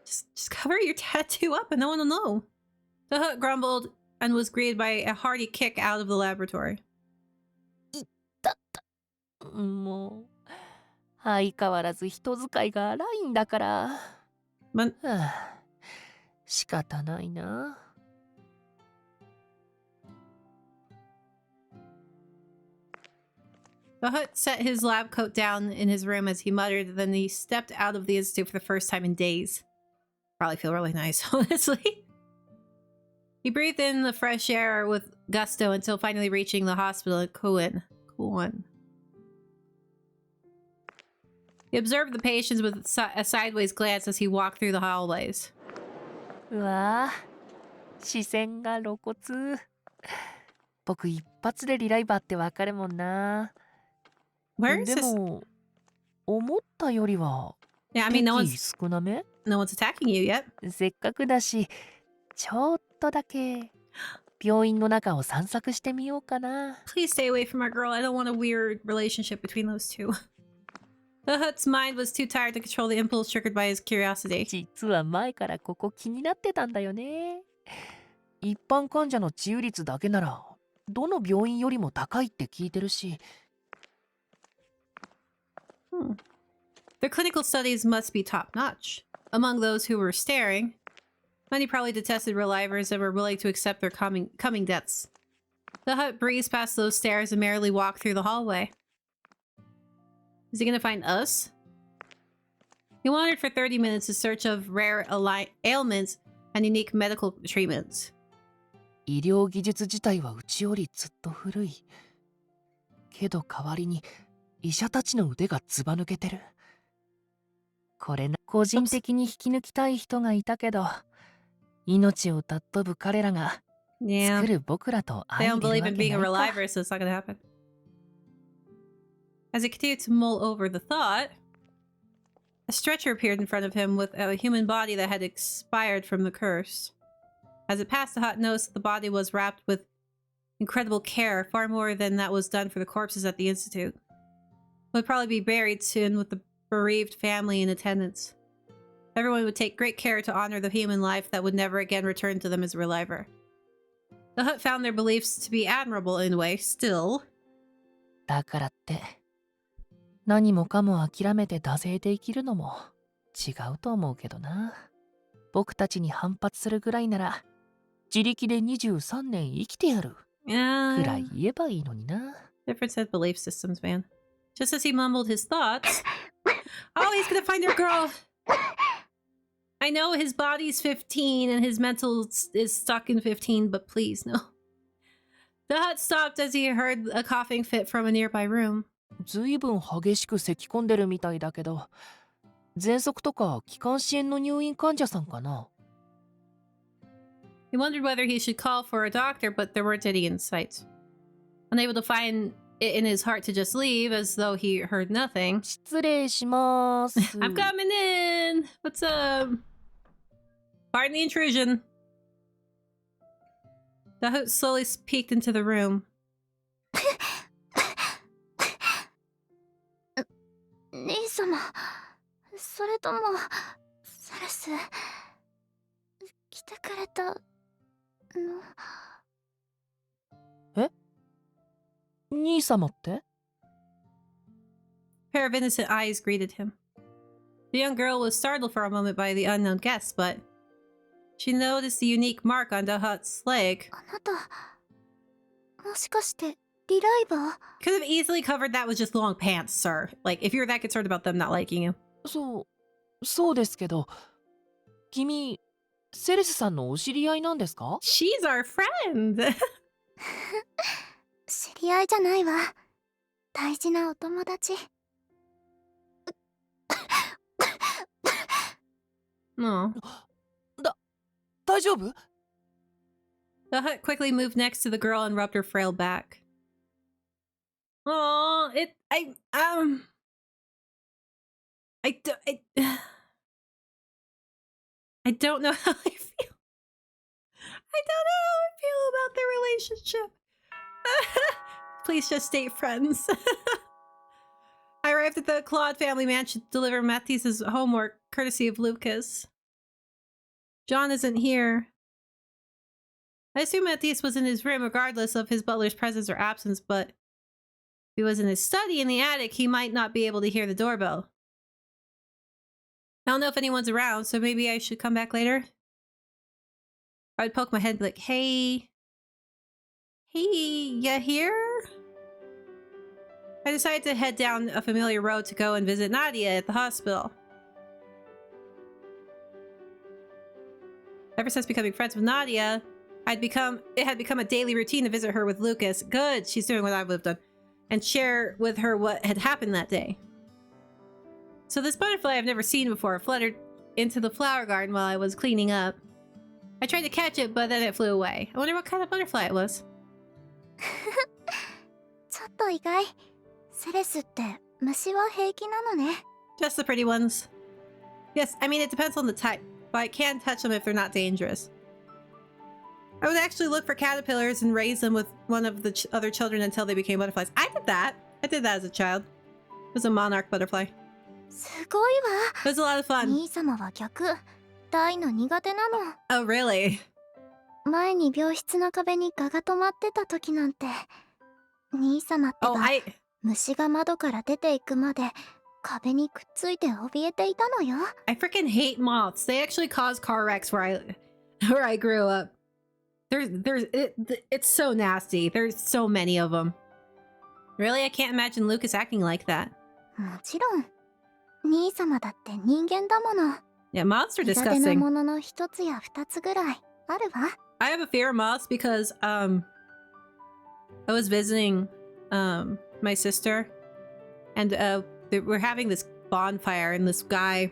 Just cover your tattoo up and no one will know. The hut grumbled and was greeted by a hearty kick out of the laboratory. もう相変わらず人使いが荒いんだから。Man- 仕方ないな。The hut set his lab coat down in his room as he muttered, then he stepped out of the institute for the first time in days. Probably feel really nice, honestly. He breathed in the fresh air with gusto until finally reaching the hospital at Koen. He observed the patients with a sideways glance as he walked through the hallways. うわぁ、視線が露骨。僕一発でリライバーってわかるもんな。 Where is で this? も、思ったよりは Yeah, I mean, no 敵 one's 少なめ？ no one's attacking you yet. せっかくだし、ちょっとだけ病院の中を散策してみようかな。 Please stay away from our girl. I don't want a weird relationship between those two. The hut's mind was too tired to control the impulse triggered by his curiosity. 実は前からここ気になってたんだよね。一般患者の治癒率だけならどの病院よりも高いって聞いてるし。Their clinical studies must be top-notch. Among those who were staring, many probably detested relivers and were willing to accept their coming deaths. The hut breezed past those stairs and merrily walked through the hallway. Is he gonna find us? He wandered for 30 minutes in search of rare ailments and unique medical treatments. 医療技術自体はうちよりずっと古い。けど代わりに医者たちの腕がずば抜けてる。これな、個人的に引き抜きたい人がいたけど、命を尊ぶ彼らが作る僕らと They 相 don't 入 believe れるわ in け being a ないか。 reliver, so it's not gonna happen. As he continued to mull over the thought, a stretcher appeared in front of him with a human body that had expired from the curse. As it passed, the hut noticed that the body was wrapped with incredible care, far more than that was done for the corpses at the institute. It would probably be buried soon with the bereaved family in attendance. Everyone would take great care to honor the human life that would never again return to them as a reliver. The hut found their beliefs to be admirable in a way, still. だからって何もかも諦めて惰性で生きるのも違うと思うけどな。僕たちに反発するぐらいなら自力で23年生きてやるくらい言えばいいのにな。 Different set of belief systems, man. Just as he mumbled his thoughts... Oh, he's gonna find your girl! I know his body's 15 and his mental is stuck in 15, but please, no. The hut stopped as he heard a coughing fit from a nearby room. ずいぶん激しく咳き込んでるみたいだけど、喘息とか気管支炎の入院患者さんかな。 He wondered whether he should call for a doctor, but there weren't any in sight. Unable to find it in his heart to just leave, as though he heard nothing. 失礼します。 I'm coming in! What's up? Pardon the intrusion. The hoot slowly peeked into the room. 兄様、それともセレス来てくれたの？え？兄様って？ A pair of innocent eyes greeted him. The young girl was startled for a moment by the unknown guest, but she noticed the unique mark on Dahat's leg. あなた、もしかしてリライバー？ Could have easily covered that with just long pants, sir. Like, if you're that concerned about them not liking you. そうですけど、君、セレスさんのお知り合いなんですか？ She's our friend! 知り合いじゃないわ。大事なお友達。No. 大丈夫？ The hut quickly moved next to the girl and rubbed her frail back. Oh, I don't know how I feel. I don't know how I feel about their relationship. Please just stay friends. I arrived at the Claude family mansion to deliver Matisse' homework, courtesy of Lucas. John isn't here. I assume Matisse was in his room regardless of his butler's presence or absence, but if he was in his study in the attic, he might not be able to hear the doorbell. I don't know if anyone's around, so maybe I should come back later. I'd poke my head like, hey, you here? I decided to head down a familiar road to go and visit Nadia at the hospital. Ever since becoming friends with Nadia, it had become a daily routine to visit her with Lucas. Good, she's doing what I would have done. And share with her what had happened that day. So this butterfly I've never seen before fluttered into the flower garden while I was cleaning up. I tried to catch it, but then it flew away. I wonder what kind of butterfly it was. ちょっと意外。セレスって虫は平気なのね。 Just the pretty ones. Yes, I mean it depends on the type, but I can touch them if they're not dangerous. I would actually look for caterpillars and raise them with one of the other children until they became butterflies. I did that. I did that as a child. It was a monarch butterfly. すごいわ。 It was a lot of fun. 兄様は逆。大の苦手なの。 Oh, really? 前に病室の壁に蛾が止まってた時なんて。兄様ってば、虫が窓から出ていくまで壁にくっついて怯えていたのよ。 I freaking hate moths. They actually cause car wrecks where I grew up. It's so nasty. There's so many of them. Really, I can't imagine Lucas acting like that. もちろん。兄様だって人間だもの。 Yeah, moths are 苦手な disgusting. ものの一つや二つぐらいあるわ。 I have a fear of moths because I was visiting my sister and we're having this bonfire and this guy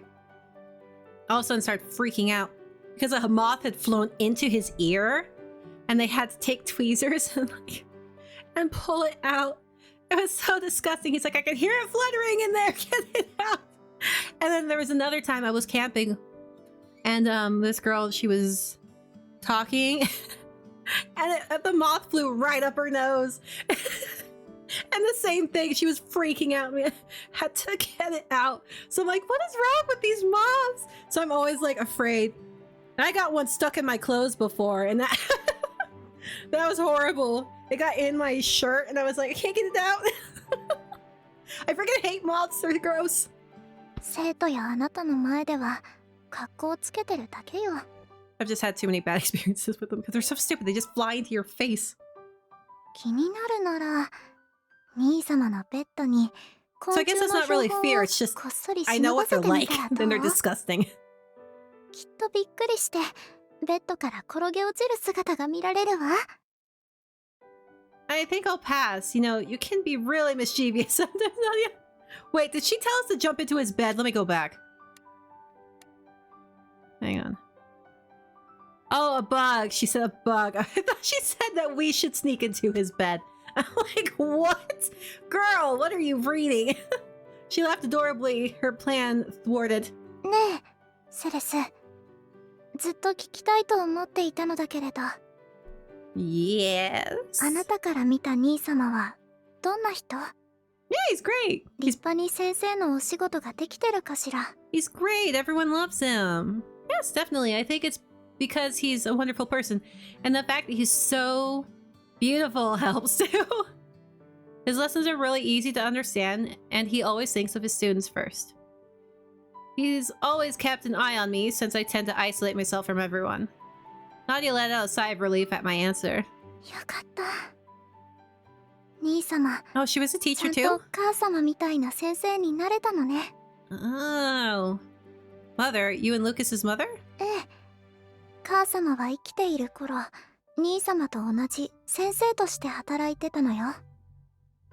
all of a sudden started freaking out because a moth had flown into his ear and they had to take tweezers and pull it out. It was so disgusting. He's like, I can hear it fluttering in there. Get it out. And then there was another time I was camping and this girl, she was talking and the moth flew right up her nose. And the same thing, she was freaking out. We had to get it out. So I'm like, what is wrong with these moths? So I'm always like afraid. And I got one stuck in my clothes before and that that was horrible. It got in my shirt and I was like, I can't get it out. I freaking hate moths, they're gross. 生徒やあなたの前では格好つけてるだけよ。 I've just had too many bad experiences with them because they're so stupid. They just fly into your face. 気になるなら兄様のベッドに So I guess it's not really fear, it's just I know what they're like, then they're disgusting. きっとびっくりしてベッドから転げ落ちる姿が見られるわ。 I think I'll pass. You know, you can be really mischievous sometimes. Wait, did she tell us to jump into his bed? Let me go back. Hang on. Oh, a bug. She said a bug. I thought she said that we should sneak into his bed. I'm like, what? Girl, what are you reading? She laughed adorably, her plan thwarted. ねえ、セレス。ずっと聞きたいと思っていたのだけれど。Yes. あなたから見た兄様はどんな人？ Yeah, he's great. 立派に先生のお仕事ができてるかしら？ He's great. Everyone loves him. Yes, definitely. I think it's because he's a wonderful person. And the fact that he's so beautiful helps too. His lessons are really easy to understand, and he always thinks of his students first. He's always kept an eye on me since I tend to isolate myself from everyone. Nadia let out a sigh of relief at my answer. よかった。兄様、 Oh, she was a ちゃ teacher ん too? と母様みたいな先生になれたのね。 Oh. Mother? You and Lucas's mother? ええ。母様は生きている頃、兄様と同じ先生として働いてたのよ。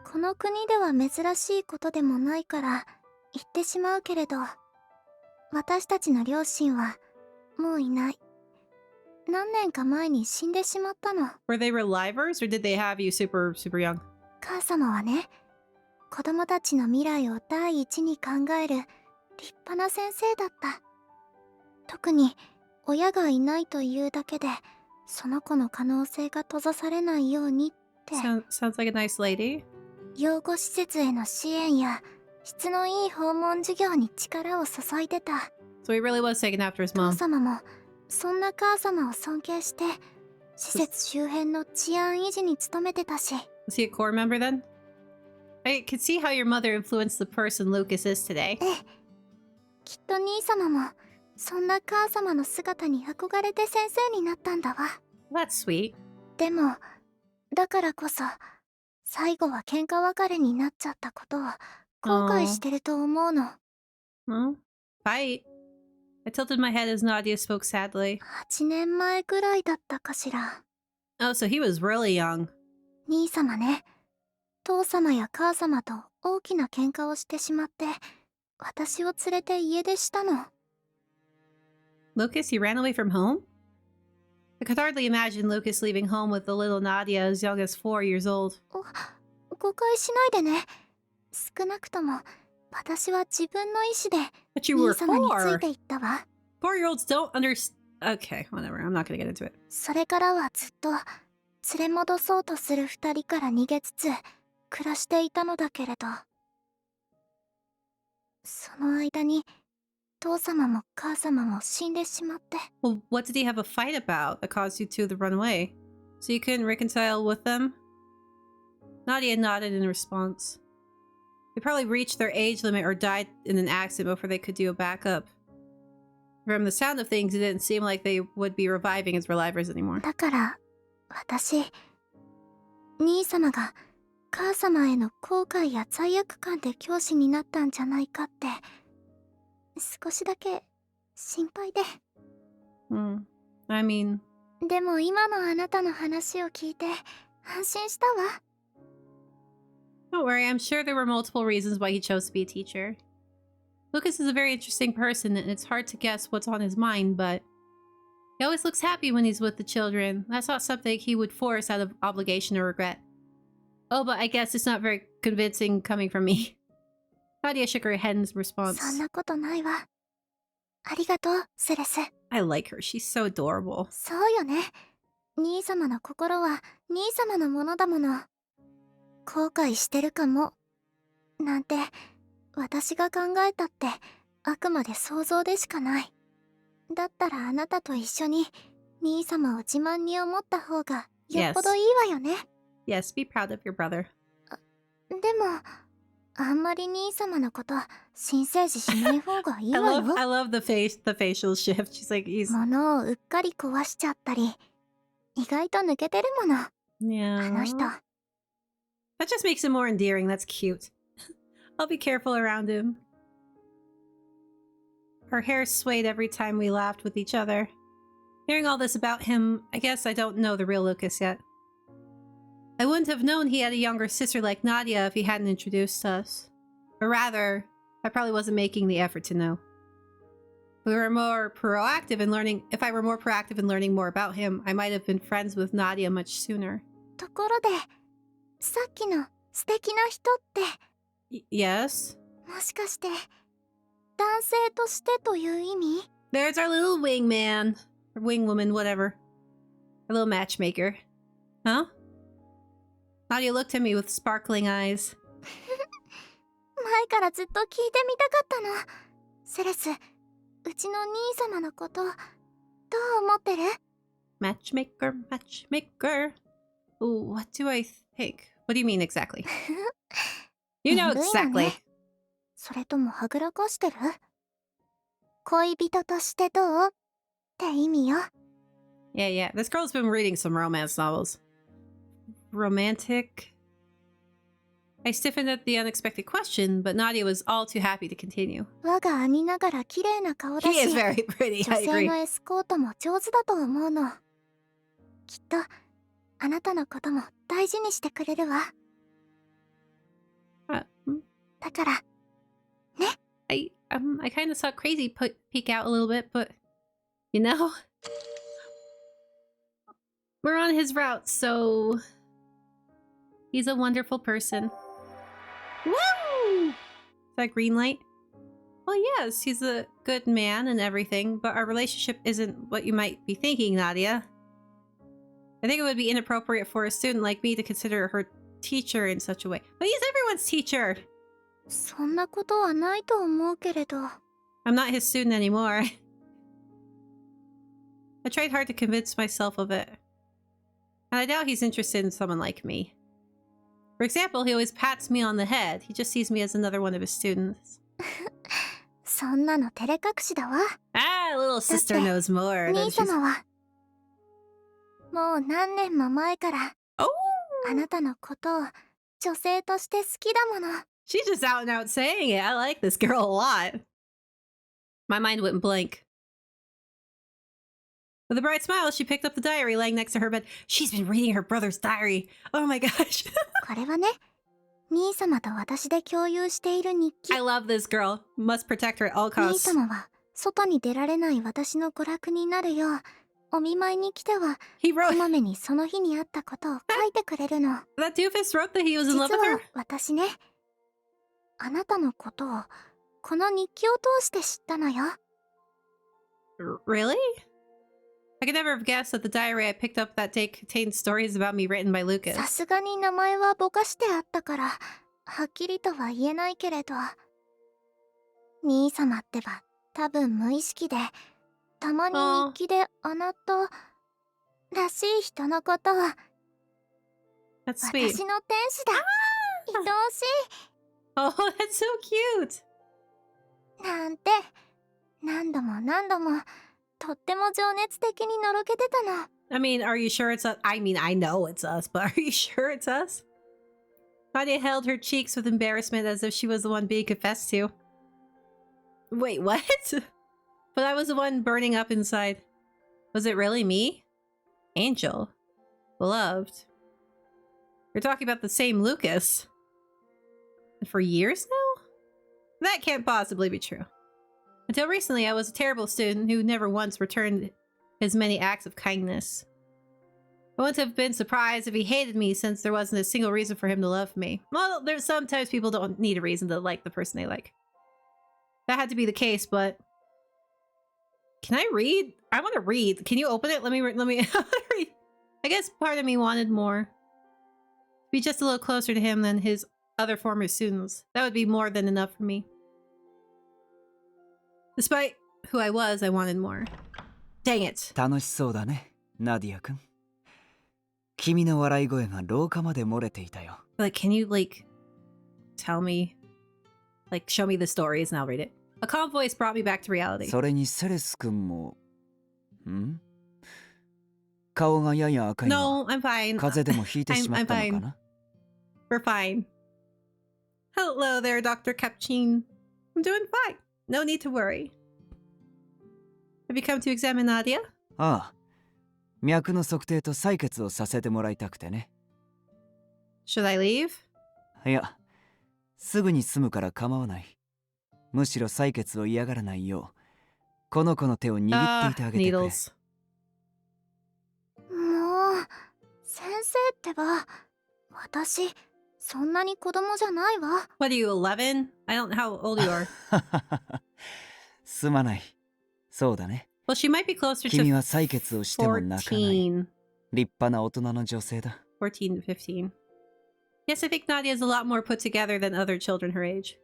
この国では珍しいことでもないから言ってしまうけれど、私たちの両親はもういない。何年か前に死んでしまったの。 Were they relivers, or did they have you super young? 母様はね、子供たちの未来を第一に考える立派な先生だった。特に親がいないというだけでその子の可能性が閉ざされないようにって。 Sounds like a nice lady. 養護施設への支援や質のいい訪問授業に力を注いでた。 So he really was taken after his 父 mom. 様もそんな母様を尊敬して施設周辺の治安維持に努めてたし。 Was he a core member then? I could see how your mother influenced the person Lucas is today. ええ、きっと兄様もそんな母様の姿に憧れて先生になったんだわ。 That's sweet. でもだからこそ最後は喧嘩別れになっちゃったことを後悔してると思うの。 Well, fight. I tilted my head as Nadia spoke sadly. 8年前くらいだったかしら。 Oh, so he was really young. 兄様ね、父様や母様と大きな喧嘩をしてしまって私を連れて家出したの。 Lucas, he ran away from home? I could hardly imagine Lucas leaving home with the little Nadia as young as 4 years old. 誤解しないでね。少なくとも私は自分の意思で But you 兄 were 様につい 4. ていったわ。 4-year-olds don't understand. Okay, whatever. I'm not gonna get into it. それからはずっと連れ戻そうとする2人から逃げつつ暮らしていたのだけれど、その間に父様も母様も死んでしまって。 Well, what did he have a fight about that caused you two to run away? So you couldn't reconcile with them? Nadia nodded in response. They probably reached their age limit or died in an accident before they could do a backup. From the sound of things, it didn't seem like they would be reviving as relivers anymore. だから私、兄様が母様への後悔や罪悪感で教師になったんじゃないかって少しだけ心配で。 I mean... でも今のあなたの話を聞いて安心したわ。 Don't worry, I'm sure there were multiple reasons why he chose to be a teacher. Lucas is a very interesting person, and it's hard to guess what's on his mind, but he always looks happy when he's with the children. That's not something he would force out of obligation or regret. Oh, but I guess it's not very convincing coming from me. Nadia shook her head in response. そんなことないわ。ありがとう、セレス。 I like her. She's so adorable. そうよね。兄様の心は兄様のものだもの。後悔してるかも。なんて私が考えたってあくまで想像でしかない。だったらあなたと一緒に兄様を自慢に思った方がよっぽどいいわよね。Yes, be proud of your brother. でもあんまり兄様のこと新生児しない方がいいわよ。I love the facial shift. She's like, he's... 物をうっかり壊しちゃったり意外と抜けてるもの。 Yeah. あの人。 That just makes him more endearing. That's cute. I'll be careful around him. Her hair swayed every time we laughed with each other. Hearing all this about him, I guess I don't know the real Lucas yet. I wouldn't have known he had a younger sister like Nadia if he hadn't introduced us. Or rather, I probably wasn't making the effort to know. If I were more proactive in learning more about him, I might have been friends with Nadia much sooner. ところでさっきの素敵な人って Yes? もしかして男性としてという意味？ There's our little wingman. Or wingwoman, whatever. Our little matchmaker. Huh? Nadia looked at me with sparkling eyes. 前からずっと聞いてみたかったの。セレス、うちの兄様のこと、どう思ってる？ Matchmaker, matchmaker. Ooh, what do I think? What do you mean exactly? You know exactly. それともはぐらかしてる？恋人としてどう？って意味よ。Yeah, yeah. This girl's been reading some romance novels. Romantic? I stiffened at the unexpected question, but Nadia was all too happy to continue. 我が兄ながら綺麗な顔だ He し、 is very pretty, 女 I 性 agree. のエスコートも上手だと思うの。きっとあなたのことも大事にしてくれるわ。だから、ね。I kind of saw Crazy peek out a little bit, but you know, we're on his route, so he's a wonderful person. Woo! Is that green light? Well, yes, he's a good man and everything, but our relationship isn't what you might be thinking, Nadia. I think it would be inappropriate for a student like me to consider her teacher in such a way. But he's everyone's teacher! そんなことはないと思うけれど。I'm not his student anymore. I tried hard to convince myself of it. And I doubt he's interested in someone like me. For example, he always pats me on the head. He just sees me as another one of his students. そんなの照れ隠しだわ。Ah, little sister knows more. 兄様はもう何年も前からあなたのことを女性として好きだもの。She's just out and out saying it. I like this girl a lot. My mind went blank. With a bright smile, she picked up the diary laying next to her bed. She's been reading her brother's diary. Oh my gosh. これはね、兄様と私で共有している日記。 I love this girl. Must protect her at all 兄 costs. 様は外に出られない私の娯楽になるよう、お見舞いに来ては、こまめにその日にあったことを書いてくれるの。That doofus wrote that he was in 実 love with は her? 私ね、あなたのことをこの日記を通して知ったのよ。Really? I could never have guessed that the diary I picked up that day contained stories about me written by Lucas. さすがに名前はぼかしてあったから、はっきりとは言えないけれど、兄様ってば多分無意識で、たまに日記であなたらしい人のことを、 That's sweet. 私の天使だ、愛おしい。 Oh, that's so cute. なんて何度も何度もとっても情熱的にのろけてたの。 I mean, are you sure it's us? I mean, I know it's us, but are you sure it's us? Nadia held her cheeks with embarrassment as if she was the one being confessed to. Wait, what? But I was the one burning up inside. Was it really me? Angel. Beloved. You're talking about the same Lucas. And for years now? That can't possibly be true. Until recently, I was a terrible student who never once returned his many acts of kindness. I wouldn't have been surprised if he hated me since there wasn't a single reason for him to love me. Well, there's sometimes people don't need a reason to like the person they like. That had to be the case, but... Can I read? I want to read. Can you open it? Let me I want to read. I guess part of me wanted more. Be just a little closer to him than his other former students. That would be more than enough for me. Despite who I was, I wanted more. Dang it. 楽しそうだね、ナディア君。君の笑い声が廊下まで漏れていたよ。Like, can you, like, tell me? Like, show me the stories and I'll read it. A calm voice brought me back to reality. それにセレス君も、ん？顔がやや赤いが、 No, I'm fine. 風邪でもひいてしまったのかな？ We're fine. Hello there, Dr. Capchin. I'm doing fine. No need to worry. Have you come to examine Nadia? ああ、脈の測定と採血をさせてもらいたくてね。Should I leave? いや、すぐに済むから構わない。むしろ採血を嫌がらないよう、この子の手を握っていてあげてくれ。も Needles. う先生ってば、私そんなに子供じゃないわ。 What are you, 11? I don't know how old you are. すまない。そうだね。 Well, she might be closer 君 to は採血をしても泣かない。 14. 立派な大人の女性だ。14 to 15. Yes, I think Nadia is a lot more put together than other children her age.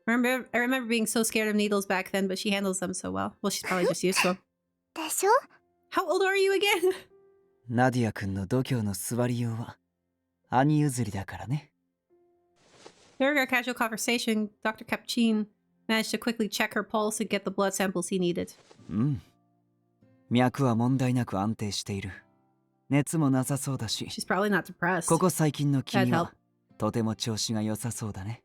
I remember being so scared of needles back then, but she handles them so well. Well, she's probably just used to them. でしょ？ How old are you again? ナディア君の度胸の座りようは兄譲りだからね。During our casual conversation, Dr. Capchin managed to quickly check her pulse and get the blood samples he needed. うん。脈は問題なく安定している。熱もなさそうだし。She's probably not depressed. ここ最近の君 That'd help. はとても調子が良さそうだね。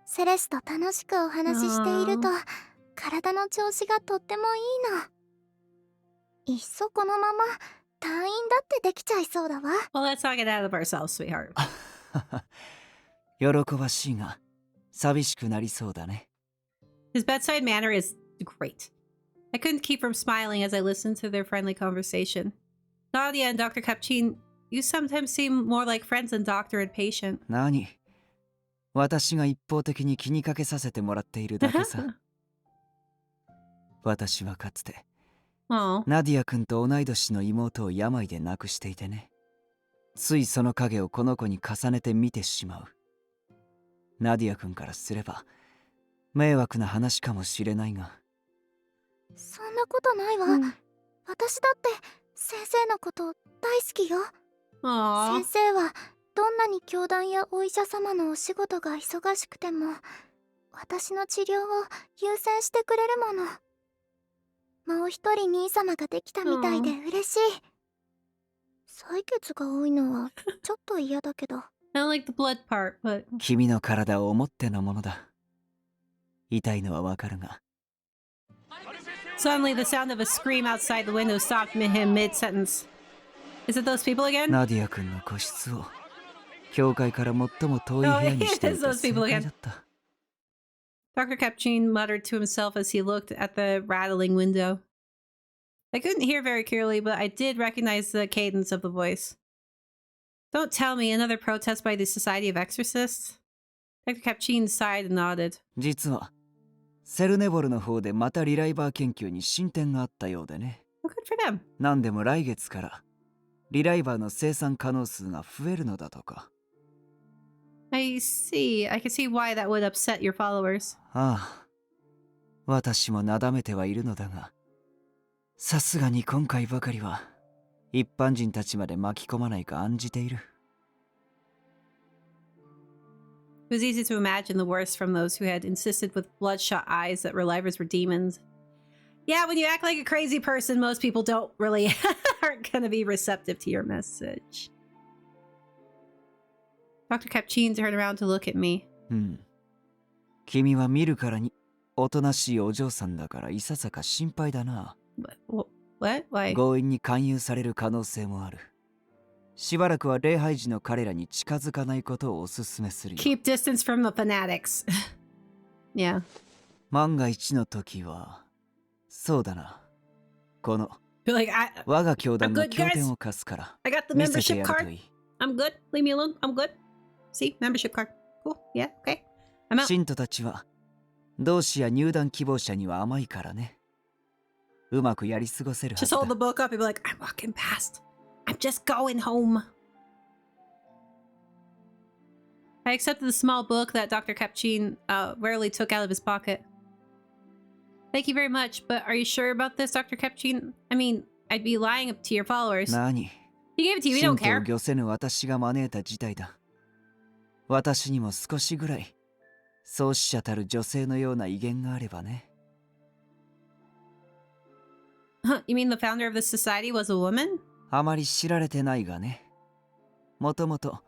セレスと楽しくお話ししていると体の調子がとってもいいの。いっそこのまま退院だってできちゃいそうだわ。Well, let's not get out of ourselves, sweetheart. 喜ばしいが寂しくなりそうだね。His bedside manner is great. I couldn't keep from smiling as I listened to their friendly conversation. Nadia and Dr. Capchin, you sometimes seem more like friends than doctor and patient. 何？私が一方的に気にかけさせてもらっているだけさ。私はかつてナディア君と同い年の妹を病で亡くしていてね。ついその影をこの子に重ねて見てしまう。ナディア君からすれば迷惑な話かもしれないが。そんなことないわ。私だって先生のこと大好きよ。先生はどんなに教団やお医者様のお仕事が忙しくても私の治療を優先してくれるもの。もう一人兄様ができたみたいで嬉しい。採血が多いのはちょっと嫌だけど。I don't like the blood part, but... 君の体を思ってのものだ。痛いのはわかるが。Suddenly, the sound of a scream outside the window stopped him mid-sentence. Is it those people again? ナディア君の個室を教会から最も遠い部屋にしていた正解だった。Dr. Capchin muttered to himself as he looked at the rattling window. I couldn't hear very clearly, but I did recognize the cadence of the voice. Don't tell me another protest by the Society of Exorcists? Dr. Capchin sighed and nodded. 実はセルネボルの方でまたリライバー研究に進展があったようでね。Well, good for them. なんでも来月からリライバーの生産可能数が増えるのだとか。I see. I can see why that would upset your followers. ああ、私もなだめてはいるのだが、さすがに今回ばかりは一般人たちまで巻き込まないか案じている。It was easy to imagine the worst from those who had insisted with bloodshot eyes that relivers were demons. Yeah, when you act like a crazy person, most people don't really aren't going to be receptive to your message. Dr. Capchin turned around to look at me. うん。君は見るからにおとなしいお嬢さんだからいささか心配だな。What? Why? 強引に勧誘される可能性もある。しばらくは礼拝時の彼らに近づかないことをお勧めするよ。Keep distance from the fanatics. Yeah. 万が一の時は、そうだな。この Like, 我が教団の I'm good, 拠 guys. 点を貸すから。 I got the 見せて membership やると card. いい。I'm good. Leave me alone. I'm good. See, membership card. Cool. Yeah, okay. I'm out. 信徒たちは同志や入団希望者には甘いからね。うまくやり過ごせるは Just ずだ。 hold the book up and be like, I'm walking past. I'm just going home. I accepted the small book that Dr. Capchin rarely took out of his pocket. Thank you very much, but are you sure about this, Dr. Capchin? I mean, I'd be lying to your followers. 何？ He gave it to you, we 信 don't 徒 care. を御せぬ私が招いた事態だ。私にも少しぐらい創始者たる女性のような威厳があればね。Huh, you mean the founder of this society was a woman? あまり知られてないがね。もともと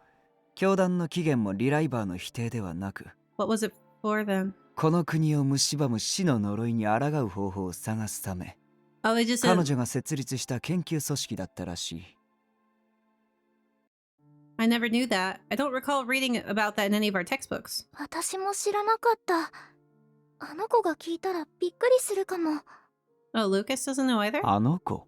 教団の起源もリライバーの否定ではなく、 What was it for then? この国を蝕む死の呪いに抗う方法を探すため、 Oh, they just 彼 said, 女が設立した研究組織だったらしい。I never knew that. I don't recall reading about that in any of our textbooks. 私も知らなかった。あの子が聞いたらびっくりするかも。Oh, Lucas doesn't know either? あの子？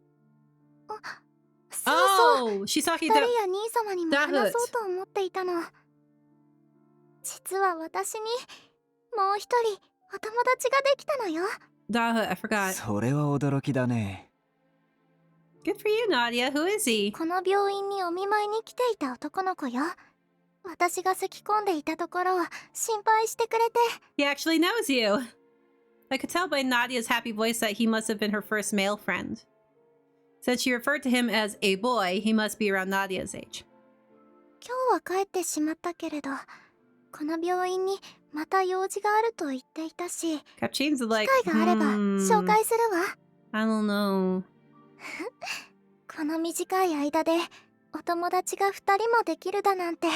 そうそう。 Oh, she's talking 二人 to... や兄様にも話そうと思っていたの。実は私にもう一人お友達ができたのよ。Dahut, I forgot. それは驚きだね。Good for you, Nadia. Who is he? この病院にお見舞いに来ていた男の子よ。私が咳き込んでいたところを心配してくれて。He actually knows you. I could tell by Nadia's happy voice that he must have been her first male friend. Since she referred to him as a boy, he must be around Nadia's age. 今日は帰ってしまったけれど、この病院にまた用事があると言っていたし、 Capchane's like, 機会があれば紹介するわ。I don't know. この短い間でお友達が2人もできるだなんて。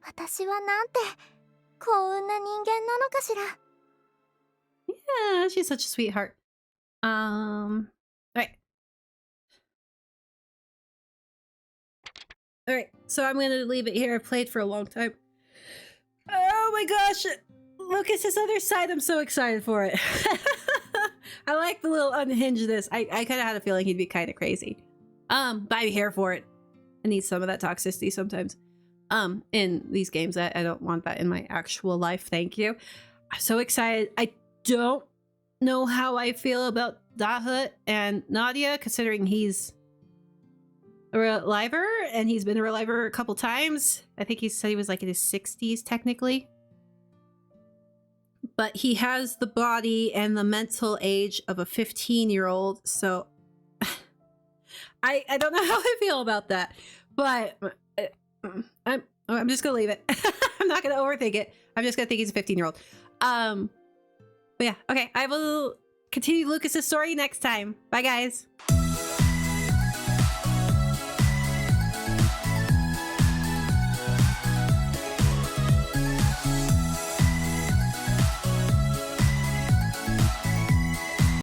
私はなんて幸運な人間なのかしら。Yeah, she's such a sweetheart. Alright. Alright, so I'm gonna leave it here. I've played for a long time. Oh my gosh! Lucas's other side, I'm so excited for it. I like the little unhingedness. I kind of had a feeling he'd be kind of crazy. But I'm here for it. I need some of that toxicity sometimes. In these games. I don't want that in my actual life. Thank you. I'm so excited. I don't know how I feel about Dahut and Nadia, considering he's a reliver and he's been a reliver a couple times. I think he said he was like in his 60s technically. But he has the body and the mental age of a 15-year-old, so I don't know how I feel about that. But I'm just gonna leave it. I'm not gonna overthink it. I'm just gonna think he's a 15-year-old. But yeah, okay. I will continue Lucas's story next time. Bye, guys.